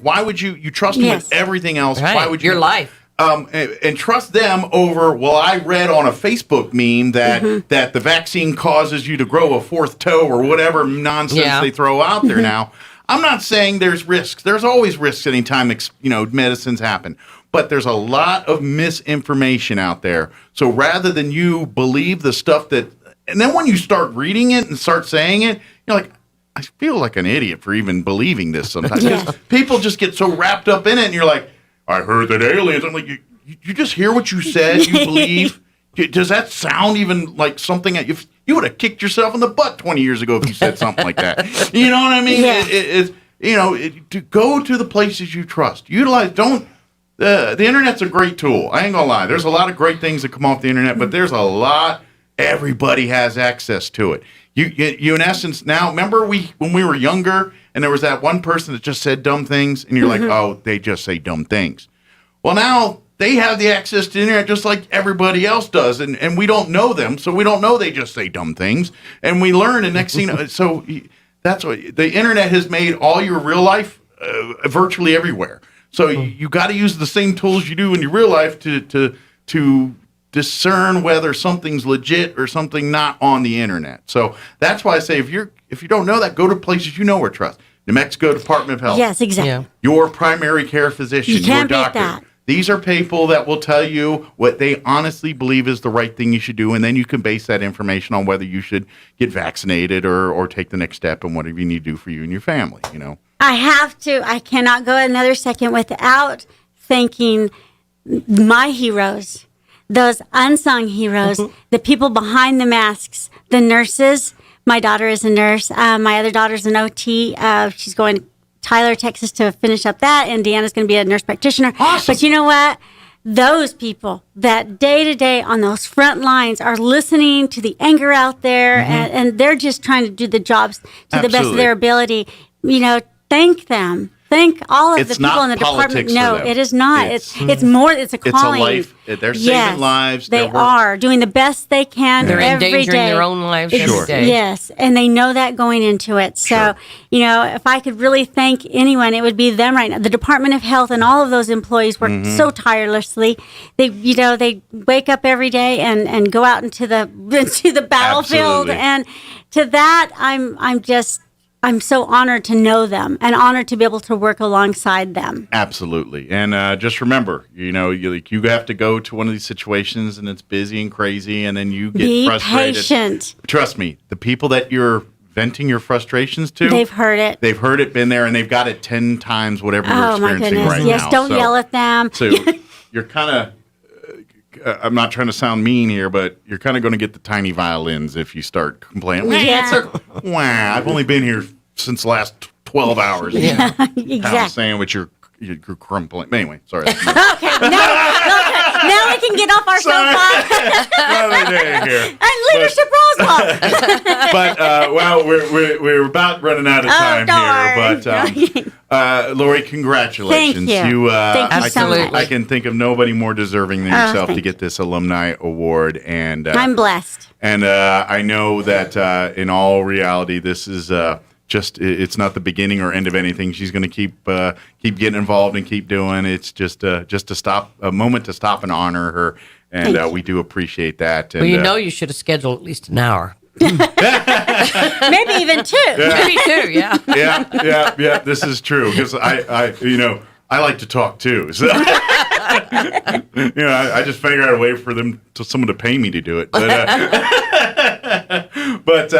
Speaker 5: Why would you trust them with everything else?
Speaker 13: Right.
Speaker 5: Why would you?
Speaker 13: Your life.
Speaker 5: And trust them over, I read on a Facebook meme that the vaccine causes you to grow a fourth toe or whatever nonsense they throw out there now. I'm not saying there's risks. There's always risks anytime, medicines happen. But there's a lot of misinformation out there. So rather than you believe the stuff and then when you start reading it and start saying it, you're like, I feel like an idiot for even believing this sometimes. Because people just get so wrapped up in it, and you're like, I heard that aliens. I'm like, you just hear what you said, you believe. Does that sound even like something that you would have kicked yourself in the butt 20 years ago if you said something like that? You know what I mean? Yeah. To go to the places you trust. Utilize. The internet's a great tool. I ain't gonna lie. There's a lot of great things that come off the internet, but there's a lot. Everybody has access to it. You in essence now. Remember when we were younger, and there was that one person that just said dumb things, and you're like, oh, they just say dumb things. Well, now they have the access to the internet just like everybody else does, and we don't know them, so we don't know they just say dumb things, and we learn. And next thing, so that's what the internet has made all your real life virtually everywhere. So you got to use the same tools you do in your real life to discern whether something's legit or something not on the internet. So that's why I say if you don't know that, go to places you know or trust. New Mexico Department of Health.
Speaker 25: Yes, exactly. Yeah.
Speaker 5: Your primary care physician, your doctor. That. These are people that will tell you what they honestly believe is the right thing you should do, and then you can base that information on whether you should get vaccinated or take the next step and whatever you need to do for you and your family,
Speaker 25: I cannot go another second without thanking my heroes. Those unsung heroes, the people behind the masks, the nurses. My daughter is a nurse. My other daughter's an OT. She's going to Tyler, Texas to finish up that. And Deanna's going to be a nurse practitioner.
Speaker 5: Awesome.
Speaker 25: But you know what? Those people that day to day on those front lines are listening to the anger out there, and they're just trying to do the jobs to the best of their ability. Thank them. Thank all of the people in the department. No, it is not. It's more. It's a calling.
Speaker 5: It's a life. They're saving lives.
Speaker 25: They are doing the best they can
Speaker 13: They're
Speaker 25: every
Speaker 13: endangering
Speaker 25: day.
Speaker 13: their own lives every day.
Speaker 25: Yes, and they know that going into it. So, if I could really thank anyone, it would be them right now. The Department of Health and all of those employees work so tirelessly. They wake up every day and go out into the battlefield.
Speaker 5: Absolutely.
Speaker 25: And to that, I'm so honored to know them and honored to be able to work alongside them.
Speaker 5: Absolutely. And just remember, you have to go to one of these situations and it's busy and crazy, and then you get frustrated.
Speaker 25: Be patient.
Speaker 5: Trust me, the people that you're venting your frustrations to,
Speaker 25: they've heard it.
Speaker 5: They've heard it, been there, and they've got it 10 times whatever you're experiencing right now.
Speaker 25: Yes, don't yell at them.
Speaker 5: So you're kind of, I'm not trying to sound mean here, but you're kind of going to get the tiny violins if you start complaining. Wow, I've only been here since the last 12 hours.
Speaker 25: Yeah, exactly.
Speaker 5: Pound sandwich, you're crumpling. Anyway, sorry.
Speaker 25: Okay, now we can get off our soapbox.
Speaker 5: Another day here.
Speaker 25: And leadership Roswell.
Speaker 5: But we're about running out of time here. But Lori, congratulations.
Speaker 25: Thank you. Thank you so much.
Speaker 5: I can think of nobody more deserving than yourself to get this alumni award, and
Speaker 25: I'm blessed.
Speaker 5: And I know that in all reality, this is. It's not the beginning or end of anything. She's going to keep getting involved and keep doing. It's just a moment to stop and honor her, and we do appreciate that. And,
Speaker 13: you should have scheduled at least an hour.
Speaker 25: Maybe even 2.
Speaker 13: Maybe 2. Yeah.
Speaker 5: Yeah. This is true because I like to talk too. So I just figure out a way for someone to pay me to do it. But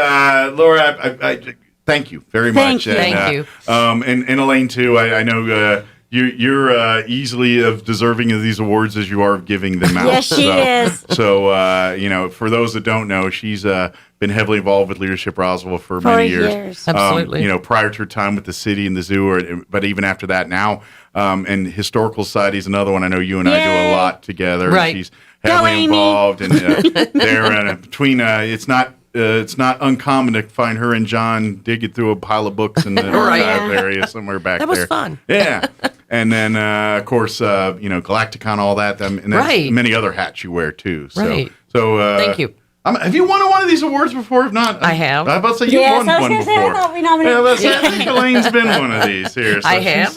Speaker 5: Laura, I thank you very much.
Speaker 13: Thank you.
Speaker 5: And Elaine too. I know you're easily as deserving of these awards as you are of giving them out.
Speaker 25: Yes, she is.
Speaker 5: So, for those that don't know, she's been heavily involved with Leadership Roswell for many years.
Speaker 13: Absolutely.
Speaker 5: Prior to her time with the city and the zoo, but even after that now. And Historical Society is another one. I know you and I do a lot together.
Speaker 13: Right.
Speaker 5: She's heavily involved, and they're between. It's not uncommon to find her and John digging through a pile of books in the archive area somewhere back there.
Speaker 13: That was fun.
Speaker 5: Yeah. And then, of course, Galacticon, all that, and then many other hats you wear, too. So,
Speaker 13: Right.
Speaker 5: So,
Speaker 13: Thank you.
Speaker 5: Have you won one of these awards before? If not,
Speaker 13: I have.
Speaker 5: I was about to say you've won one before.
Speaker 25: I thought we nominated.
Speaker 5: Yeah, that's it. Elaine's been one of these here. So
Speaker 13: I have.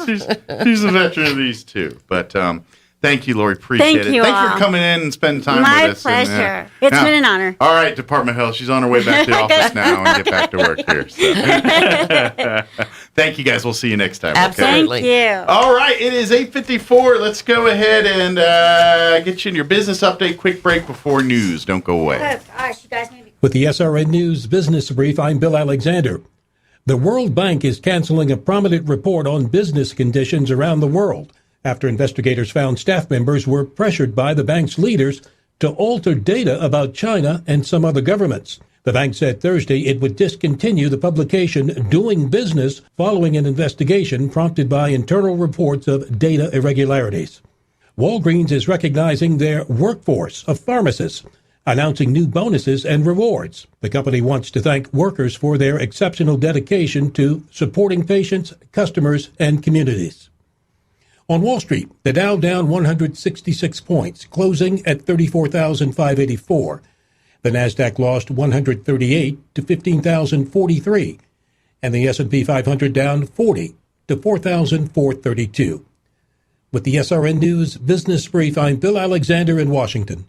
Speaker 5: She's a veteran of these, too. But thank you, Lori. Appreciate it.
Speaker 25: You
Speaker 5: Thanks
Speaker 25: all.
Speaker 5: for coming in and spending time
Speaker 25: My
Speaker 5: with us.
Speaker 25: pleasure. It's been an honor.
Speaker 5: All right, Department of Health. She's on her way back to the office now and get back to work here. So. Thank you, guys. We'll see you next time.
Speaker 13: Absolutely.
Speaker 25: Thank you.
Speaker 5: All right, it is 8:54. Let's go ahead and get you in your business update. Quick break before news. Don't go away.
Speaker 25: All right, you guys maybe.
Speaker 14: With the SRN News Business Brief, I'm Bill Alexander. The World Bank is canceling a prominent report on business conditions around the world after investigators found staff members were pressured by the bank's leaders to alter data about China and some other governments. The bank said Thursday it would discontinue the publication Doing Business following an investigation prompted by internal reports of data irregularities. Walgreens is recognizing their workforce of pharmacists, announcing new bonuses and rewards. The company wants to thank workers for their exceptional dedication to supporting patients, customers, and communities. On Wall Street, the Dow down 166 points, closing at 34,584. The Nasdaq lost 138 to 15,043, and the S&P 500 down 40 to 4,432. With the SRN News Business Brief, I'm Bill Alexander in Washington.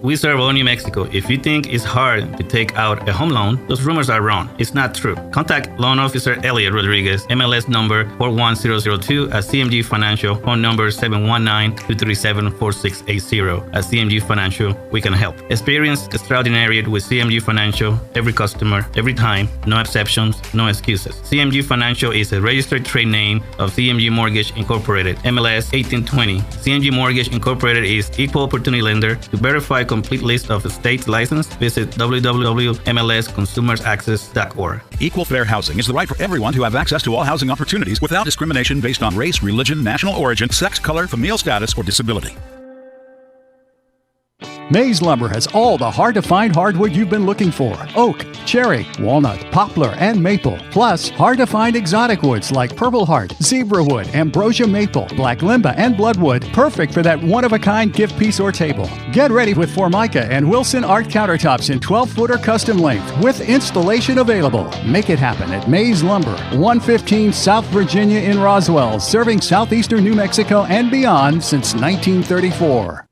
Speaker 15: We serve all New Mexico. If you think it's hard to take out a home loan, those rumors are wrong. It's not true. Contact Loan Officer Elliot Rodriguez, MLS number 41002 at CMG Financial, phone number 719-237-4680. At CMG Financial, we can help. Experience extraordinary with CMG Financial, every customer, every time, no exceptions, no excuses. CMG Financial is a registered trade name of CMG Mortgage Incorporated, MLS 1820. CMG Mortgage Incorporated is equal opportunity lender. To verify complete list of states licensed, visit www.mlsconsumersaccess.org.
Speaker 16: Equal fair housing is the right for everyone to have access to all housing opportunities without discrimination based on race, religion, national origin, sex, color, familial status, or disability.
Speaker 18: Mays Lumber has all the hard-to-find hardwood you've been looking for. Oak, cherry, walnut, poplar, and maple. Plus, hard-to-find exotic woods like purple heart, zebra wood, ambrosia maple, black limba, and bloodwood. Perfect for that one-of-a-kind gift piece or table. Get ready with Formica and Wilson Art countertops in 12-footer custom length with installation available. Make it happen at Mays Lumber, 115 South Virginia in Roswell, serving southeastern New Mexico and beyond since 1934.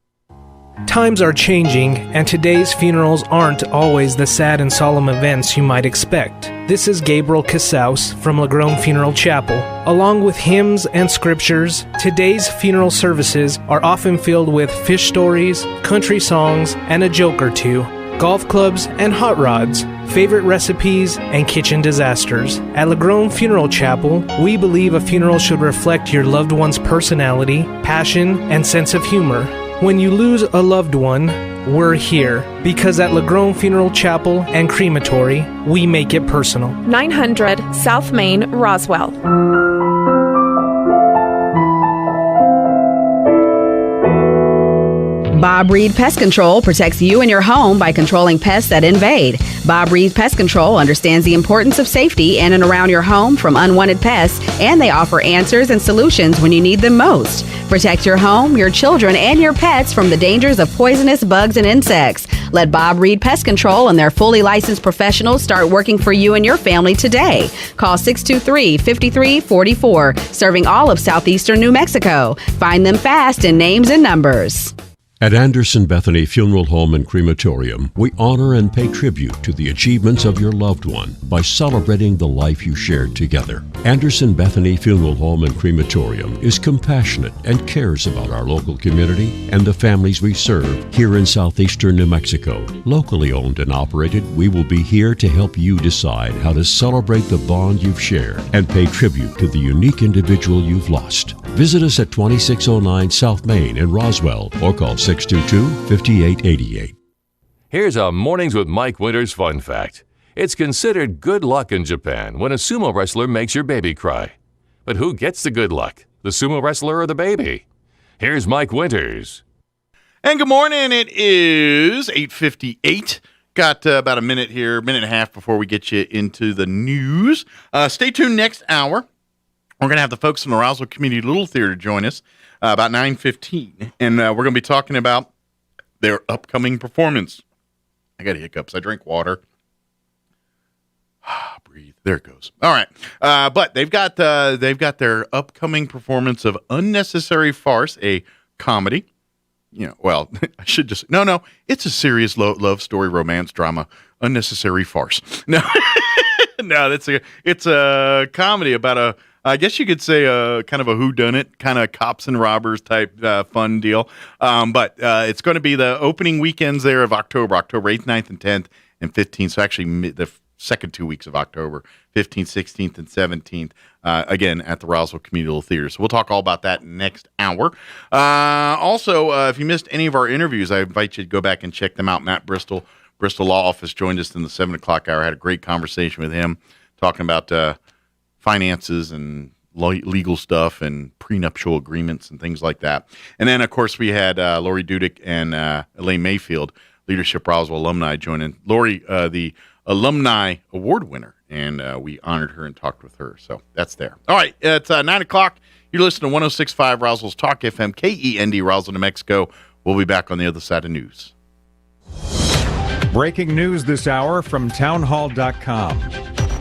Speaker 19: Times are changing, and today's funerals aren't always the sad and solemn events you might expect. This is Gabriel Casaus from Lagrone Funeral Chapel. Along with hymns and scriptures, today's funeral services are often filled with fish stories, country songs, and a joke or two, golf clubs and hot rods, favorite recipes, and kitchen disasters. At Lagrone Funeral Chapel, we believe a funeral should reflect your loved one's personality, passion, and sense of humor. When you lose a loved one, we're here, because at Lagrone Funeral Chapel and Crematory, we make it personal.
Speaker 26: 900 South Main, Roswell.
Speaker 27: Bob Reed Pest Control protects you and your home by controlling pests that invade. Bob Reed Pest Control understands the importance of safety in and around your home from unwanted pests, and they offer answers and solutions when you need them most. Protect your home, your children, and your pets from the dangers of poisonous bugs and insects. Let Bob Reed Pest Control and their fully licensed professionals start working for you and your family today. Call 623-5344, serving all of southeastern New Mexico. Find them fast in names and numbers.
Speaker 2: At Anderson Bethany Funeral Home and Crematorium, we honor and pay tribute to the achievements of your loved one by celebrating the life you shared together. Anderson Bethany Funeral Home and Crematorium is compassionate and cares about our local community and the families we serve here in southeastern New Mexico. Locally owned and operated, we will be here to help you decide how to celebrate the bond you've shared and pay tribute to the unique individual you've lost. Visit us at 2609 South Main in Roswell or call 622-5888.
Speaker 4: Here's a Mornings with Mike Winters fun fact. It's considered good luck in Japan when a sumo wrestler makes your baby cry. But who gets the good luck, the sumo wrestler or the baby? Here's Mike Winters.
Speaker 5: And good morning. It is 8:58. Got about a minute here, minute and a half before we get you into the news. Stay tuned next hour. We're going to have the folks from the Roswell Community Little Theater join us about 9:15. And we're going to be talking about their upcoming performance. I got hiccups. I drink water. Breathe. There it goes. All right. But they've got their upcoming performance of Unnecessary Farce, a comedy. Well, I should just no. It's a serious love story, romance drama, Unnecessary Farce. No, it's a comedy about I guess you could say kind of a whodunit, kind of cops and robbers type fun deal. But it's going to be the opening weekends there of October 8th, 9th, and 10th, and 15th. So actually the second 2 weeks of October, 15th, 16th, and 17th, again, at the Roswell Community Little Theater. So we'll talk all about that next hour. Also, if you missed any of our interviews, I invite you to go back and check them out. Matt Bristol Law Office joined us in the 7 o'clock hour. I had a great conversation with him talking about finances and legal stuff and prenuptial agreements and things like that. And then, of course, we had Lori Dudick and Elaine Mayfield, Leadership Roswell alumni, joining. Lori, the alumni award winner, and we honored her and talked with her. So that's there. All right, it's 9 o'clock. You're listening to 106.5 Roswell's Talk FM, KEND, Roswell, New Mexico. We'll be back on the other side of news.
Speaker 3: Breaking news this hour from townhall.com.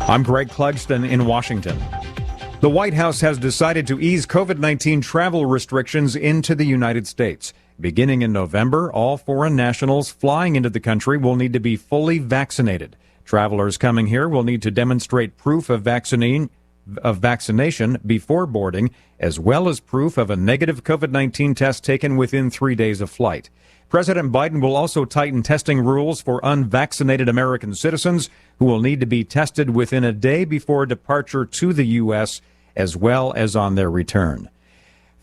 Speaker 3: I'm Greg Clugston in Washington. The White House has decided to ease COVID-19 travel restrictions into the United States. Beginning in November, all foreign nationals flying into the country will need to be fully vaccinated. Travelers coming here will need to demonstrate proof of vaccination before boarding, as well as proof of a negative COVID-19 test taken within 3 days of flight. President Biden will also tighten testing rules for unvaccinated American citizens who will need to be tested within a day before departure to the U.S., as well as on their return.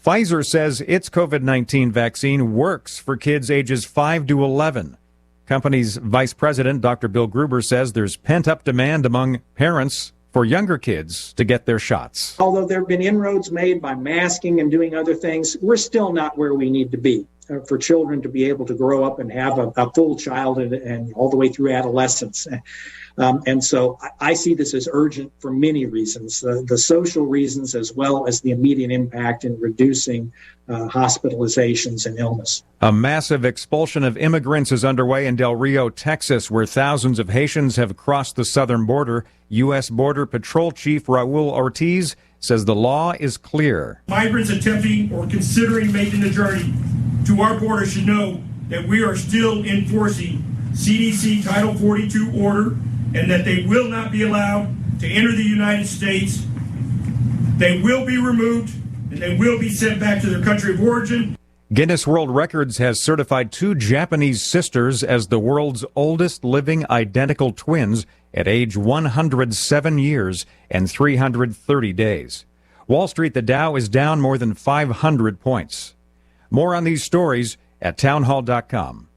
Speaker 3: Pfizer says its COVID-19 vaccine works for kids ages 5 to 11. Company's vice president, Dr. Bill Gruber, says there's pent-up demand among parents for younger kids to get their shots.
Speaker 17: Although there have been inroads made by masking and doing other things, we're still not where we need to be for children to be able to grow up and have a full childhood and all the way through adolescence. And so I see this as urgent for many reasons, the social reasons as well as the immediate impact in reducing hospitalizations and illness.
Speaker 3: A massive expulsion of immigrants is underway in Del Rio, Texas, where thousands of Haitians have crossed the southern border. U.S. Border Patrol Chief Raul Ortiz says the law is clear.
Speaker 20: Migrants attempting or considering making the journey to our border should know that we are still enforcing CDC Title 42 order and that they will not be allowed to enter the United States. They will be removed and they will be sent back to their country of origin.
Speaker 3: Guinness World Records has certified 2 Japanese sisters as the world's oldest living identical twins at age 107 years and 330 days. Wall Street, the Dow is down more than 500 points. More on these stories at townhall.com.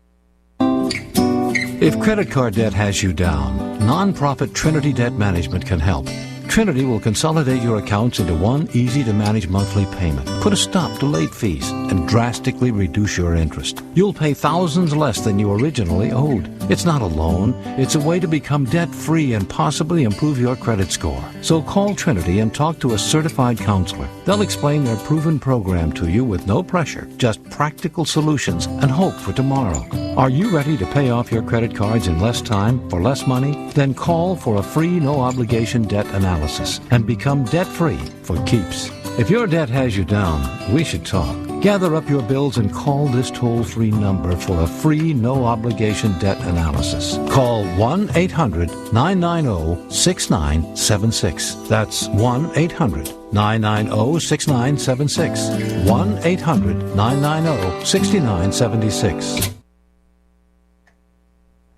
Speaker 21: If credit card debt has you down, nonprofit Trinity Debt Management can help. Trinity will consolidate your accounts into one easy-to-manage monthly payment, put a stop to late fees, and drastically reduce your interest. You'll pay thousands less than you originally owed. It's not a loan. It's a way to become debt-free and possibly improve your credit score. So call Trinity and talk to a certified counselor. They'll explain their proven program to you with no pressure, just practical solutions and hope for tomorrow. Are you ready to pay off your credit cards in less time for less money? Then call for a free, no-obligation debt analysis and become debt-free for keeps. If your debt has you down, we should talk. Gather up your bills and call this toll-free number for a free, no-obligation debt analysis. Call 1-800-990-6976. That's 1-800-990-6976. 1-800-990-6976.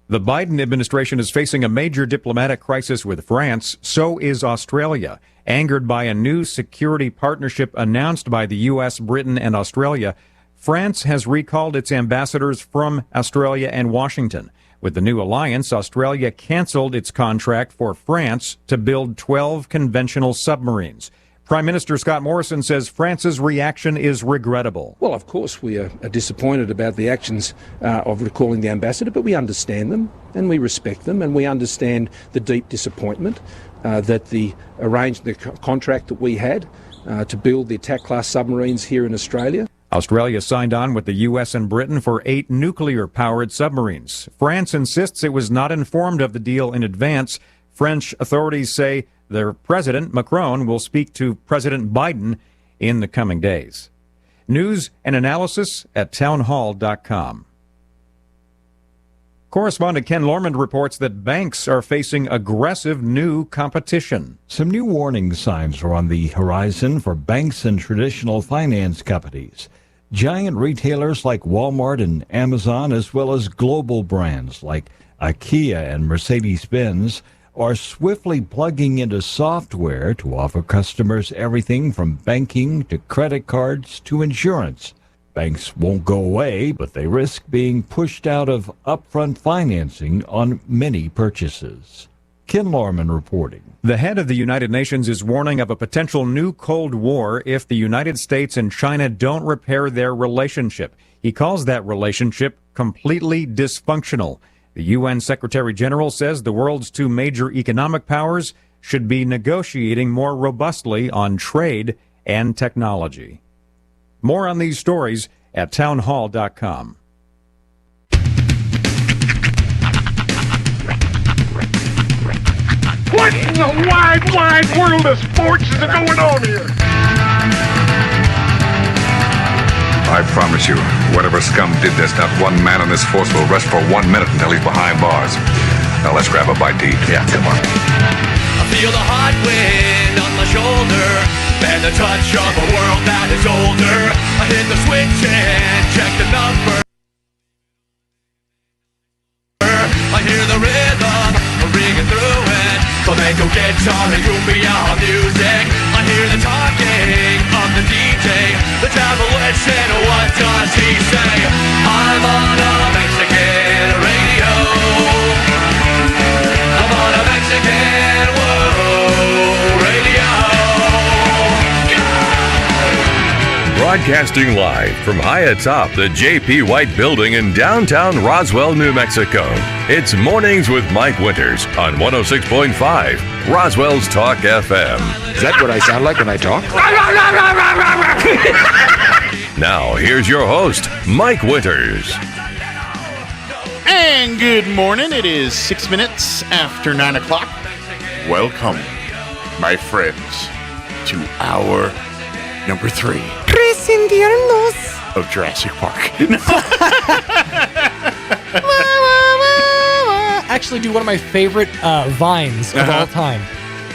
Speaker 3: The Biden administration is facing a major diplomatic crisis with France. So is Australia. Angered by a new security partnership announced by the U.S., Britain, and Australia, France has recalled its ambassadors from Australia and Washington. With the new alliance, Australia canceled its contract for France to build 12 conventional submarines. Prime Minister Scott Morrison says France's reaction is regrettable.
Speaker 6: Well, of course, we are disappointed about the actions of recalling the ambassador, but we understand them and we respect them, and we understand the deep disappointment that the contract that we had to build the attack-class submarines here in Australia.
Speaker 3: Australia signed on with the U.S. and Britain for 8 nuclear-powered submarines. France insists it was not informed of the deal in advance. French authorities say their president, Macron, will speak to President Biden in the coming days. News and analysis at townhall.com. Correspondent Ken Lormond reports that banks are facing aggressive new competition.
Speaker 7: Some new warning signs are on the horizon for banks and traditional finance companies. Giant retailers like Walmart and Amazon, as well as global brands like IKEA and Mercedes-Benz, are swiftly plugging into software to offer customers everything from banking to credit cards to insurance. Banks won't go away, but they risk being pushed out of upfront financing on many purchases. Ken Lorman reporting.
Speaker 3: The head of the United Nations is warning of a potential new Cold War if the United States and China don't repair their relationship. He calls that relationship completely dysfunctional. The UN Secretary General says the world's 2 major economic powers should be negotiating more robustly on trade and technology. More on these stories at townhall.com.
Speaker 8: What in the wide, wide world of sports is going on here?
Speaker 9: I promise you, whatever scum did this, not one man on this force will rest for 1 minute until he's behind bars. Now let's grab a bite to eat. Yeah, come on.
Speaker 10: I feel the hot wind on my shoulder and the touch of a world that is older. I hit the switch and check the number. I hear the rhythm ringing through it. Flamenco guitar and cumbia music. I hear the talking of the DJ. The travel and what does he say? I'm on a Mexican radio. I'm on a Mexican radio.
Speaker 4: Broadcasting live from high atop the J.P. White Building in downtown Roswell, New Mexico. It's Mornings with Mike Winters on 106.5 Roswell's Talk FM.
Speaker 9: Is that what I sound like when I talk?
Speaker 4: Now, here's your host, Mike Winters.
Speaker 5: And good morning. It is 6 minutes after 9 o'clock. Welcome, my friends, to hour number 3 of Jurassic Park.
Speaker 22: Actually, one of my favorite vines of all time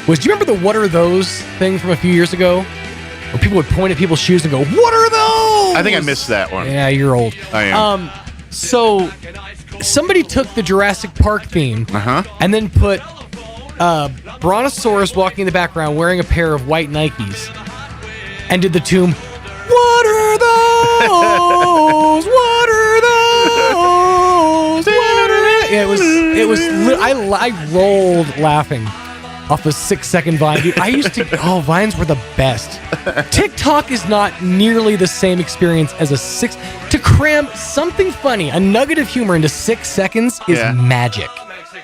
Speaker 22: was, do you remember the "What are those" thing from a few years ago? Where people would point at people's shoes and go, "What are those?"
Speaker 5: I think I missed that one.
Speaker 22: Yeah, you're old.
Speaker 5: I am.
Speaker 22: So somebody took the Jurassic Park theme and then put Brontosaurus walking in the background wearing a pair of white Nikes and did the tune, "What are those? What are those? What are they?" I rolled laughing off a 6-second Vine. Dude, I used to, Vines were the best. TikTok is not nearly the same experience as to cram something funny, a nugget of humor into 6 seconds is magic.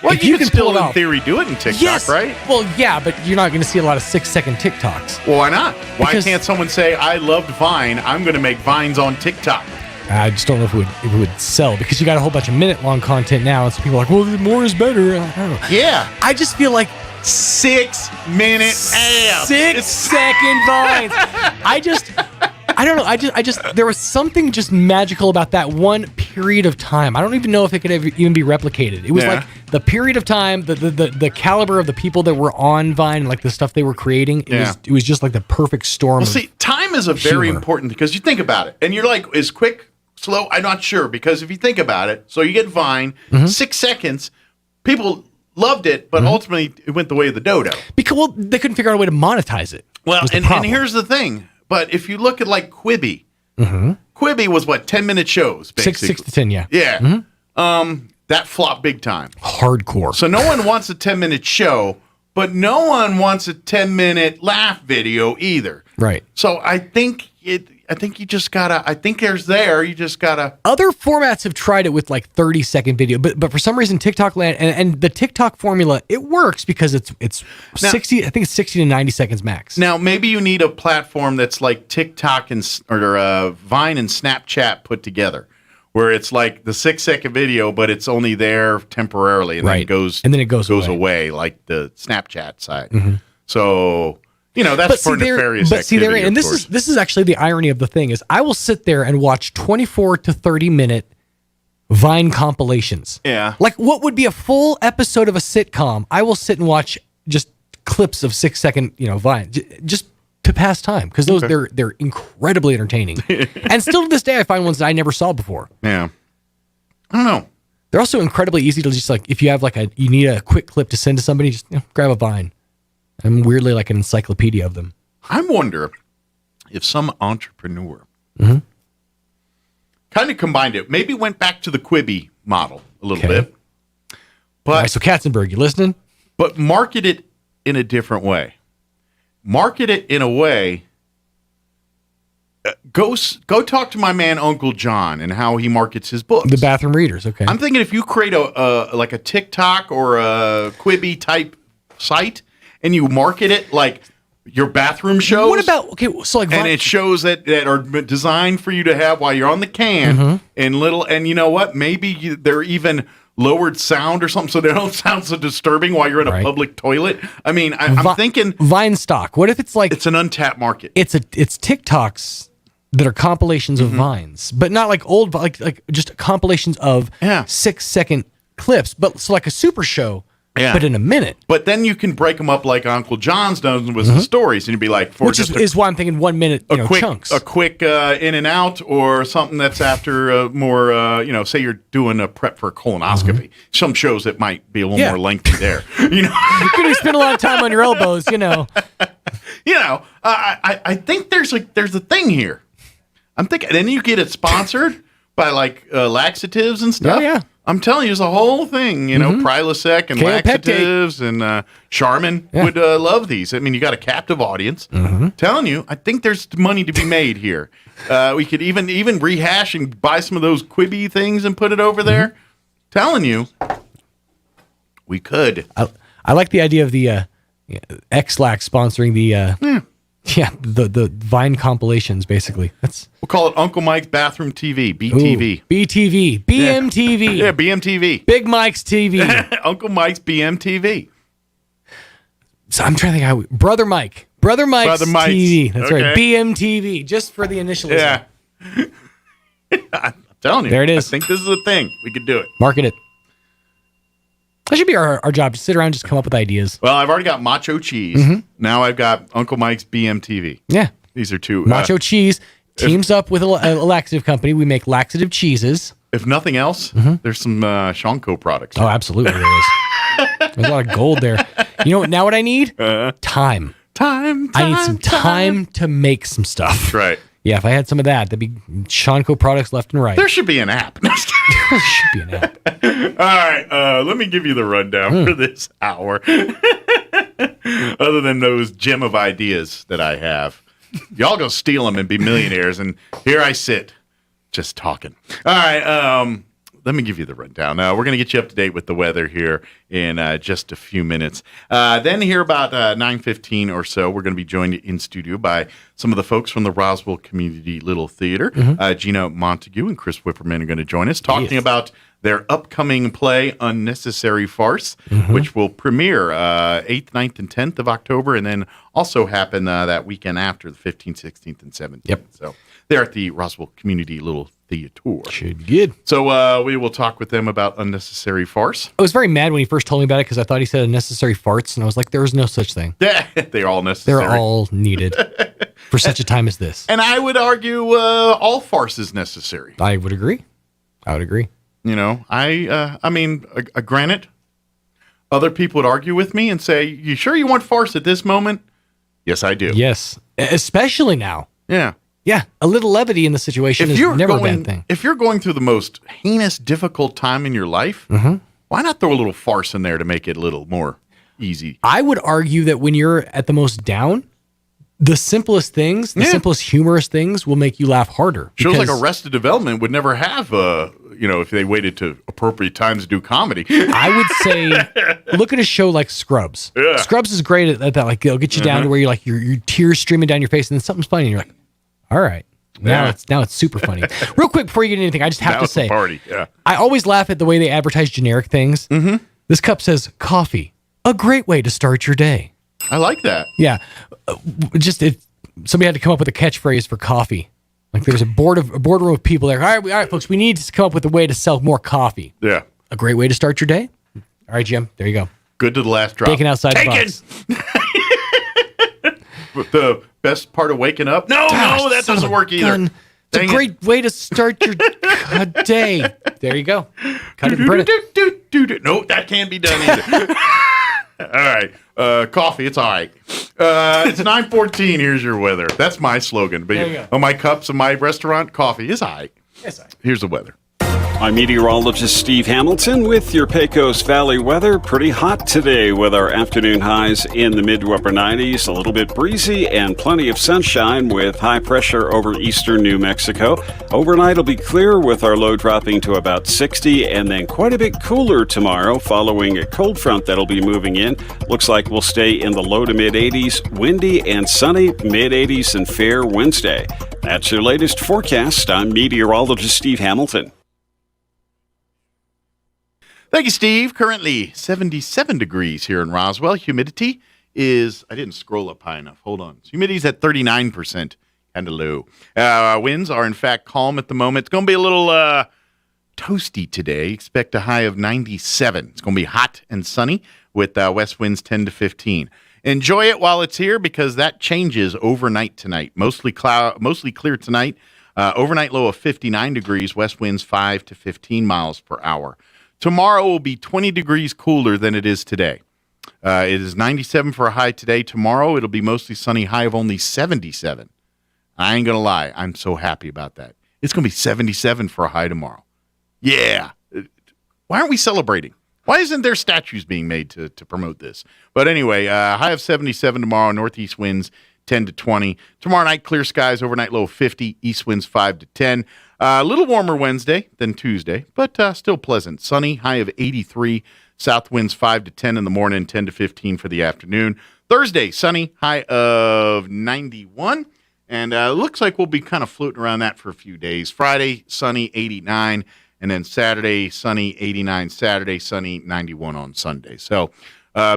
Speaker 5: Well,
Speaker 22: if
Speaker 5: you can still,
Speaker 22: pull it
Speaker 5: in
Speaker 22: off.
Speaker 5: theory, do it in TikTok,
Speaker 22: Yes.
Speaker 5: right?
Speaker 22: Well, yeah, but you're not going to see a lot of 6-second TikToks.
Speaker 5: Well, why not? Why can't someone say, I loved Vine, I'm going to make Vines on TikTok?
Speaker 22: I just don't know if it would sell, because you got a whole bunch of minute-long content now, and so people are like, well, more is better. I don't know.
Speaker 5: Yeah.
Speaker 22: I just feel like
Speaker 5: 6 minute ads.
Speaker 22: 6-second Vines. I I don't know. I just there was something just magical about that one period of time. I don't even know if it could ever even be replicated. It was like the period of time, the caliber of the people that were on Vine, like the stuff they were creating. It was just like the perfect storm.
Speaker 5: Well, see, time is a very important because you think about it, and you're like, is quick, slow? I'm not sure, because if you think about it, so you get Vine, 6 seconds, people loved it, but ultimately it went the way of the dodo.
Speaker 22: Because they couldn't figure out a way to monetize it.
Speaker 5: Well, and here's the thing. But if you look at like Quibi, Quibi was what, 10-minute shows, basically.
Speaker 22: 6 to 10, yeah.
Speaker 5: Yeah. That flopped big time.
Speaker 22: Hardcore.
Speaker 5: So no one wants a 10-minute show, but no one wants a 10-minute laugh video either.
Speaker 22: Right.
Speaker 5: So I think you just gotta. I think there's there. You just gotta.
Speaker 22: Other formats have tried it with like 30-second video, but for some reason TikTok land and the TikTok formula, it works because it's now, 60. I think it's 60 to 90 seconds max.
Speaker 5: Now maybe you need a platform that's like TikTok or Vine and Snapchat put together, where it's like the 6-second video, but it's only there temporarily, and then it goes away like the Snapchat side. So. That's for nefarious activity.
Speaker 22: And this is actually the irony of the thing is I will sit there and watch 24 to 30-minute Vine compilations.
Speaker 5: Yeah.
Speaker 22: Like what would be a full episode of a sitcom, I will sit and watch just clips of 6-second, Vine, just to pass time because they're incredibly entertaining. And still to this day, I find ones that I never saw before.
Speaker 5: Yeah. I don't know.
Speaker 22: They're also incredibly easy to just like, if you have you need a quick clip to send to somebody, just grab a Vine. I'm weirdly like an encyclopedia of them.
Speaker 5: I wonder if some entrepreneur kind of combined it, maybe went back to the Quibi model a little bit. But
Speaker 22: all right, so Katzenberg, you listening?
Speaker 5: But market it in a different way. Market it in a way. Go talk to my man Uncle John and how he markets his books.
Speaker 22: The bathroom readers, okay.
Speaker 5: I'm thinking if you create a TikTok or a Quibi type site. And you market it like your bathroom shows.
Speaker 22: What about
Speaker 5: and it shows that are designed for you to have while you're on the can and you know what? Maybe they're even lowered sound or something so they don't sound so disturbing while you're in a public toilet. I mean, I'm thinking
Speaker 22: Vine stock. What if it's like
Speaker 5: it's an untapped market?
Speaker 22: It's TikToks that are compilations of Vines, but not like old like just compilations of 6-second clips, but so like a super show.
Speaker 5: Yeah.
Speaker 22: But in a minute.
Speaker 5: But then you can break them up like Uncle John's does with the stories, and you'd be like,
Speaker 22: which is why I'm thinking 1 minute chunks.
Speaker 5: A quick in and out, or something that's after more, say you're doing a prep for a colonoscopy. Some shows that might be a little more lengthy there.
Speaker 22: You can spend a lot of time on your elbows,
Speaker 5: I think there's a thing here. I'm thinking, then you get it sponsored by like laxatives and stuff.
Speaker 22: Oh, yeah.
Speaker 5: I'm telling you, it's a whole thing, Prilosec and laxatives and Charmin would love these. I mean, you got a captive audience. Telling you, I think there's money to be made here. We could even rehash and buy some of those Quibi things and put it over there. Telling you, we could.
Speaker 22: I like the idea of the X-Lax sponsoring the Vine compilations, basically.
Speaker 5: We'll call it Uncle Mike's Bathroom TV, BTV.
Speaker 22: Ooh, BTV, BMTV.
Speaker 5: Yeah, BMTV.
Speaker 22: Big Mike's TV.
Speaker 5: Uncle Mike's BMTV.
Speaker 22: So I'm trying to think how Brother Mike's TV. That's right. BMTV, just for the initialism.
Speaker 5: Yeah. I'm telling you.
Speaker 22: There it is.
Speaker 5: I think this is a thing. We could do it.
Speaker 22: Market it. That should be our job, to sit around and just come up with ideas.
Speaker 5: Well, I've already got Macho Cheese. Now I've got Uncle Mike's BMTV.
Speaker 22: Yeah.
Speaker 5: These are two.
Speaker 22: Macho Cheese teams up with a laxative company. We make laxative cheeses.
Speaker 5: If nothing else, there's some Shonko products.
Speaker 22: Oh, absolutely there is. There's a lot of gold there. Now what I need? Time. I need some time to make some stuff.
Speaker 5: That's right.
Speaker 22: Yeah, if I had some of that, that'd be Shonko products left and right.
Speaker 5: There should be an app.
Speaker 22: There should be an app.
Speaker 5: All right, let me give you the rundown for this hour. Other than those gem of ideas that I have. Y'all go steal them and be millionaires, and here I sit just talking. All right, let me give you the rundown. We're going to get you up to date with the weather here in just a few minutes. Then here about 9:15 or so, we're going to be joined in studio by some of the folks from the Roswell Community Little Theater. Gina Montague and Chris Whipperman are going to join us talking about their upcoming play, Unnecessary Farce, which will premiere 8th, 9th, and 10th of October, and then also happen that weekend after, the 15th, 16th, and 17th.
Speaker 22: Yep.
Speaker 5: So they're at the Roswell Community Little Theater.
Speaker 22: Should good.
Speaker 5: So we will talk with them about Unnecessary Farce.
Speaker 22: I was very mad when he first told me about it because I thought he said unnecessary farts, and I was like, there is no such thing.
Speaker 5: Yeah, they're all necessary.
Speaker 22: They're all needed for such a time as this.
Speaker 5: And I would argue all farce is necessary.
Speaker 22: I would agree.
Speaker 5: You know, I mean, granted, other people would argue with me and say, "You sure you want farce at this moment?" Yes, I do.
Speaker 22: Yes, especially now.
Speaker 5: Yeah.
Speaker 22: Yeah, a little levity in the situation is never a bad thing.
Speaker 5: If you're going through the most heinous, difficult time in your life, why not throw a little farce in there to make it a little more easy?
Speaker 22: I would argue that when you're at the most down, the simplest things, the simplest humorous things will make you laugh harder.
Speaker 5: Shows like Arrested Development would never have, if they waited to appropriate times to do comedy.
Speaker 22: I would say, look at a show like Scrubs.
Speaker 5: Yeah.
Speaker 22: Scrubs is great at that. Like, it'll get you down to where you're like, your tears streaming down your face, and then something's funny, and you're like, all right. Now it's super funny. Real quick, before you get anything, I just have to say,
Speaker 5: party. Yeah.
Speaker 22: I always laugh at the way they advertise generic things. This cup says coffee, a great way to start your day.
Speaker 5: I like that.
Speaker 22: Yeah. Just if somebody had to come up with a catchphrase for coffee, like there's a boardroom of people there. All right, folks, we need to come up with a way to sell more coffee.
Speaker 5: Yeah.
Speaker 22: A great way to start your day. All right, Jim, there you go.
Speaker 5: Good to the last drop.
Speaker 22: Taken outside the box.
Speaker 5: The best part of waking up? No, that doesn't work either.
Speaker 22: It's a great way to start your day. There you go. Cut it and print it.
Speaker 5: No, that can't be done either. All right. Coffee, it's all right. It's 9:14. Here's your weather. That's my slogan.
Speaker 22: There you go.
Speaker 5: On my cups in my restaurant, coffee is all right.
Speaker 22: Yes,
Speaker 5: Here's the weather.
Speaker 1: I'm meteorologist Steve Hamilton with your Pecos Valley weather. Pretty hot today with our afternoon highs in the mid to upper 90s, a little bit breezy and plenty of sunshine with high pressure over eastern New Mexico. Overnight will be clear with our low dropping to about 60 and then quite a bit cooler tomorrow following a cold front that'll be moving in. Looks like we'll stay in the low to mid 80s, windy and sunny, mid 80s and fair Wednesday. That's your latest forecast. I'm meteorologist Steve Hamilton.
Speaker 5: Thank you, Steve. Currently 77 degrees here in Roswell. Humidity is, I didn't scroll up high enough. Hold on. Humidity's at 39%. Kind of low. Winds are, in fact, calm at the moment. It's going to be a little toasty today. Expect a high of 97. It's going to be hot and sunny with west winds 10 to 15. Enjoy it while it's here because that changes overnight tonight. Mostly clear tonight. Overnight low of 59 degrees. West winds 5 to 15 miles per hour. Tomorrow will be 20 degrees cooler than it is today. It is 97 for a high today. Tomorrow, it'll be mostly sunny, high of only 77. I ain't going to lie. I'm so happy about that. It's going to be 77 for a high tomorrow. Yeah. Why aren't we celebrating? Why isn't there statues being made to promote this? But anyway, high of 77 tomorrow, northeast winds 10 to 20. Tomorrow night, clear skies, overnight low of 50, east winds 5 to 10. A little warmer Wednesday than Tuesday, but still pleasant. Sunny, high of 83. South winds 5 to 10 in the morning, 10 to 15 for the afternoon. Thursday, sunny, high of 91. And looks like we'll be kind of floating around that for a few days. Friday, sunny, 89. And then Saturday, sunny, 89. Saturday, sunny, 91 on Sunday. So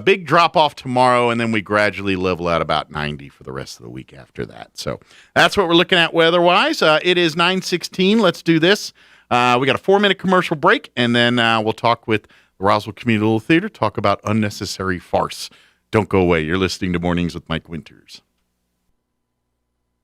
Speaker 5: big drop off tomorrow, and then we gradually level out about 90 for the rest of the week after that. So that's what we're looking at weather-wise. It is 9:16. Let's do this. We got a 4-minute commercial break, and then we'll talk with the Roswell Community Little Theater, talk about unnecessary farce. Don't go away. You're listening to Mornings with Mike Winters.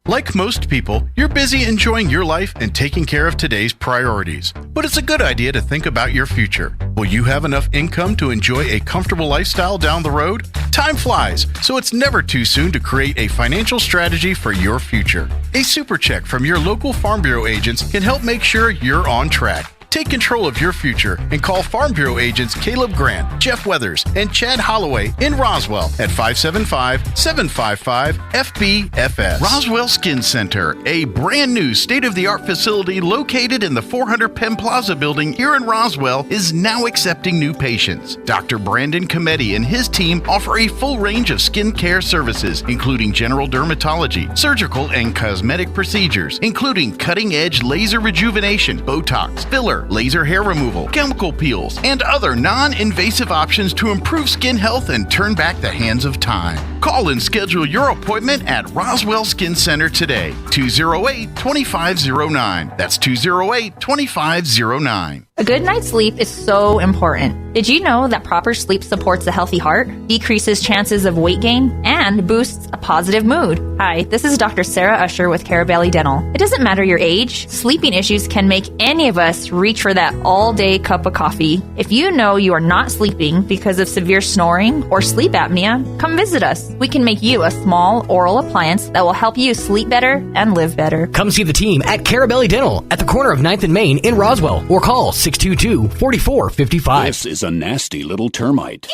Speaker 5: Like most people, you're busy enjoying your life and taking care of today's priorities. But it's a good idea to think about your future. Will you have enough income to enjoy a comfortable lifestyle down the road? Time flies, so it's never too soon to create a financial strategy for your future. A super check from your local Farm Bureau agents can help make sure you're on track. Take control of your future and call Farm Bureau agents Caleb Grant, Jeff Weathers, and Chad Holloway in Roswell at 575-755-FBFS. Roswell Skin Center, a brand new state-of-the-art facility located in the 400 Penn Plaza building here in Roswell, is now accepting new patients. Dr. Brandon Cometti and his team offer a full range of skin care services, including general dermatology, surgical and cosmetic procedures, including cutting-edge laser rejuvenation, Botox, filler, filler, laser hair removal, chemical peels, and other non-invasive options to improve skin health and turn back the hands of time. Call and schedule your appointment at Roswell Skin Center today. 208-2509. That's 208-2509.
Speaker 11: A good night's sleep is so important. Did you know that proper sleep supports a healthy heart, decreases chances of weight gain, and boosts a positive mood? Hi, this is Dr. Sarah Usher with Carabelli Dental. It doesn't matter your age, sleeping issues can make any of us reach for that all-day cup of coffee. If you know you are not sleeping because of severe snoring or sleep apnea, come visit us. We can make you a small oral appliance that will help you sleep better and live better.
Speaker 12: Come see the team at Carabelli Dental at the corner of 9th and Main in Roswell, or call 622-4455.
Speaker 13: This is a nasty little termite.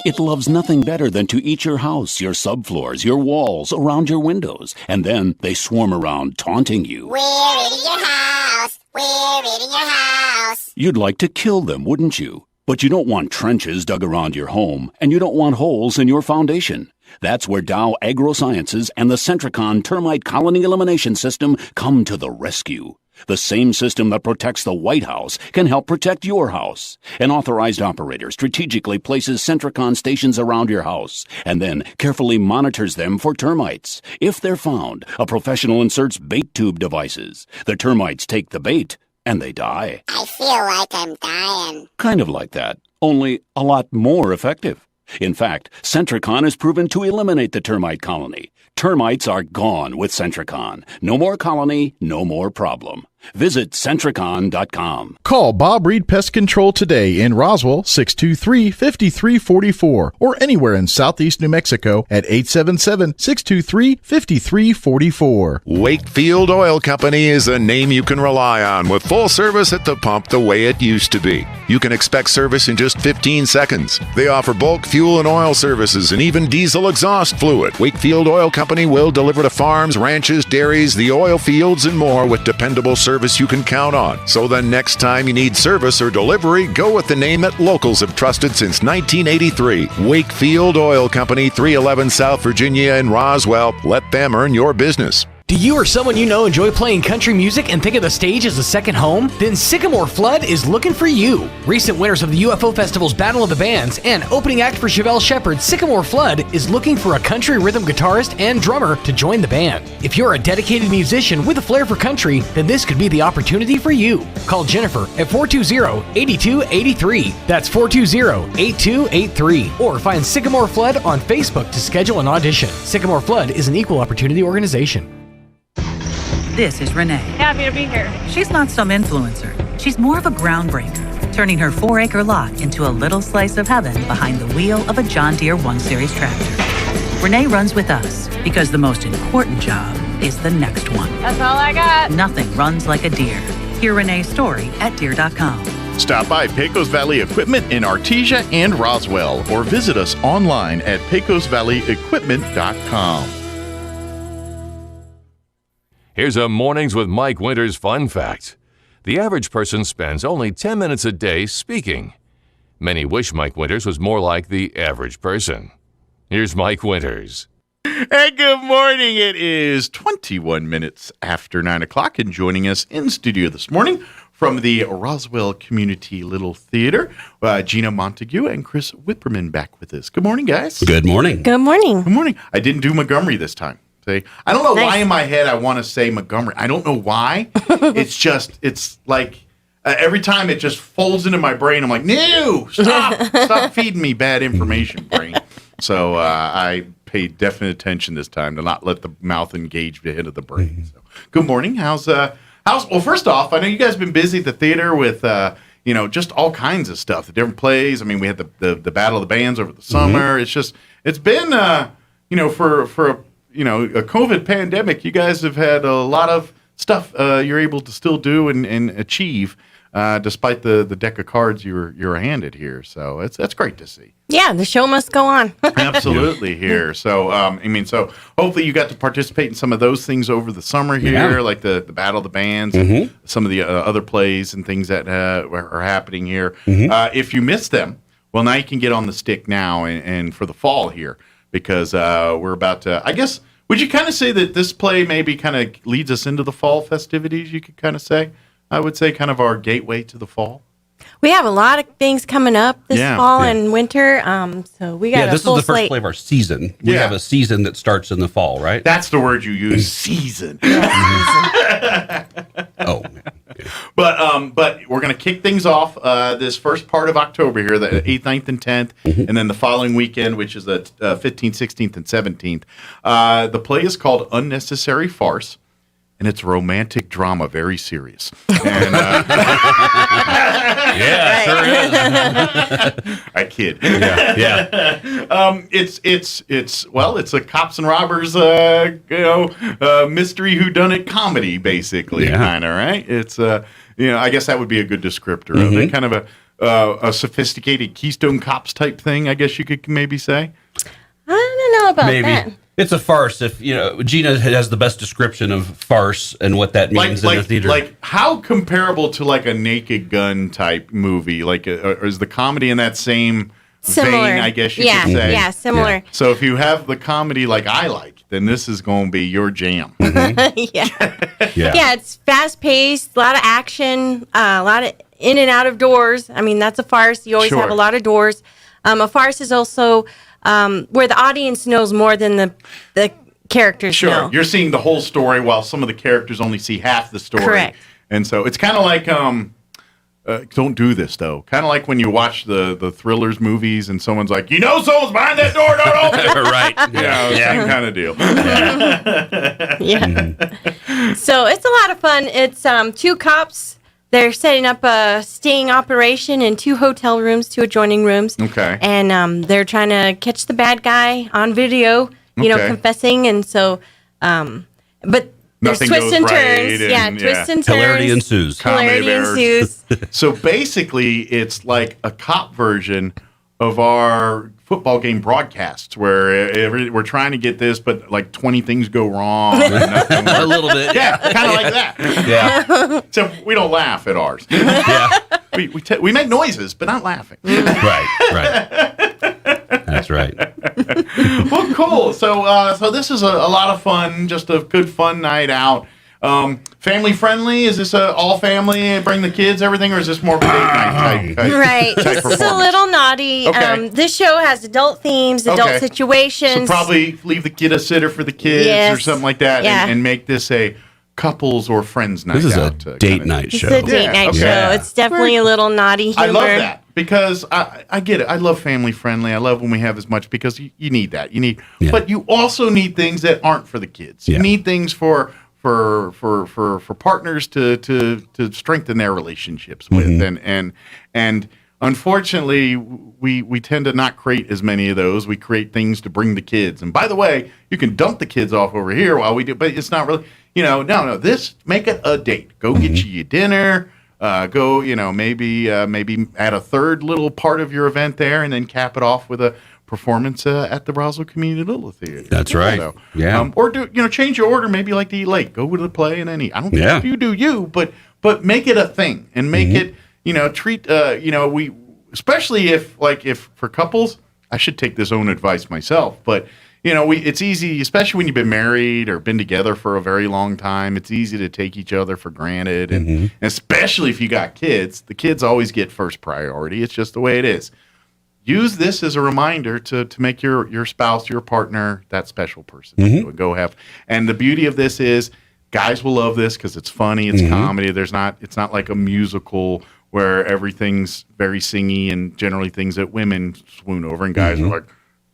Speaker 13: It loves nothing better than to eat your house, your subfloors, your walls, around your windows, and then they swarm around taunting you.
Speaker 14: We're eating your house. We're eating your house.
Speaker 13: You'd like to kill them, wouldn't you? But you don't want trenches dug around your home, and you don't want holes in your foundation. That's where Dow AgroSciences and the Centricon Termite Colony Elimination System come to the rescue. The same system that protects the White House can help protect your house. An authorized operator strategically places Centricon stations around your house and then carefully monitors them for termites. If they're found, a professional inserts bait tube devices. The termites take the bait and they die.
Speaker 14: I feel like I'm dying.
Speaker 13: Kind of like that, only a lot more effective. In fact, Centricon is proven to eliminate the termite colony. Termites are gone with Centricon. No more colony, no more problem. Visit Centricon.com.
Speaker 23: Call Bob Reed Pest Control today in Roswell, 623-5344, or anywhere in southeast New Mexico at 877-623-5344.
Speaker 24: Wakefield Oil Company is a name you can rely on with full service at the pump the way it used to be. You can expect service in just 15 seconds. They offer bulk fuel and oil services and even diesel exhaust fluid. Wakefield Oil Company will deliver to farms, ranches, dairies, the oil fields, and more with dependable service you can count on. So the next time you need service or delivery, go with the name that locals have trusted since 1983. Wakefield Oil Company, 311 South Virginia in Roswell. Let them earn your business.
Speaker 22: Do you or someone you know enjoy playing country music and think of the stage as a second home? Then Sycamore Flood is looking for you. Recent winners of the UFO Festival's Battle of the Bands and opening act for Chevelle Shepherd, Sycamore Flood is looking for a country rhythm guitarist and drummer to join the band. If you're a dedicated musician with a flair for country, then this could be the opportunity for you. Call Jennifer at 420-8283. That's 420-8283. Or find Sycamore Flood on Facebook to schedule an audition. Sycamore Flood is an equal opportunity organization.
Speaker 25: This is Renee.
Speaker 28: Happy to be here.
Speaker 25: She's not some influencer. She's more of a groundbreaker, turning her 4-acre lot into a little slice of heaven behind the wheel of a John Deere 1 Series tractor. Renee runs with us because the most important job is the next one.
Speaker 28: That's all I got.
Speaker 25: Nothing runs like a Deere. Hear Renee's story at Deere.com.
Speaker 5: Stop by Pecos Valley Equipment in Artesia and Roswell, or visit us online at pecosvalleyequipment.com.
Speaker 4: Here's a Mornings with Mike Winters fun fact. The average person spends only 10 minutes a day speaking. Many wish Mike Winters was more like the average person. Here's Mike Winters.
Speaker 5: Hey, good morning. It is 21 minutes after 9 o'clock, and joining us in studio this morning from the Roswell Community Little Theater, Gina Montague and Chris Whipperman back with us. Good morning, guys.
Speaker 29: Good morning.
Speaker 30: Good morning.
Speaker 5: Good morning. I didn't do Montgomery this time. I don't know why in my head I want to say Montgomery. I don't know why. It's like every time it just folds into my brain. I'm like, no, stop feeding me bad information, brain. So I paid definite attention this time to not let the mouth engage the head of the brain. So, good morning. How's well, first off, I know you guys have been busy at the theater with just all kinds of stuff, the different plays. I mean, we had the Battle of the Bands over the summer. Mm-hmm. It's been for a COVID pandemic, you guys have had a lot of stuff you're able to still do and achieve despite the deck of cards you were handed here. So that's great to see.
Speaker 30: Yeah, the show must go on.
Speaker 5: Absolutely here. So so hopefully you got to participate in some of those things over the summer here, like the Battle of the Bands, and some of the other plays and things that are happening here. If you missed them, well, now you can get on the stick now and for the fall here. Because we're about to, I guess, would you kind of say that this play maybe kind of leads us into the fall festivities, you could kind of say? I would say, kind of our gateway to the fall.
Speaker 2: We have a lot of things coming up this fall and winter. So we got
Speaker 15: this
Speaker 2: a full
Speaker 15: is the first
Speaker 2: slate.
Speaker 15: play of our season. We have a season that starts in the fall, right?
Speaker 5: That's the word you use, season.
Speaker 15: Oh,
Speaker 5: But we're going to kick things off this first part of October here, the 8th, 9th, and 10th, and then the following weekend, which is the 15th, 16th, and 17th. The play is called Unnecessary Farce, and it's romantic drama, very serious. And, I kid. It's a cops and robbers, mystery whodunit comedy, basically, kind of, right? It's I guess that would be a good descriptor of it. Kind of a sophisticated Keystone Cops type thing, I guess you could maybe say.
Speaker 2: I don't know about that.
Speaker 15: It's a farce. If Gina has the best description of farce and what that means in the theater.
Speaker 5: Like how comparable to like a Naked Gun type movie? Like, is the comedy in that same vein? I guess you could say.
Speaker 2: Yeah, similar.
Speaker 5: Yeah. So if you have the comedy like I like, then this is going to be your jam.
Speaker 2: Yeah, it's fast paced, a lot of action, a lot of in and out of doors. I mean, that's a farce. You always have a lot of doors. A farce is also where the audience knows more than the characters know.
Speaker 5: You're seeing the whole story while some of the characters only see half the story.
Speaker 2: Correct.
Speaker 5: And so it's kind of like, don't do this, though. Kind of like when you watch the Thrillers movies and someone's like, someone's behind that door, don't open it.
Speaker 15: Right.
Speaker 5: Same kind of deal.
Speaker 2: So it's a lot of fun. It's 2 cops. They're setting up a sting operation in 2 hotel rooms, 2 adjoining rooms.
Speaker 5: Okay.
Speaker 2: And they're trying to catch the bad guy on video, confessing. And so, but there's twists and turns. Twists and turns.
Speaker 15: Hilarity ensues.
Speaker 2: Hilarity ensues.
Speaker 5: So basically, it's like a cop version of our football game broadcasts where we're trying to get this, but like 20 things go wrong. And
Speaker 15: a little bit.
Speaker 5: Yeah, kind of like that.
Speaker 15: Yeah.
Speaker 5: So we don't laugh at ours.
Speaker 15: Yeah.
Speaker 5: We make noises, but not laughing.
Speaker 15: Right. That's right.
Speaker 5: Well, cool. So this is a lot of fun, just a good fun night out. Family friendly? Is this all family? Bring the kids, everything, or is this more of a date night type?
Speaker 2: Right.
Speaker 5: Type
Speaker 2: This is a little naughty.
Speaker 5: Okay.
Speaker 2: This show has adult themes, adult situations.
Speaker 5: So probably leave the kid a sitter for the kids or something like that, and make this a couples or friends night.
Speaker 15: This is
Speaker 5: out,
Speaker 15: a date night show.
Speaker 2: It's a date night show. It's definitely a little naughty humor.
Speaker 5: I love that because I get it. I love family friendly. I love when we have as much because you need that. But you also need things that aren't for the kids. You need things for partners to strengthen their relationships with, and unfortunately we tend to not create as many of those. We create things to bring the kids. And by the way, you can dump the kids off over here while we do, but it's not really. No. This make it a date. Go get you dinner. Go. Maybe add a third little part of your event there, and then cap it off with a performance at the Roswell Community Little Theater.
Speaker 15: That's right.
Speaker 5: So,
Speaker 15: yeah.
Speaker 5: Or change your order. Maybe like to eat late. Go to the play and then eat. I don't care if you do you, but make it a thing and make it. Treat. We especially if for couples. I should take this own advice myself, but it's easy, especially when you've been married or been together for a very long time. It's easy to take each other for granted, and especially if you got kids. The kids always get first priority. It's just the way it is. Use this as a reminder to make your spouse, your partner, that special person. So go have. And the beauty of this is, guys will love this because it's funny, it's comedy. It's not like a musical where everything's very singy and generally things that women swoon over, and guys are like,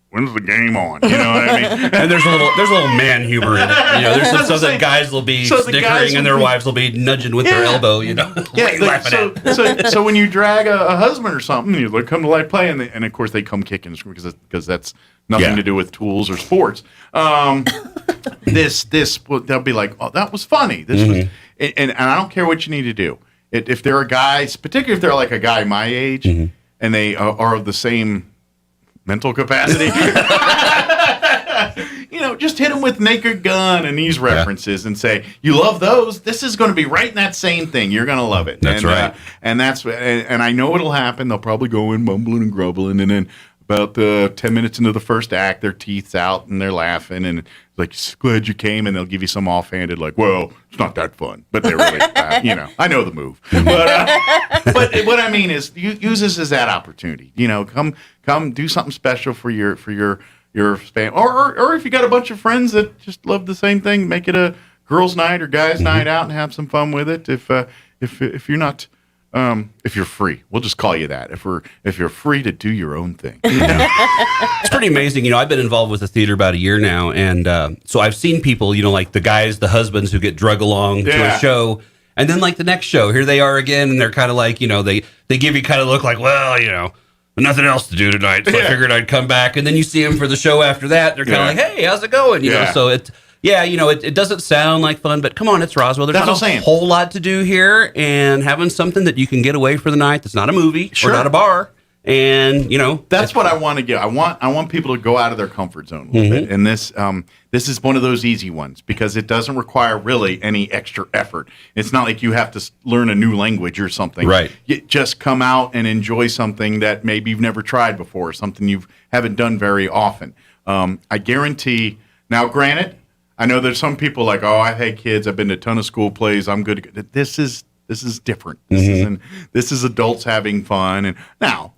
Speaker 5: when's the game on? You know what I mean?
Speaker 15: And there's a little man humor in it. There's some that guys will be snickering and their wives will be nudging with their elbow. Laughing at.
Speaker 5: So when you drag a husband or something, you come to light play, and of course they come kicking because that's nothing to do with tools or sports. They'll be like, oh, that was funny. This was, and I don't care what you need to do. If they're a guy, particularly if they're like a guy my age, and they are of the same mental capacity, just hit them with Naked Gun and these references and say, you love those? This is going to be right in that same thing. You're going to love it.
Speaker 15: That's right.
Speaker 5: And I know it'll happen. They'll probably go in mumbling and grumbling, and then about 10 minutes into the first act, their teeth's out and they're laughing and like, glad you came, and they'll give you some offhanded like, well, it's not that fun, but they're really, I know the move. But what I mean is, use this as that opportunity. Come do something special for your family, or if you got a bunch of friends that just love the same thing, make it a girls' night or guys' night out and have some fun with it. If you're not. If you're free, we'll just call you that. If you're free to do your own thing,
Speaker 15: it's pretty amazing. I've been involved with the theater about a year now, and so I've seen people, like the guys, the husbands who get drug along to a show, and then like the next show, here they are again, and they're kind of like, they give you kind of look like, well, nothing else to do tonight, so I figured I'd come back, and then you see them for the show after that, they're kind of like, hey, how's it going? You know, so it. Yeah, it doesn't sound like fun, but come on, it's Roswell. There's not a whole lot to do here, and having something that you can get away for the night that's not a movie or not a bar, and
Speaker 5: that's what I want to get. I want people to go out of their comfort zone a little bit, and this is one of those easy ones because it doesn't require really any extra effort. It's not like you have to learn a new language or something.
Speaker 15: Right.
Speaker 5: You just come out and enjoy something that maybe you've never tried before, something you haven't done very often. I guarantee. Now, granted. I know there's some people like, oh, I've had kids. I've been to a ton of school plays. I'm good. This is different. This is adults having fun. And now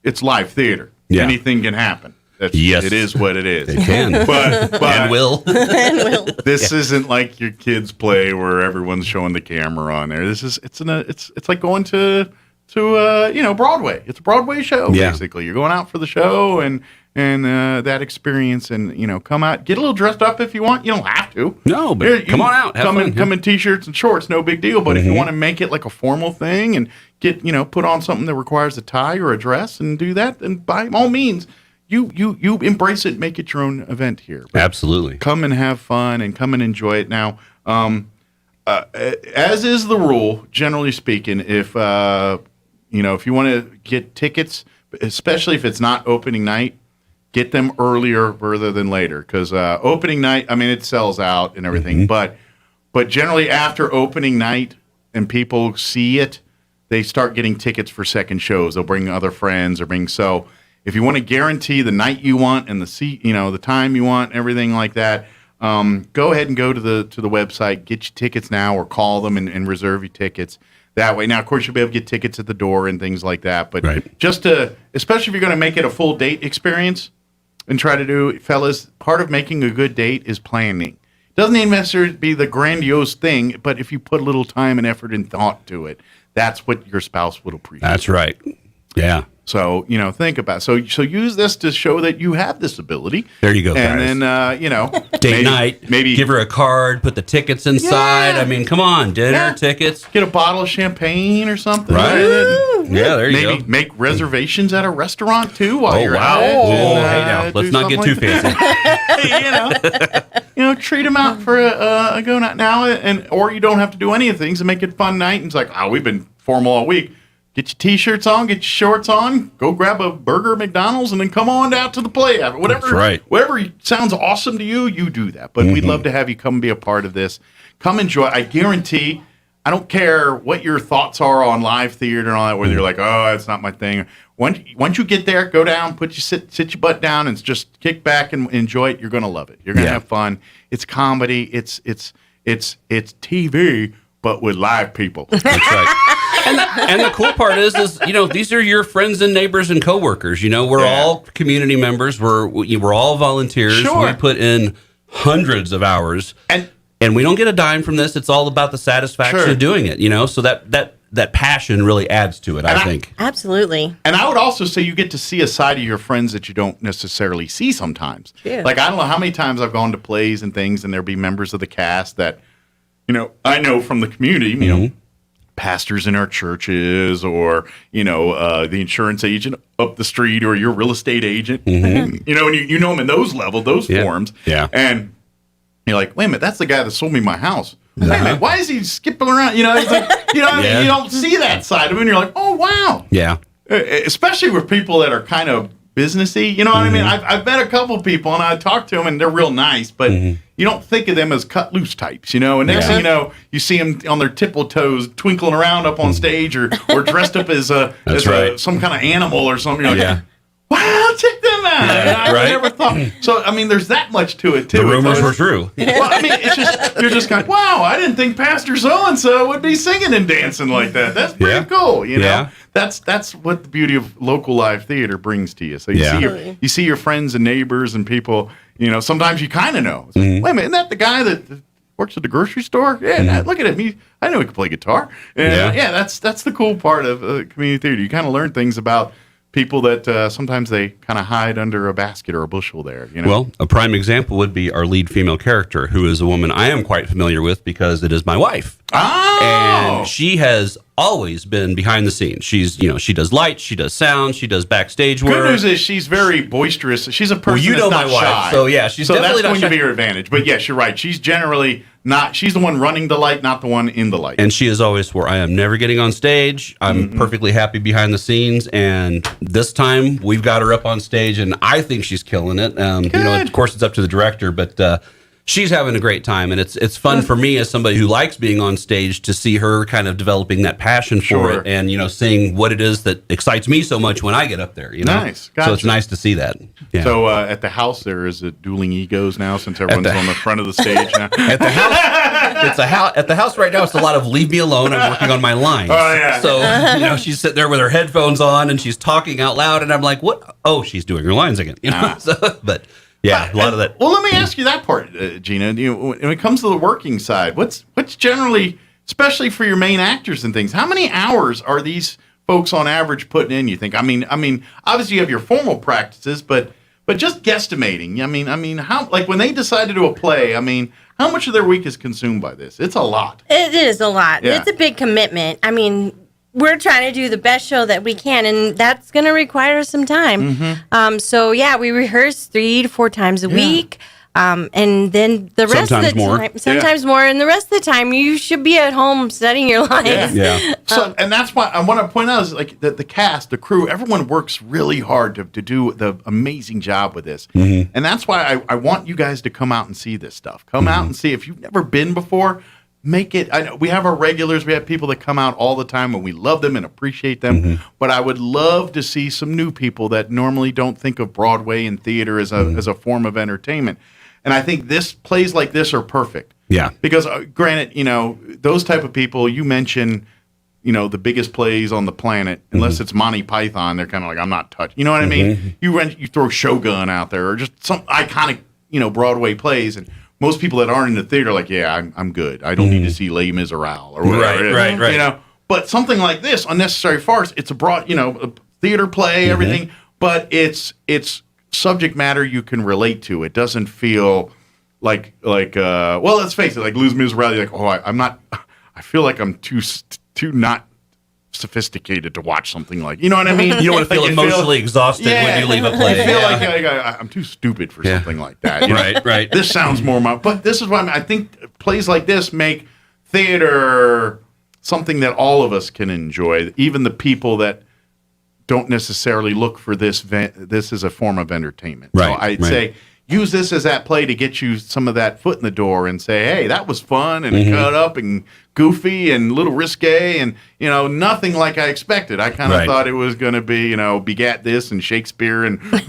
Speaker 5: it's live theater. Yeah. Anything can happen.
Speaker 15: Yes.
Speaker 5: It is what it is.
Speaker 15: It can.
Speaker 5: But
Speaker 15: and will.
Speaker 5: This isn't like your kids' play where everyone's showing the camera on there. It's like going to Broadway. It's a Broadway show, basically. You're going out for the show and that experience, and come out, get a little dressed up if you want. You don't have to.
Speaker 15: No, but come on out.
Speaker 5: Come in t-shirts and shorts, no big deal. But if you want to make it like a formal thing and get put on something that requires a tie or a dress and do that, then by all means, you embrace it, make it your own event here. But
Speaker 15: absolutely,
Speaker 5: come and have fun and come and enjoy it. Now, as is the rule, generally speaking, if if you want to get tickets, especially if it's not opening night. Get them earlier rather than later, because opening night, it sells out and everything. But generally after opening night and people see it, they start getting tickets for second shows. They'll bring other friends so if you want to guarantee the night you want and the seat, the time you want, everything like that, go ahead and go to the website, get your tickets now, or call them and reserve your tickets. That way. Now, of course, you'll be able to get tickets at the door and things like that. But especially if you're going to make it a full date experience and try to do, fellas, part of making a good date is planning. It doesn't even necessarily be the grandiose thing, but if you put a little time and effort and thought to it, that's what your spouse would appreciate.
Speaker 15: That's right. Yeah.
Speaker 5: So, think about it. So use this to show that you have this ability.
Speaker 15: There you go,
Speaker 5: and
Speaker 15: guys.
Speaker 5: then,
Speaker 15: date night, maybe give her a card, put the tickets inside.
Speaker 5: Yeah.
Speaker 15: Come on, dinner tickets.
Speaker 5: Get a bottle of champagne or something.
Speaker 15: Right. Yeah, there you go.
Speaker 5: Maybe make reservations at a restaurant, too, while you're
Speaker 15: wow.
Speaker 5: at it.
Speaker 15: Hey, now, let's not get too fancy.
Speaker 5: Treat them out for a go night now, or you don't have to do any of the things and make it a fun night. And it's like, we've been formal all week. Get your T-shirts on, get your shorts on, go grab a burger at McDonald's, and then come on out to the play. Whatever sounds awesome to you, you do that. But we'd love to have you come and be a part of this. Come enjoy. I guarantee, I don't care what your thoughts are on live theater and all that, whether you're like, oh, it's not my thing. Once you get there, go down, sit your butt down, and just kick back and enjoy it. You're going to love it. You're going to have fun. It's comedy. It's TV, but with live people.
Speaker 15: That's right. And the cool part is these are your friends and neighbors and coworkers. We're all community members. We're all volunteers.
Speaker 5: Sure.
Speaker 15: We put in hundreds of hours, and we don't get a dime from this. It's all about the satisfaction of doing it. So that passion really adds to it. I think
Speaker 2: absolutely.
Speaker 5: And I would also say you get to see a side of your friends that you don't necessarily see sometimes.
Speaker 2: Yeah.
Speaker 5: Like I don't know how many times I've gone to plays and things, and there'll be members of the cast that I know from the community. Pastors in our churches, or the insurance agent up the street, or your real estate agent. And you know them in those forms.
Speaker 15: Yeah.
Speaker 5: And you're like, wait a minute, that's the guy that sold me my house. Wait a minute, why is he skipping around? It's like, you don't see that side of him. And you're like, oh wow.
Speaker 15: Yeah.
Speaker 5: Especially with people that are kind of businessy. You know what I mean? I've met a couple people and I talk to them and they're real nice, but you don't think of them as cut loose types, And next thing you know, you see them on their tipple toes twinkling around up on stage or dressed up as some kind of animal or something. You're like, wow, check I never thought. So, I mean, there's that much to it, too.
Speaker 15: The rumors were true.
Speaker 5: Well, I mean, it's just, you're just going, wow, I didn't think Pastor so-and-so would be singing and dancing like that. That's pretty cool, you know?
Speaker 15: Yeah.
Speaker 5: That's what the beauty of local live theater brings to you. So you see your friends and neighbors and people, you know, sometimes you kind of know. It's like, wait a minute, isn't that the guy that works at the grocery store? Yeah, look at him. I know he can play guitar. And, that's the cool part of community theater. You kind of learn things about people that sometimes they kind of hide under a basket or a bushel there. You know?
Speaker 15: Well, a prime example would be our lead female character, who is a woman I am quite familiar with because it is my wife.
Speaker 5: Oh!
Speaker 15: And she has always been behind the scenes. She's, she does lights, she does sound, she does backstage work.
Speaker 5: Good news is she's very boisterous. She's a person
Speaker 15: well, you know
Speaker 5: that's not
Speaker 15: my
Speaker 5: shy.
Speaker 15: wife, so yeah, she's definitely
Speaker 5: that's going
Speaker 15: not
Speaker 5: to
Speaker 15: shy.
Speaker 5: be her advantage. But yes, you're right. She's generally not. She's the one running the light, not the one in the light.
Speaker 15: And she has always swore, I am never getting on stage. I'm perfectly happy behind the scenes. And this time we've got her up on stage, and I think she's killing it. Of course, it's up to the director, but she's having a great time, and it's fun for me as somebody who likes being on stage to see her kind of developing that passion for it, and seeing what it is that excites me so much when I get up there.
Speaker 5: Nice, gotcha.
Speaker 15: So it's nice to see that. Yeah.
Speaker 5: So at the house, there is it dueling egos now since everyone's on the front of the stage now.
Speaker 15: At the house, at the house right now, it's a lot of leave me alone. I'm working on my lines.
Speaker 5: Oh yeah.
Speaker 15: So she's sitting there with her headphones on and she's talking out loud, and I'm like, what? Oh, she's doing her lines again. But. Yeah, a lot of that.
Speaker 5: Well, let me ask you that part, Gina. When it comes to the working side, what's generally, especially for your main actors and things, how many hours are these folks on average putting in? You think? I mean, obviously you have your formal practices, but just guesstimating. I mean, how when they decide to do a play? I mean, how much of their week is consumed by this? It's a lot.
Speaker 2: It is a lot.
Speaker 5: Yeah.
Speaker 2: It's a big commitment. I mean, we're trying to do the best show that we can, and that's going to require some time. So, we rehearse 3 to 4 times a week. And then the rest
Speaker 15: sometimes
Speaker 2: of the
Speaker 15: more.
Speaker 2: time, sometimes more, and the rest of the time, you should be at home studying your lines.
Speaker 15: Yeah.
Speaker 5: So, and that's why I want to point out is the cast, the crew, everyone works really hard to do the amazing job with this. And that's why I want you guys to come out and see this stuff. Come out and see. If you've never been before, make it. I know we have our regulars. We have people that come out all the time, and we love them and appreciate them. But I would love to see some new people that normally don't think of Broadway and theater as a form of entertainment. And I think plays like this are perfect.
Speaker 15: Yeah.
Speaker 5: Because granted, those type of people you mention, the biggest plays on the planet, unless it's Monty Python, they're kind of like, I'm not touched. You know what I mean? You throw Shogun out there, or just some iconic, Broadway plays, and most people that aren't in the theater are like, yeah, I'm good. I don't need to see Les Miserables or whatever it is.
Speaker 15: Right.
Speaker 5: But something like this, Unnecessary Farce, it's a broad, a theater play, everything, but it's subject matter you can relate to. It doesn't feel like well, let's face it, like Les Miserables, you're like, I'm not, I feel like I'm too not sophisticated to watch something like, you know what I mean?
Speaker 15: You don't want to feel emotionally exhausted when you leave a play.
Speaker 5: I feel like I'm too stupid for something like that.
Speaker 15: Right.
Speaker 5: This sounds more but this is why I think plays like this make theater something that all of us can enjoy, even the people that don't necessarily look for this as a form of entertainment.
Speaker 15: Right.
Speaker 5: So I'd say use this as that play to get you some of that foot in the door and say, hey, that was fun and cut up and goofy and a little risque and, nothing like I expected. I kind of thought it was going to be, Begat This and Shakespeare and, and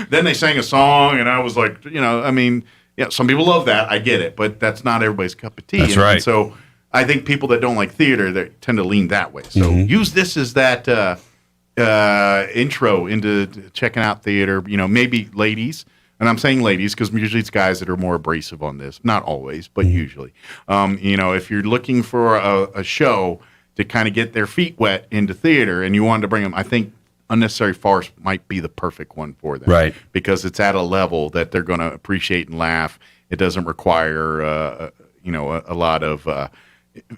Speaker 5: then they sang a song and I was like, some people love that. I get it, but that's not everybody's cup of tea.
Speaker 15: That's right.
Speaker 5: And so I think people that don't like theater, they tend to lean that way. So use this as that intro into checking out theater. Maybe ladies, and I'm saying ladies because usually it's guys that are more abrasive on this. Not always, but usually. If you're looking for a show to kind of get their feet wet into theater, and you wanted to bring them, I think Unnecessary Farce might be the perfect one for them.
Speaker 15: Right.
Speaker 5: Because it's at a level that they're going to appreciate and laugh. It doesn't require, a lot of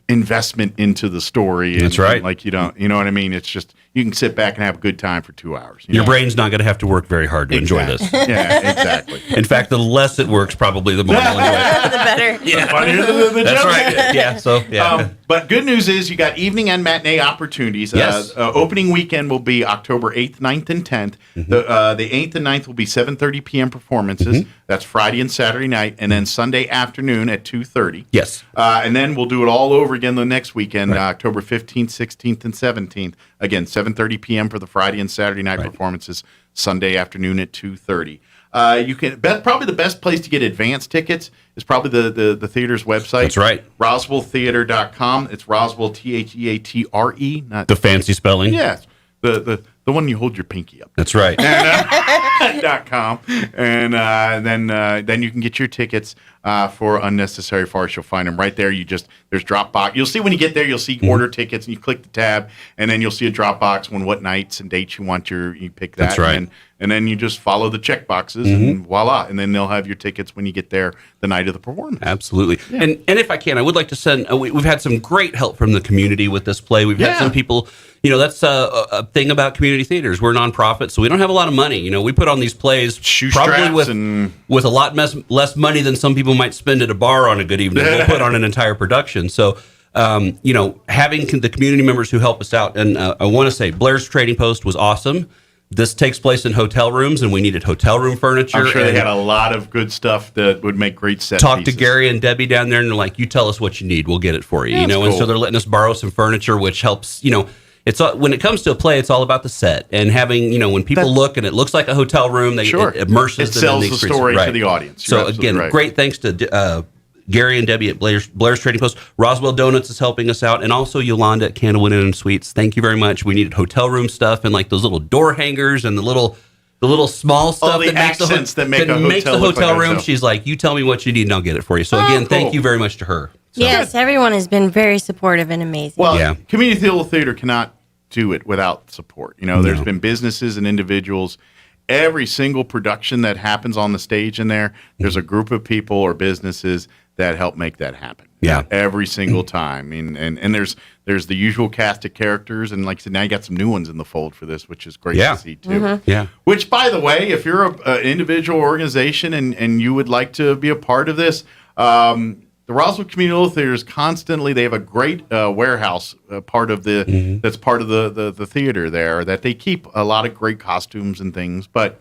Speaker 5: investment into the story.
Speaker 15: That's right.
Speaker 5: Like you don't, you know what I mean? It's just, you can sit back and have a good time for 2 hours.
Speaker 15: Your brain's not going to have to work very hard to enjoy this.
Speaker 5: Yeah, exactly.
Speaker 15: In fact, the less it works, probably the more you'll enjoy it.
Speaker 2: The better.
Speaker 5: Yeah. The funnier the
Speaker 15: That's
Speaker 5: joke.
Speaker 15: right. Yeah. So, yeah.
Speaker 5: But good news is you got evening and matinee opportunities.
Speaker 15: Yes.
Speaker 5: Opening weekend will be October 8th, 9th, and 10th. The 8th and 9th will be 7:30 p.m. performances. That's Friday and Saturday night, and then Sunday afternoon at 2:30.
Speaker 15: Yes.
Speaker 5: And then we'll do it all over again the next weekend, October 15th, 16th, and 17th. Again, 7:30 p.m. for the Friday and Saturday night performances, Sunday afternoon at 2:30. You can probably the best place to get advance tickets is probably the theater's website.
Speaker 15: That's right.
Speaker 5: RoswellTheater.com. It's Roswell Theatre, not
Speaker 15: the fancy spelling.
Speaker 5: Yes, the one you hold your pinky up.
Speaker 15: That's right.
Speaker 5: And, .com, and then you can get your tickets for Unnecessary Farce. You'll find them right there. There's Dropbox. You'll see when you get there. You'll see order tickets, and you click the tab, and then you'll see a Dropbox what nights and dates you want you pick that.
Speaker 15: That's right.
Speaker 5: And then you just follow the check boxes, and voila. And then they'll have your tickets when you get there the night of the performance.
Speaker 15: Absolutely. Yeah. And if I can, I would like to send. We've had some great help from the community with this play. We've had some people. That's a thing about community theaters. We're a nonprofit, so we don't have a lot of money. We put on these plays probably with a lot less money than some people might spend at a bar on a good evening. We'll put on an entire production. So, having the community members who help us out. And I want to say Blair's Trading Post was awesome. This takes place in hotel rooms, and we needed hotel room furniture.
Speaker 5: I'm sure they had a lot of good stuff that would make great set
Speaker 15: pieces.
Speaker 5: To
Speaker 15: Gary and Debbie down there, and they're like, you tell us what you need. We'll get it for you.
Speaker 5: Cool.
Speaker 15: And so they're letting us borrow some furniture, which helps, It's when it comes to a play, it's all about the set and having, when people look and it looks like a hotel room, it immerses them
Speaker 5: sells
Speaker 15: in the
Speaker 5: the story to the audience.
Speaker 15: So again, great thanks to Gary and Debbie at Blair's Trading Post. Roswell Donuts is helping us out, and also Yolanda at Candlewood Inn and Suites. Thank you very much. We needed hotel room stuff and like those little door hangers and the little small stuff
Speaker 5: that makes
Speaker 15: the hotel room. She's like, you tell me what you need and I'll get it for you. So again, thank you very much to her. So.
Speaker 2: Yes, everyone has been very supportive and amazing.
Speaker 5: Well, community theater cannot do it without support. There's been businesses and individuals. Every single production that happens on the stage in there's a group of people or businesses that help make that happen.
Speaker 15: Yeah.
Speaker 5: Every single time. And there's the usual cast of characters, and like I said, now you got some new ones in the fold for this, which is great to see too.
Speaker 2: Mm-hmm.
Speaker 15: Yeah.
Speaker 5: Which, by the way, if you're an individual organization and you would like to be a part of this, the Roswell Community Theater is constantly. They have a great warehouse part of that's part of the theater there that they keep a lot of great costumes and things. But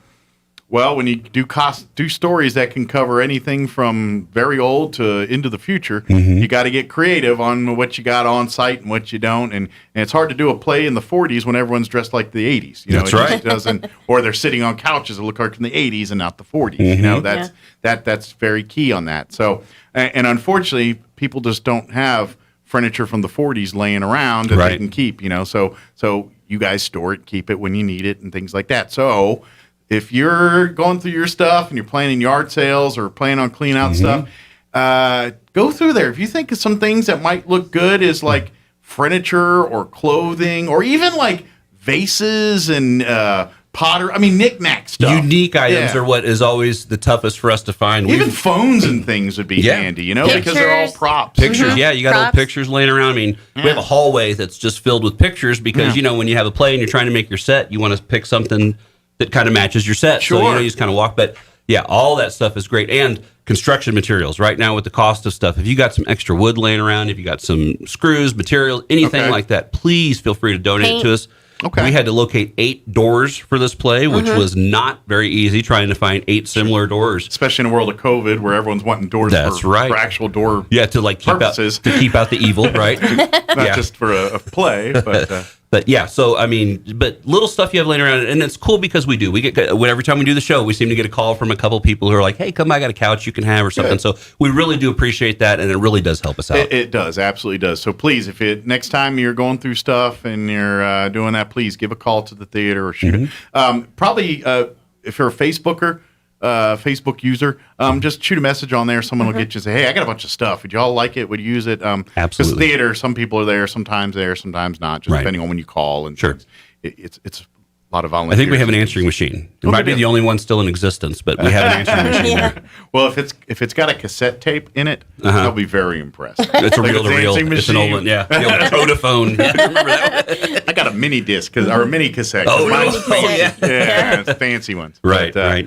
Speaker 5: when you do stories that can cover anything from very old to into the future, you got to get creative on what you got on site and what you don't. And it's hard to do a play in the 40s when everyone's dressed like the 80s.
Speaker 15: That's right.
Speaker 5: Doesn't, or they're sitting on couches that look like from the 80s and not the 40s. That's very key on that. So. And unfortunately, people just don't have furniture from the 40s laying around that they can keep, So you guys store it, keep it when you need it, and things like that. So if you're going through your stuff and you're planning yard sales or planning on cleaning out stuff, go through there. If you think of some things that might look good is like furniture or clothing or even like vases and knick-knack stuff.
Speaker 15: Unique items are what is always the toughest for us to find.
Speaker 5: Even phones and things would be handy, because they're all props.
Speaker 15: Pictures, you got old pictures laying around. We have a hallway that's just filled with pictures because, when you have a play and you're trying to make your set, you want to pick something that kind of matches your set.
Speaker 5: Sure.
Speaker 15: So, you just kind of walk. But, all that stuff is great. And construction materials right now with the cost of stuff. If you got some extra wood laying around, if you got some screws, materials, anything like that, please feel free to donate it to us.
Speaker 5: Okay.
Speaker 15: We had to locate 8 doors for this play, which was not very easy, trying to find 8 similar doors.
Speaker 5: Especially in a world of COVID where everyone's wanting doors for actual door purposes.
Speaker 15: To keep out the evil, right?
Speaker 5: Not just for a play, but...
Speaker 15: But but little stuff you have laying around, and it's cool because we get every time we do the show, we seem to get a call from a couple people who are like, "Hey, come by, I got a couch you can have or something." Good. So we really do appreciate that, and it really does help us out.
Speaker 5: It does, absolutely does. So please, next time you're going through stuff and you're doing that, please give a call to the theater or shoot it. Probably if you're a Facebooker. Facebook user, just shoot a message on there. Someone will get you and say, "Hey, I got a bunch of stuff. Would y'all like it? Would you use it?"
Speaker 15: Absolutely.
Speaker 5: Because theater, some people are there, sometimes not, just depending on when you call. And
Speaker 15: sure,
Speaker 5: it's a lot of volunteers.
Speaker 15: I think we have an answering machine. It might be the only one still in existence, but we have an answering machine there.
Speaker 5: Well, if it's got a cassette tape in it, they'll be very impressed.
Speaker 15: It's a reel-to-reel. It's an old one, the old Vodafone. Remember that one?
Speaker 5: I got a mini disc or a mini cassette.
Speaker 15: Oh,
Speaker 5: mine's it's fancy ones.
Speaker 15: Right.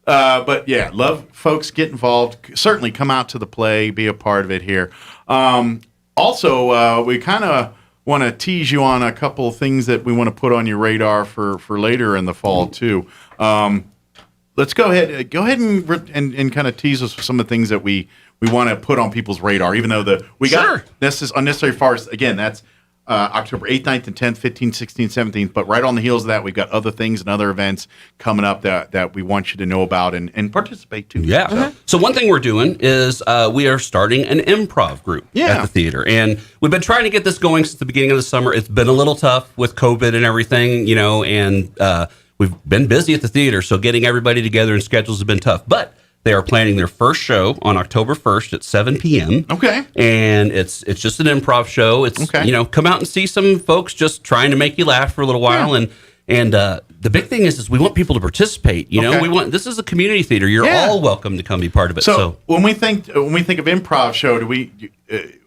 Speaker 5: But love folks, get involved. Certainly come out to the play, be a part of it here. Also, we kind of want to tease you on a couple of things that we want to put on your radar for later in the fall too. Let's go ahead and kind of tease us with some of the things that we want to put on people's radar. Even though we got this is Unnecessary Farce. Again, that's October 8th, 9th, and 10th, 15th, 16th, 17th. But right on the heels of that, we've got other things and other events coming up that we want you to know about and participate too.
Speaker 15: Yeah. So one thing we're doing is we are starting an improv group at the theater. And we've been trying to get this going since the beginning of the summer. It's been a little tough with COVID and everything, and we've been busy at the theater. So getting everybody together and schedules have been tough. But they are planning their first show on October 1st at 7 p.m.
Speaker 5: Okay.
Speaker 15: And it's just an improv show. It's, come out and see some folks just trying to make you laugh for a little while. And the big thing is we want people to participate. This is a community theater. You're all welcome to come be part of it.
Speaker 5: So when we think of improv show,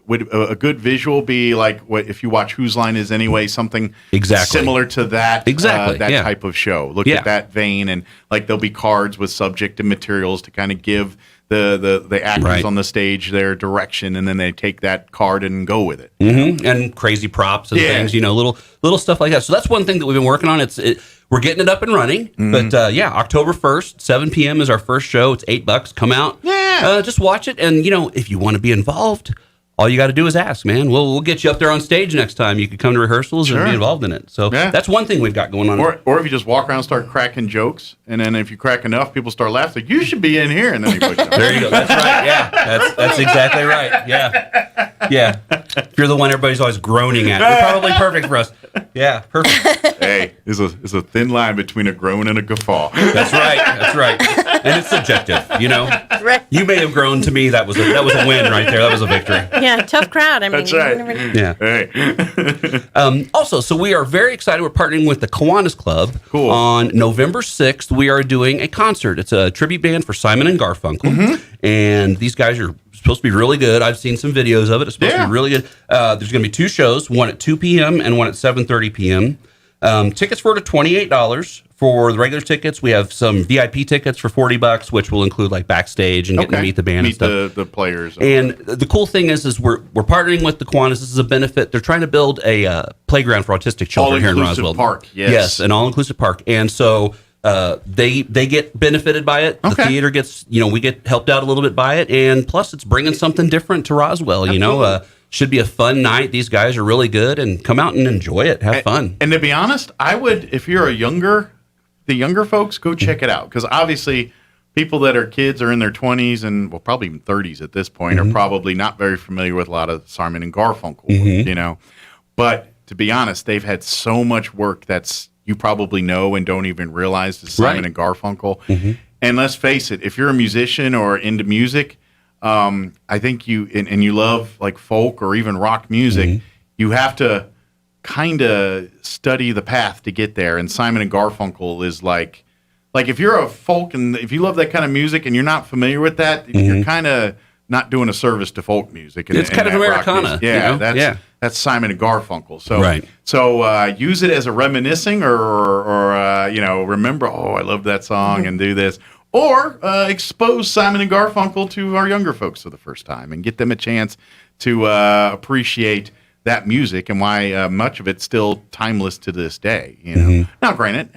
Speaker 5: would a good visual be like what if you watch Whose Line Is Anyway, something similar to that type of show? Look at that vein, and like there'll be cards with subject and materials to kind of give the actors on the stage their direction, and then they take that card and go with it.
Speaker 15: Mm-hmm. And crazy props and things, little stuff like that. So that's one thing that we've been working on. We're getting it up and running, but October 1st, 7 p.m. is our first show. It's $8. Come out, just watch it, and if you want to be involved, all you got to do is ask, man. We'll get you up there on stage next time. You can come to rehearsals and be involved in it. So that's one thing we've got going on.
Speaker 5: Or if you just walk around and start cracking jokes, and then if you crack enough, people start laughing. Like, you should be in here, and then you push them.
Speaker 15: There you go. That's right. Yeah, that's exactly right. Yeah. If you're the one everybody's always groaning at, you're probably perfect for us. Yeah, perfect.
Speaker 5: Hey, there's a thin line between a groan and a guffaw.
Speaker 15: That's right. And it's subjective,
Speaker 2: Right.
Speaker 15: You may have groaned to me. That was a win right there. That was a victory.
Speaker 2: Yeah, tough crowd. I mean,
Speaker 5: that's right.
Speaker 15: Yeah.
Speaker 5: Hey.
Speaker 15: Also, so we are very excited. We're partnering with the Kiwanis Club.
Speaker 5: Cool.
Speaker 15: On November 6th, we are doing a concert. It's a tribute band for Simon and Garfunkel, and these guys are supposed to be really good. I've seen some videos of it. It's supposed to be really good. There's going to be 2 shows, one at 2 p.m. and one at 7:30 p.m. Tickets were to $28. For the regular tickets, we have some VIP tickets for $40, which will include like backstage and getting to meet the band and stuff.
Speaker 5: The players.
Speaker 15: And the cool thing is we're partnering with the Kiwanis. This is a benefit. They're trying to build a playground for autistic children here in Roswell.
Speaker 5: Park. Yes,
Speaker 15: an all-inclusive park. And so they get benefited by it. The theater gets, we get helped out a little bit by it, and plus it's bringing something different to Roswell. Should be a fun night. These guys are really good, and come out and enjoy it. Have fun.
Speaker 5: And to be honest, I would, if you're the younger folks, go check it out, because obviously people that are kids are in their 20s and probably even 30s at this point are probably not very familiar with a lot of Simon and Garfunkel, But to be honest, they've had so much work that's you probably know and don't even realize is Simon and Garfunkel. And let's face it, if you're a musician or into music, I think you love like folk or even rock music, you have to kind of study the path to get there. And Simon and Garfunkel is like if you're a folk and if you love that kind of music and you're not familiar with that, you're kind of not doing a service to folk music.
Speaker 15: It's kind of Americana.
Speaker 5: That's Simon and Garfunkel. So use it as a reminiscing or remember, I love that song and do this. Or expose Simon and Garfunkel to our younger folks for the first time and get them a chance to appreciate that music and why much of it's still timeless to this day. Now, granted,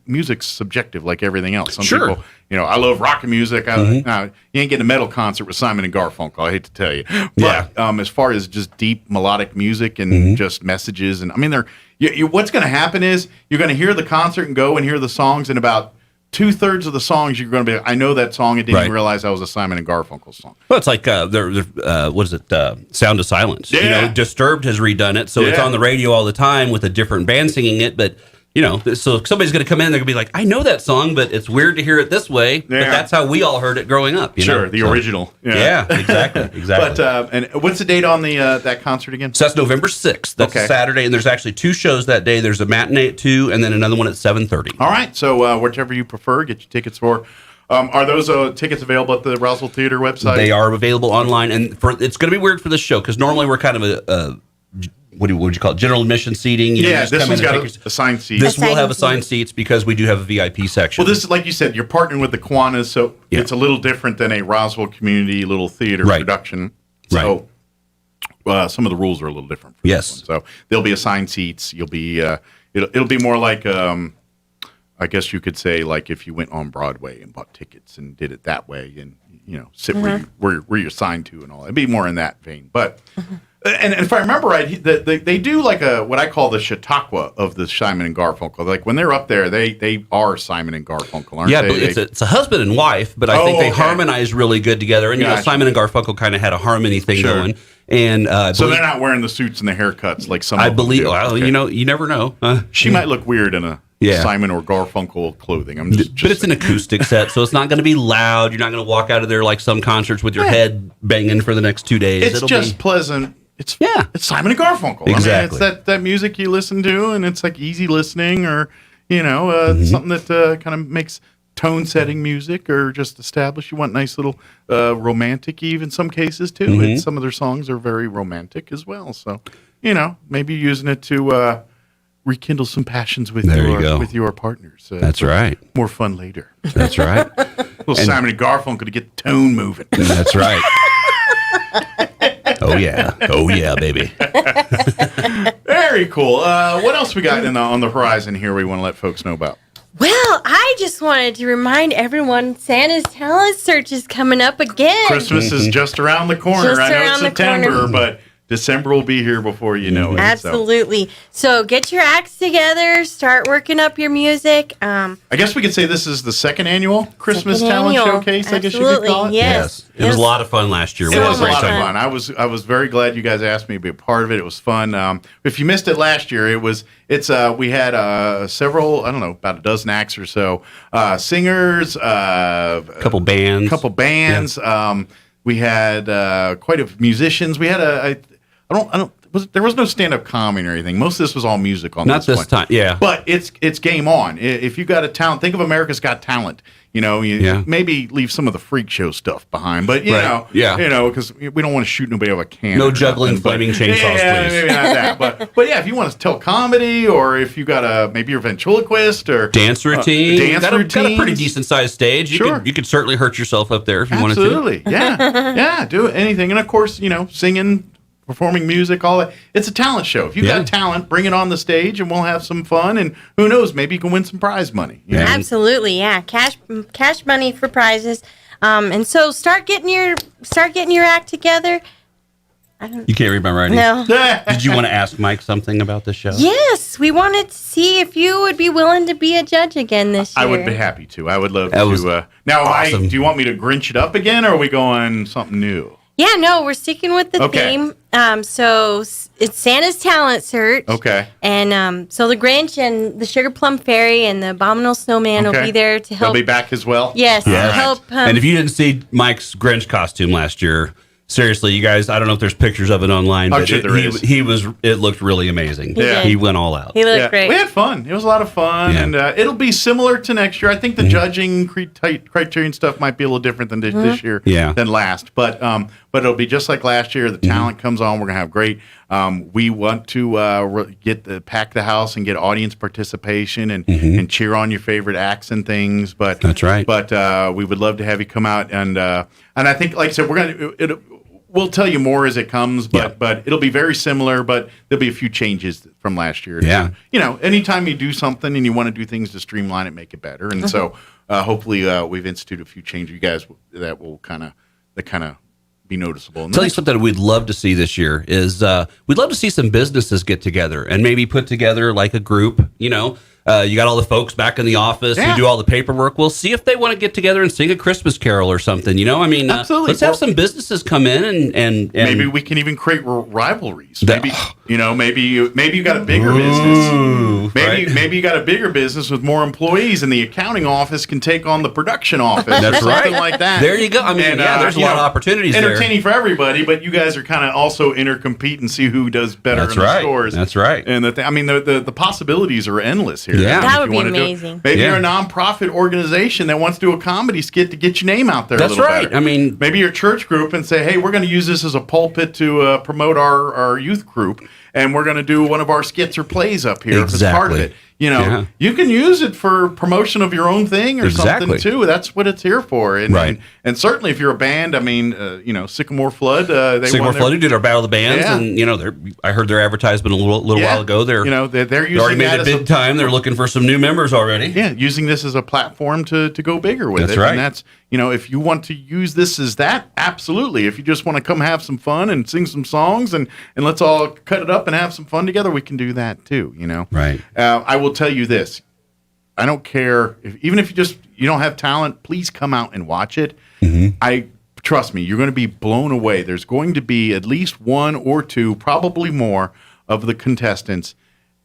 Speaker 5: music's subjective like everything else. Some people, I love rock music. You ain't getting a metal concert with Simon and Garfunkel. I hate to tell you, but as far as just deep melodic music and just messages, and I mean, what's going to happen is you're going to hear the concert and go and hear the songs, and about 2/3 of the songs you're going to be, I know that song. I didn't even realize that was a Simon and Garfunkel song.
Speaker 15: Well, it's like what is it? Sound of Silence. Disturbed has redone it, so it's on the radio all the time with a different band singing it. But so somebody's going to come in, they're going to be like, I know that song, but it's weird to hear it this way. But that's how we all heard it growing up.
Speaker 5: The original.
Speaker 15: Yeah, exactly.
Speaker 5: But and what's the date on the that concert again?
Speaker 15: So that's November 6th. That's a Saturday, and there's actually 2 shows that day. There's a matinee at 2, and then another one at 7:30.
Speaker 5: All right, so whichever you prefer, get your tickets for. Are those tickets available at the Roswell Theater website?
Speaker 15: They are available online, and it's going to be weird for this show because normally we're kind of a what would you call it? General admission seating.
Speaker 5: This one's got assigned seats.
Speaker 15: This will have assigned seats because we do have a VIP section.
Speaker 5: Well, this is, like you said, you're partnering with the Kiwanis, so it's a little different than a Roswell community little theater production. So some of the rules are a little different for this one. So there'll be assigned seats. You'll be it'll be more like I guess you could say like if you went on Broadway and bought tickets and did it that way and sit where you're assigned to and all. It'd be more in that vein. But And if I remember right, they do like what I call the Chautauqua of the Simon and Garfunkel. Like when they're up there, they are Simon and Garfunkel, aren't they?
Speaker 15: Yeah, but it's a husband and wife, but I think they harmonize really good together. And Simon and Garfunkel kind of had a harmony thing going. And
Speaker 5: so they're not wearing the suits and the haircuts like some.
Speaker 15: I believe. Well, you never know.
Speaker 5: She might look weird in a Simon or Garfunkel clothing.
Speaker 15: But it's an acoustic set, so it's not going to be loud. You're not going to walk out of there like some concerts with your head banging for the next 2 days.
Speaker 5: It'll just pleasant. It's Simon and Garfunkel.
Speaker 15: Exactly.
Speaker 5: I mean, it's that music you listen to, and it's like easy listening, or something that kind of makes tone setting music, or just established. You want nice little romantic, even some cases too. And some of their songs are very romantic as well. So maybe using it to rekindle some passions with your partners.
Speaker 15: That's right.
Speaker 5: More fun later.
Speaker 15: That's right.
Speaker 5: Little Simon and Garfunkel to get the tone moving.
Speaker 15: That's right. Oh yeah, baby.
Speaker 5: Very cool. What else we got on the horizon here we want to let folks know about?
Speaker 2: Well, I just wanted to remind everyone Santa's talent search is coming up again.
Speaker 5: Christmas is just around the corner. I know it's September, but December will be here before you know it.
Speaker 2: Absolutely. So get your acts together, start working up your music.
Speaker 5: I guess we could say this is the second annual Christmas Talent Showcase, I guess you could call it.
Speaker 2: Yes.
Speaker 15: It was a lot of fun last year.
Speaker 5: It was a lot of fun. I was very glad you guys asked me to be a part of it. It was fun. If you missed it last year, we had several, I don't know, about a dozen acts or so, singers,
Speaker 15: couple bands.
Speaker 5: Yeah. We had quite a few musicians. We had there was no stand-up comedy or anything. Most of this was all music on
Speaker 15: Not this time, yeah.
Speaker 5: But it's game on. If you got a talent, think of America's Got Talent. Maybe leave some of the freak show stuff behind. But because we don't want to shoot nobody out of a cannon.
Speaker 15: No juggling flaming chainsaws, please.
Speaker 5: Maybe not that. But yeah, if you want to tell comedy, or if you got maybe you're a ventriloquist or
Speaker 15: dance routine, got a pretty decent sized stage. You could certainly hurt yourself up there if you wanted to.
Speaker 5: Absolutely, yeah, do anything, and of course, singing, performing music, all that. It's a talent show. If you got talent, bring it on the stage, and we'll have some fun. And who knows, maybe you can win some prize money.
Speaker 2: Absolutely, yeah. Cash money for prizes. And so start getting your act together.
Speaker 15: You can't read my writing.
Speaker 2: No.
Speaker 15: Did you want to ask Mike something about the show?
Speaker 2: Yes, we wanted to see if you would be willing to be a judge again this year.
Speaker 5: I would be happy to. I would love to. Now,
Speaker 15: awesome.
Speaker 5: Do you want me to Grinch it up again, or are we going something new?
Speaker 2: Yeah, no, we're sticking with the theme. So it's Santa's talent search.
Speaker 5: Okay.
Speaker 2: And so the Grinch and the Sugar Plum Fairy and the Abominable Snowman will be there to help.
Speaker 5: They'll be back as well?
Speaker 2: Yes, to help.
Speaker 15: And if you didn't see Mike's Grinch costume last year, seriously, you guys, I don't know if there's pictures of it online, but it looked really amazing. He went all out.
Speaker 2: He looked great.
Speaker 5: We had fun. It was a lot of fun, and it'll be similar to next year. I think the judging criterion stuff might be a little different than this year than last, but it'll be just like last year. The talent comes on. We're gonna have great. We want to pack the house and get audience participation and cheer on your favorite acts and things. But
Speaker 15: that's right.
Speaker 5: But we would love to have you come out, and I think, like I said, we'll tell you more as it comes, but it'll be very similar, but there'll be a few changes from last year.
Speaker 15: Yeah.
Speaker 5: Anytime you do something and you want to do things to streamline it, make it better. And so hopefully we've instituted a few changes, you guys, that will kind of be noticeable.
Speaker 15: Tell you something we'd love to see this year is we'd love to see some businesses get together and maybe put together like a group, you got all the folks back in the office who do all the paperwork. We'll see if they want to get together and sing a Christmas carol or something.
Speaker 5: Absolutely.
Speaker 15: Let's have some businesses come in and
Speaker 5: maybe we can even create rivalries. Maybe you got a bigger business. Maybe you got a bigger business with more employees, and the accounting office can take on the production office.
Speaker 15: That's
Speaker 5: something
Speaker 15: right.
Speaker 5: like that.
Speaker 15: There you go. I mean, there's a lot of opportunities there.
Speaker 5: Entertaining for everybody, but you guys are kind of also intercompete and see who does better in the stores.
Speaker 15: That's right.
Speaker 5: And the possibilities are endless here.
Speaker 15: Yeah.
Speaker 2: That would be amazing.
Speaker 5: Maybe you're a nonprofit organization that wants to do a comedy skit to get your name out there a little better.
Speaker 15: I mean,
Speaker 5: maybe your church group and say, hey, we're going to use this as a pulpit to promote our youth group, and we're going to do one of our skits or plays up here as part of it. you can use it for promotion of your own thing or something too. That's what it's here for. And, and certainly if you're a band, I mean, Sycamore Flood.
Speaker 15: Sycamore Flood, who did our Battle of the Bands, and I heard their advertisement a little while ago. They're using already made it big time. They're looking for some new members already.
Speaker 5: Yeah, using this as a platform to go bigger with it.
Speaker 15: Right.
Speaker 5: And that's if you want to use this as that, absolutely. If you just want to come have some fun and sing some songs and let's all cut it up and have some fun together, we can do that too.
Speaker 15: Right.
Speaker 5: I will tell you this. I don't care even if you don't have talent, please come out and watch it. Trust me, you're going to be blown away. There's going to be at least one or two, probably more, of the contestants,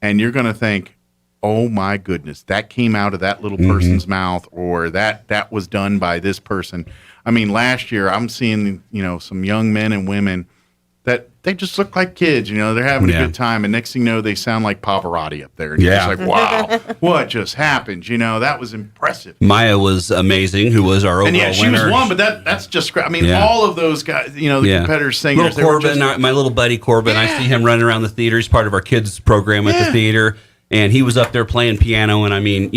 Speaker 5: and you're going to think, oh my goodness, that came out of that little person's mouth, or that was done by this person. I mean, last year I'm seeing, some young men and women that they just look like kids, they're having a good time, and next thing you know, they sound like Pavarotti up there. And you're just like, wow, what just happened? That was impressive.
Speaker 15: Maya was amazing, wshe was our overall winner.
Speaker 5: And she was one, but that's just great. I mean, all of those guys, the competitors, singers.
Speaker 15: Little Corbin, my little buddy Corbin, I see him running around the theater. He's part of our kids program at the theater, and he was up there playing piano, and I mean,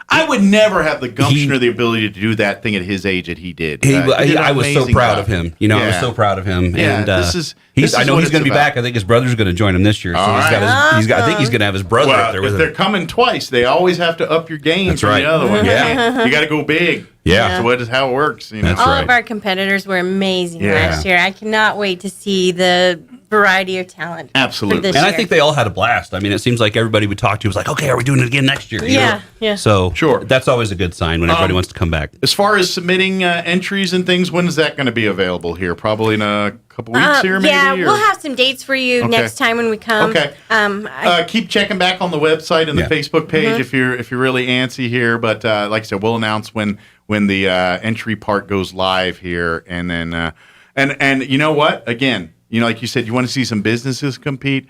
Speaker 5: I would never have the gumption or the ability to do that thing at his age that he did.
Speaker 15: I was so proud of him. I was so proud of him.
Speaker 5: Yeah,
Speaker 15: and
Speaker 5: I
Speaker 15: know he's going to be back. I think his brother's going to join him this year. So I think he's going to have his brother up there with him.
Speaker 5: If they're coming twice, they always have to up your game from the other one. Yeah, you got to go big.
Speaker 15: Yeah,
Speaker 5: so how it works.
Speaker 2: All of our competitors were amazing last year. I cannot wait to see the variety of talent.
Speaker 5: Absolutely.
Speaker 15: And I think they all had a blast. I mean, it seems like everybody we talked to was like, okay, are we doing it again next year?
Speaker 2: Yeah.
Speaker 15: So that's always a good sign when everybody wants to come back.
Speaker 5: As far as submitting entries and things, when is that going to be available here? Probably in a couple weeks here, maybe?
Speaker 2: Yeah, we'll have some dates for you next time when we come.
Speaker 5: Okay. Keep checking back on the website and the Facebook page if you're really antsy here. But like I said, we'll announce when the entry part goes live here. And then, and you know what? Again, like you said, you want to see some businesses compete.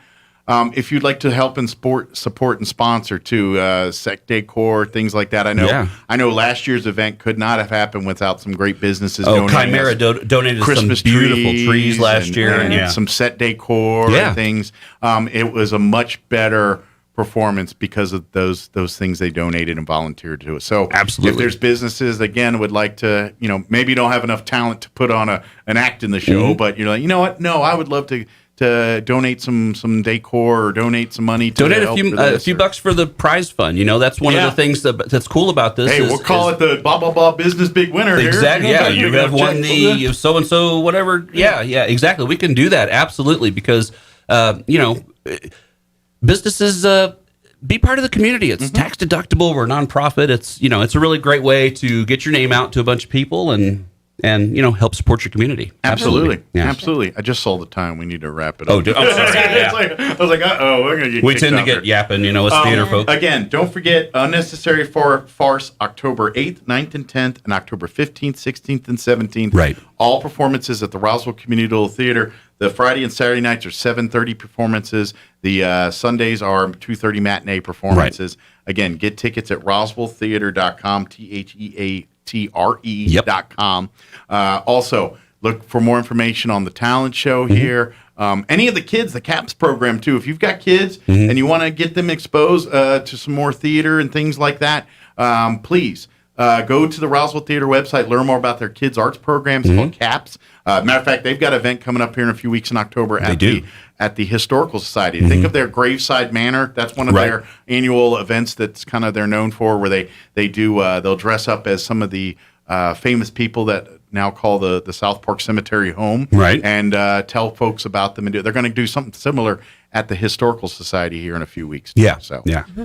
Speaker 5: If you'd like to help and support and sponsor too, Sec Decor, things like that. I know last year's event could not have happened without some great businesses.
Speaker 15: Chimera donated
Speaker 5: Christmas
Speaker 15: some beautiful trees last year.
Speaker 5: And some set decor and things. It was a much better performance because of those things they donated and volunteered to us. So
Speaker 15: absolutely,
Speaker 5: if there's businesses again would like to, maybe you don't have enough talent to put on an act in the show, but you're like, you know what? No, I would love to donate some decor or donate some money to
Speaker 15: donate a few bucks for the prize fund. That's one of the things that's cool about this.
Speaker 5: Hey, we'll call it the blah blah blah business big winner.
Speaker 15: Exactly.
Speaker 5: Here.
Speaker 15: Yeah, you have won the so and so whatever. Yeah, exactly. We can do that absolutely because businesses be part of the community. It's tax deductible. We're a nonprofit. It's a really great way to get your name out to a bunch of people and help support your community.
Speaker 5: Absolutely.
Speaker 15: Yeah.
Speaker 5: Absolutely. I just saw the time. We need to wrap it up.
Speaker 15: Oh, I'm sorry.
Speaker 5: I was like, we're going to get
Speaker 15: we tend to get yapping, as theater folks.
Speaker 5: Again, don't forget Unnecessary Farce, October 8th, 9th, and 10th, and October 15th, 16th, and 17th.
Speaker 15: Right.
Speaker 5: All performances at the Roswell Community Theater. The Friday and Saturday nights are 7:30 performances. The Sundays are 2:30 matinee performances. Right. Again, get tickets at roswelltheater.com, TheATRE.com. Also, look for more information on the talent show here. Any of the kids, the CAPS program too. If you've got kids and you want to get them exposed to some more theater and things like that, please go to the Roswell Theater website, learn more about their kids' arts programs called CAPS. Matter of fact, they've got an event coming up here in a few weeks in October at the Historical Society. Think of their Graveside Manor. That's one of their annual events that's kind of they're known for, where they'll dress up as some of the famous people that now call the South Park Cemetery home, and tell folks about them. And they're going to do something similar at the Historical Society here in a few weeks. So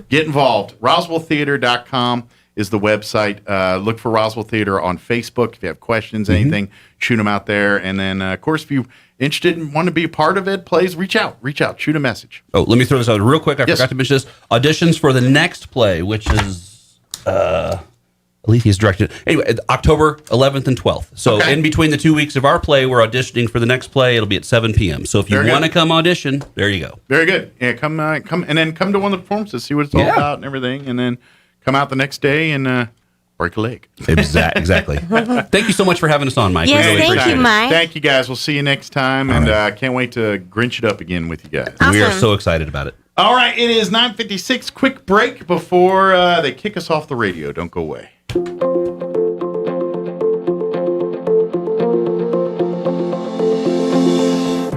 Speaker 5: get involved. RoswellTheater.com is the website. Look for Roswell Theater on Facebook. If you have questions, anything, shoot them out there. And then, of course, if you're interested and want to be a part of it, please reach out, shoot a message.
Speaker 15: Oh, let me throw this out real quick. I forgot to mention this. Auditions for the next play, which is, Alethia's directed. Anyway, October 11th and 12th. So in between the 2 weeks of our play, we're auditioning for the next play. It'll be at 7 p.m. So if you want to come audition, there you go.
Speaker 5: Very good. Yeah, come, and then come to one of the performances, see what it's all about and everything, and then come out the next day and break a leg.
Speaker 15: Exactly. Thank you so much for having us on, Mike.
Speaker 2: Yes,
Speaker 15: we really
Speaker 2: thank you, Mike.
Speaker 5: Thank you, guys. We'll see you next time, and can't wait to Grinch it up again with you guys.
Speaker 2: Awesome.
Speaker 15: We are so excited about it.
Speaker 5: All right, it is 9:56. Quick break before they kick us off the radio. Don't go away.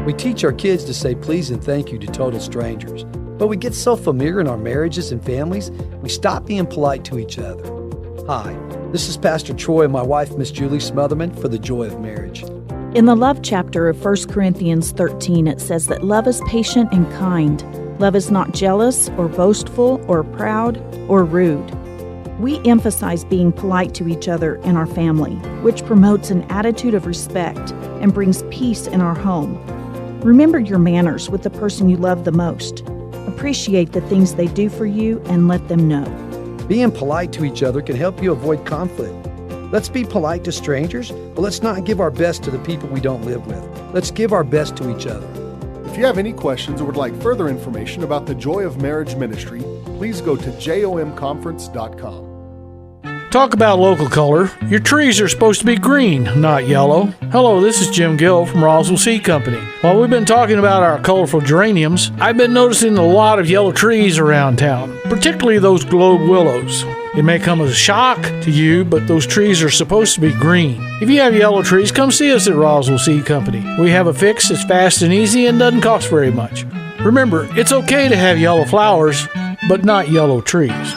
Speaker 16: We teach our kids to say please and thank you to total strangers. But we get so familiar in our marriages and families, we stop being polite to each other. Hi, this is Pastor Troy and my wife, Miss Julie Smotherman, for The Joy of Marriage.
Speaker 17: In the love chapter of 1 Corinthians 13, it says that love is patient and kind. Love is not jealous or boastful or proud or rude. We emphasize being polite to each other in our family, which promotes an attitude of respect and brings peace in our home. Remember your manners with the person you love the most. Appreciate the things they do for you and let them know.
Speaker 16: Being polite to each other can help you avoid conflict. Let's be polite to strangers, but let's not give our best to the people we don't live with. Let's give our best to each other.
Speaker 18: If you have any questions or would like further information about the Joy of Marriage Ministry, please go to jomconference.com.
Speaker 22: Talk about local color. Your trees are supposed to be green, not yellow. Hello, this is Jim Gill from Roswell Seed Company. While we've been talking about our colorful geraniums, I've been noticing a lot of yellow trees around town, particularly those globe willows. It may come as a shock to you, but those trees are supposed to be green. If you have yellow trees, come see us at Roswell Seed Company. We have a fix that's fast and easy and doesn't cost very much. Remember, it's okay to have yellow flowers, but not yellow trees.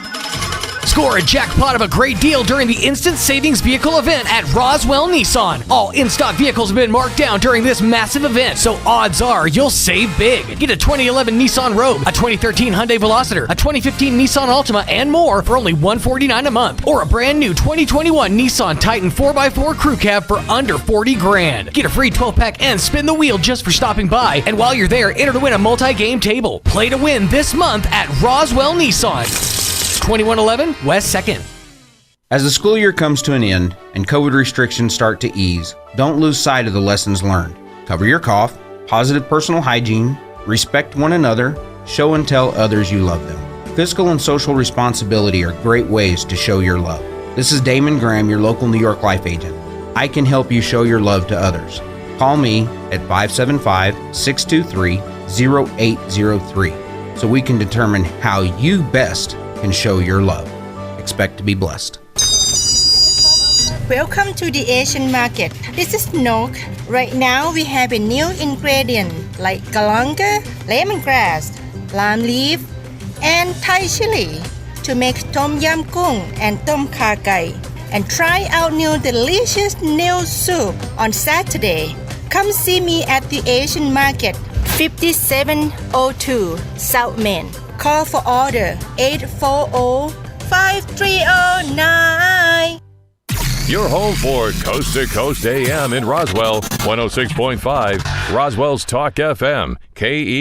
Speaker 12: Score a jackpot of a great deal during the Instant Savings Vehicle event at Roswell Nissan. All in-stock vehicles have been marked down during this massive event, so odds are you'll save big. Get a 2011 Nissan Rogue, a 2013 Hyundai Veloster, a 2015 Nissan Altima, and more for only $149 a month. Or a brand new 2021 Nissan Titan 4x4 Crew Cab for under $40,000. Get a free 12-pack and spin the wheel just for stopping by. And while you're there, enter to win a multi-game table. Play to win this month at Roswell Nissan. 2111 West 2nd.
Speaker 19: As the school year comes to an end and COVID restrictions start to ease, don't lose sight of the lessons learned. Cover your cough, positive personal hygiene, respect one another, show and tell others you love them. Fiscal and social responsibility are great ways to show your love. This is Damon Graham, your local New York Life agent. I can help you show your love to others. Call me at 575-623-0803 so we can determine how you best can show your love. Expect to be blessed.
Speaker 14: Welcome to the Asian market. This is Nok. Right now we have a new ingredient like galanga, lemongrass, lime leaf, and Thai chili to make tom yam gung and tom kha gai. And try out new delicious new soup on Saturday. Come see me at the Asian market, 5702 South Main. Call for order 840-5309.
Speaker 4: Your home for Coast to Coast AM in Roswell, 106.5, Roswell's Talk FM, KE.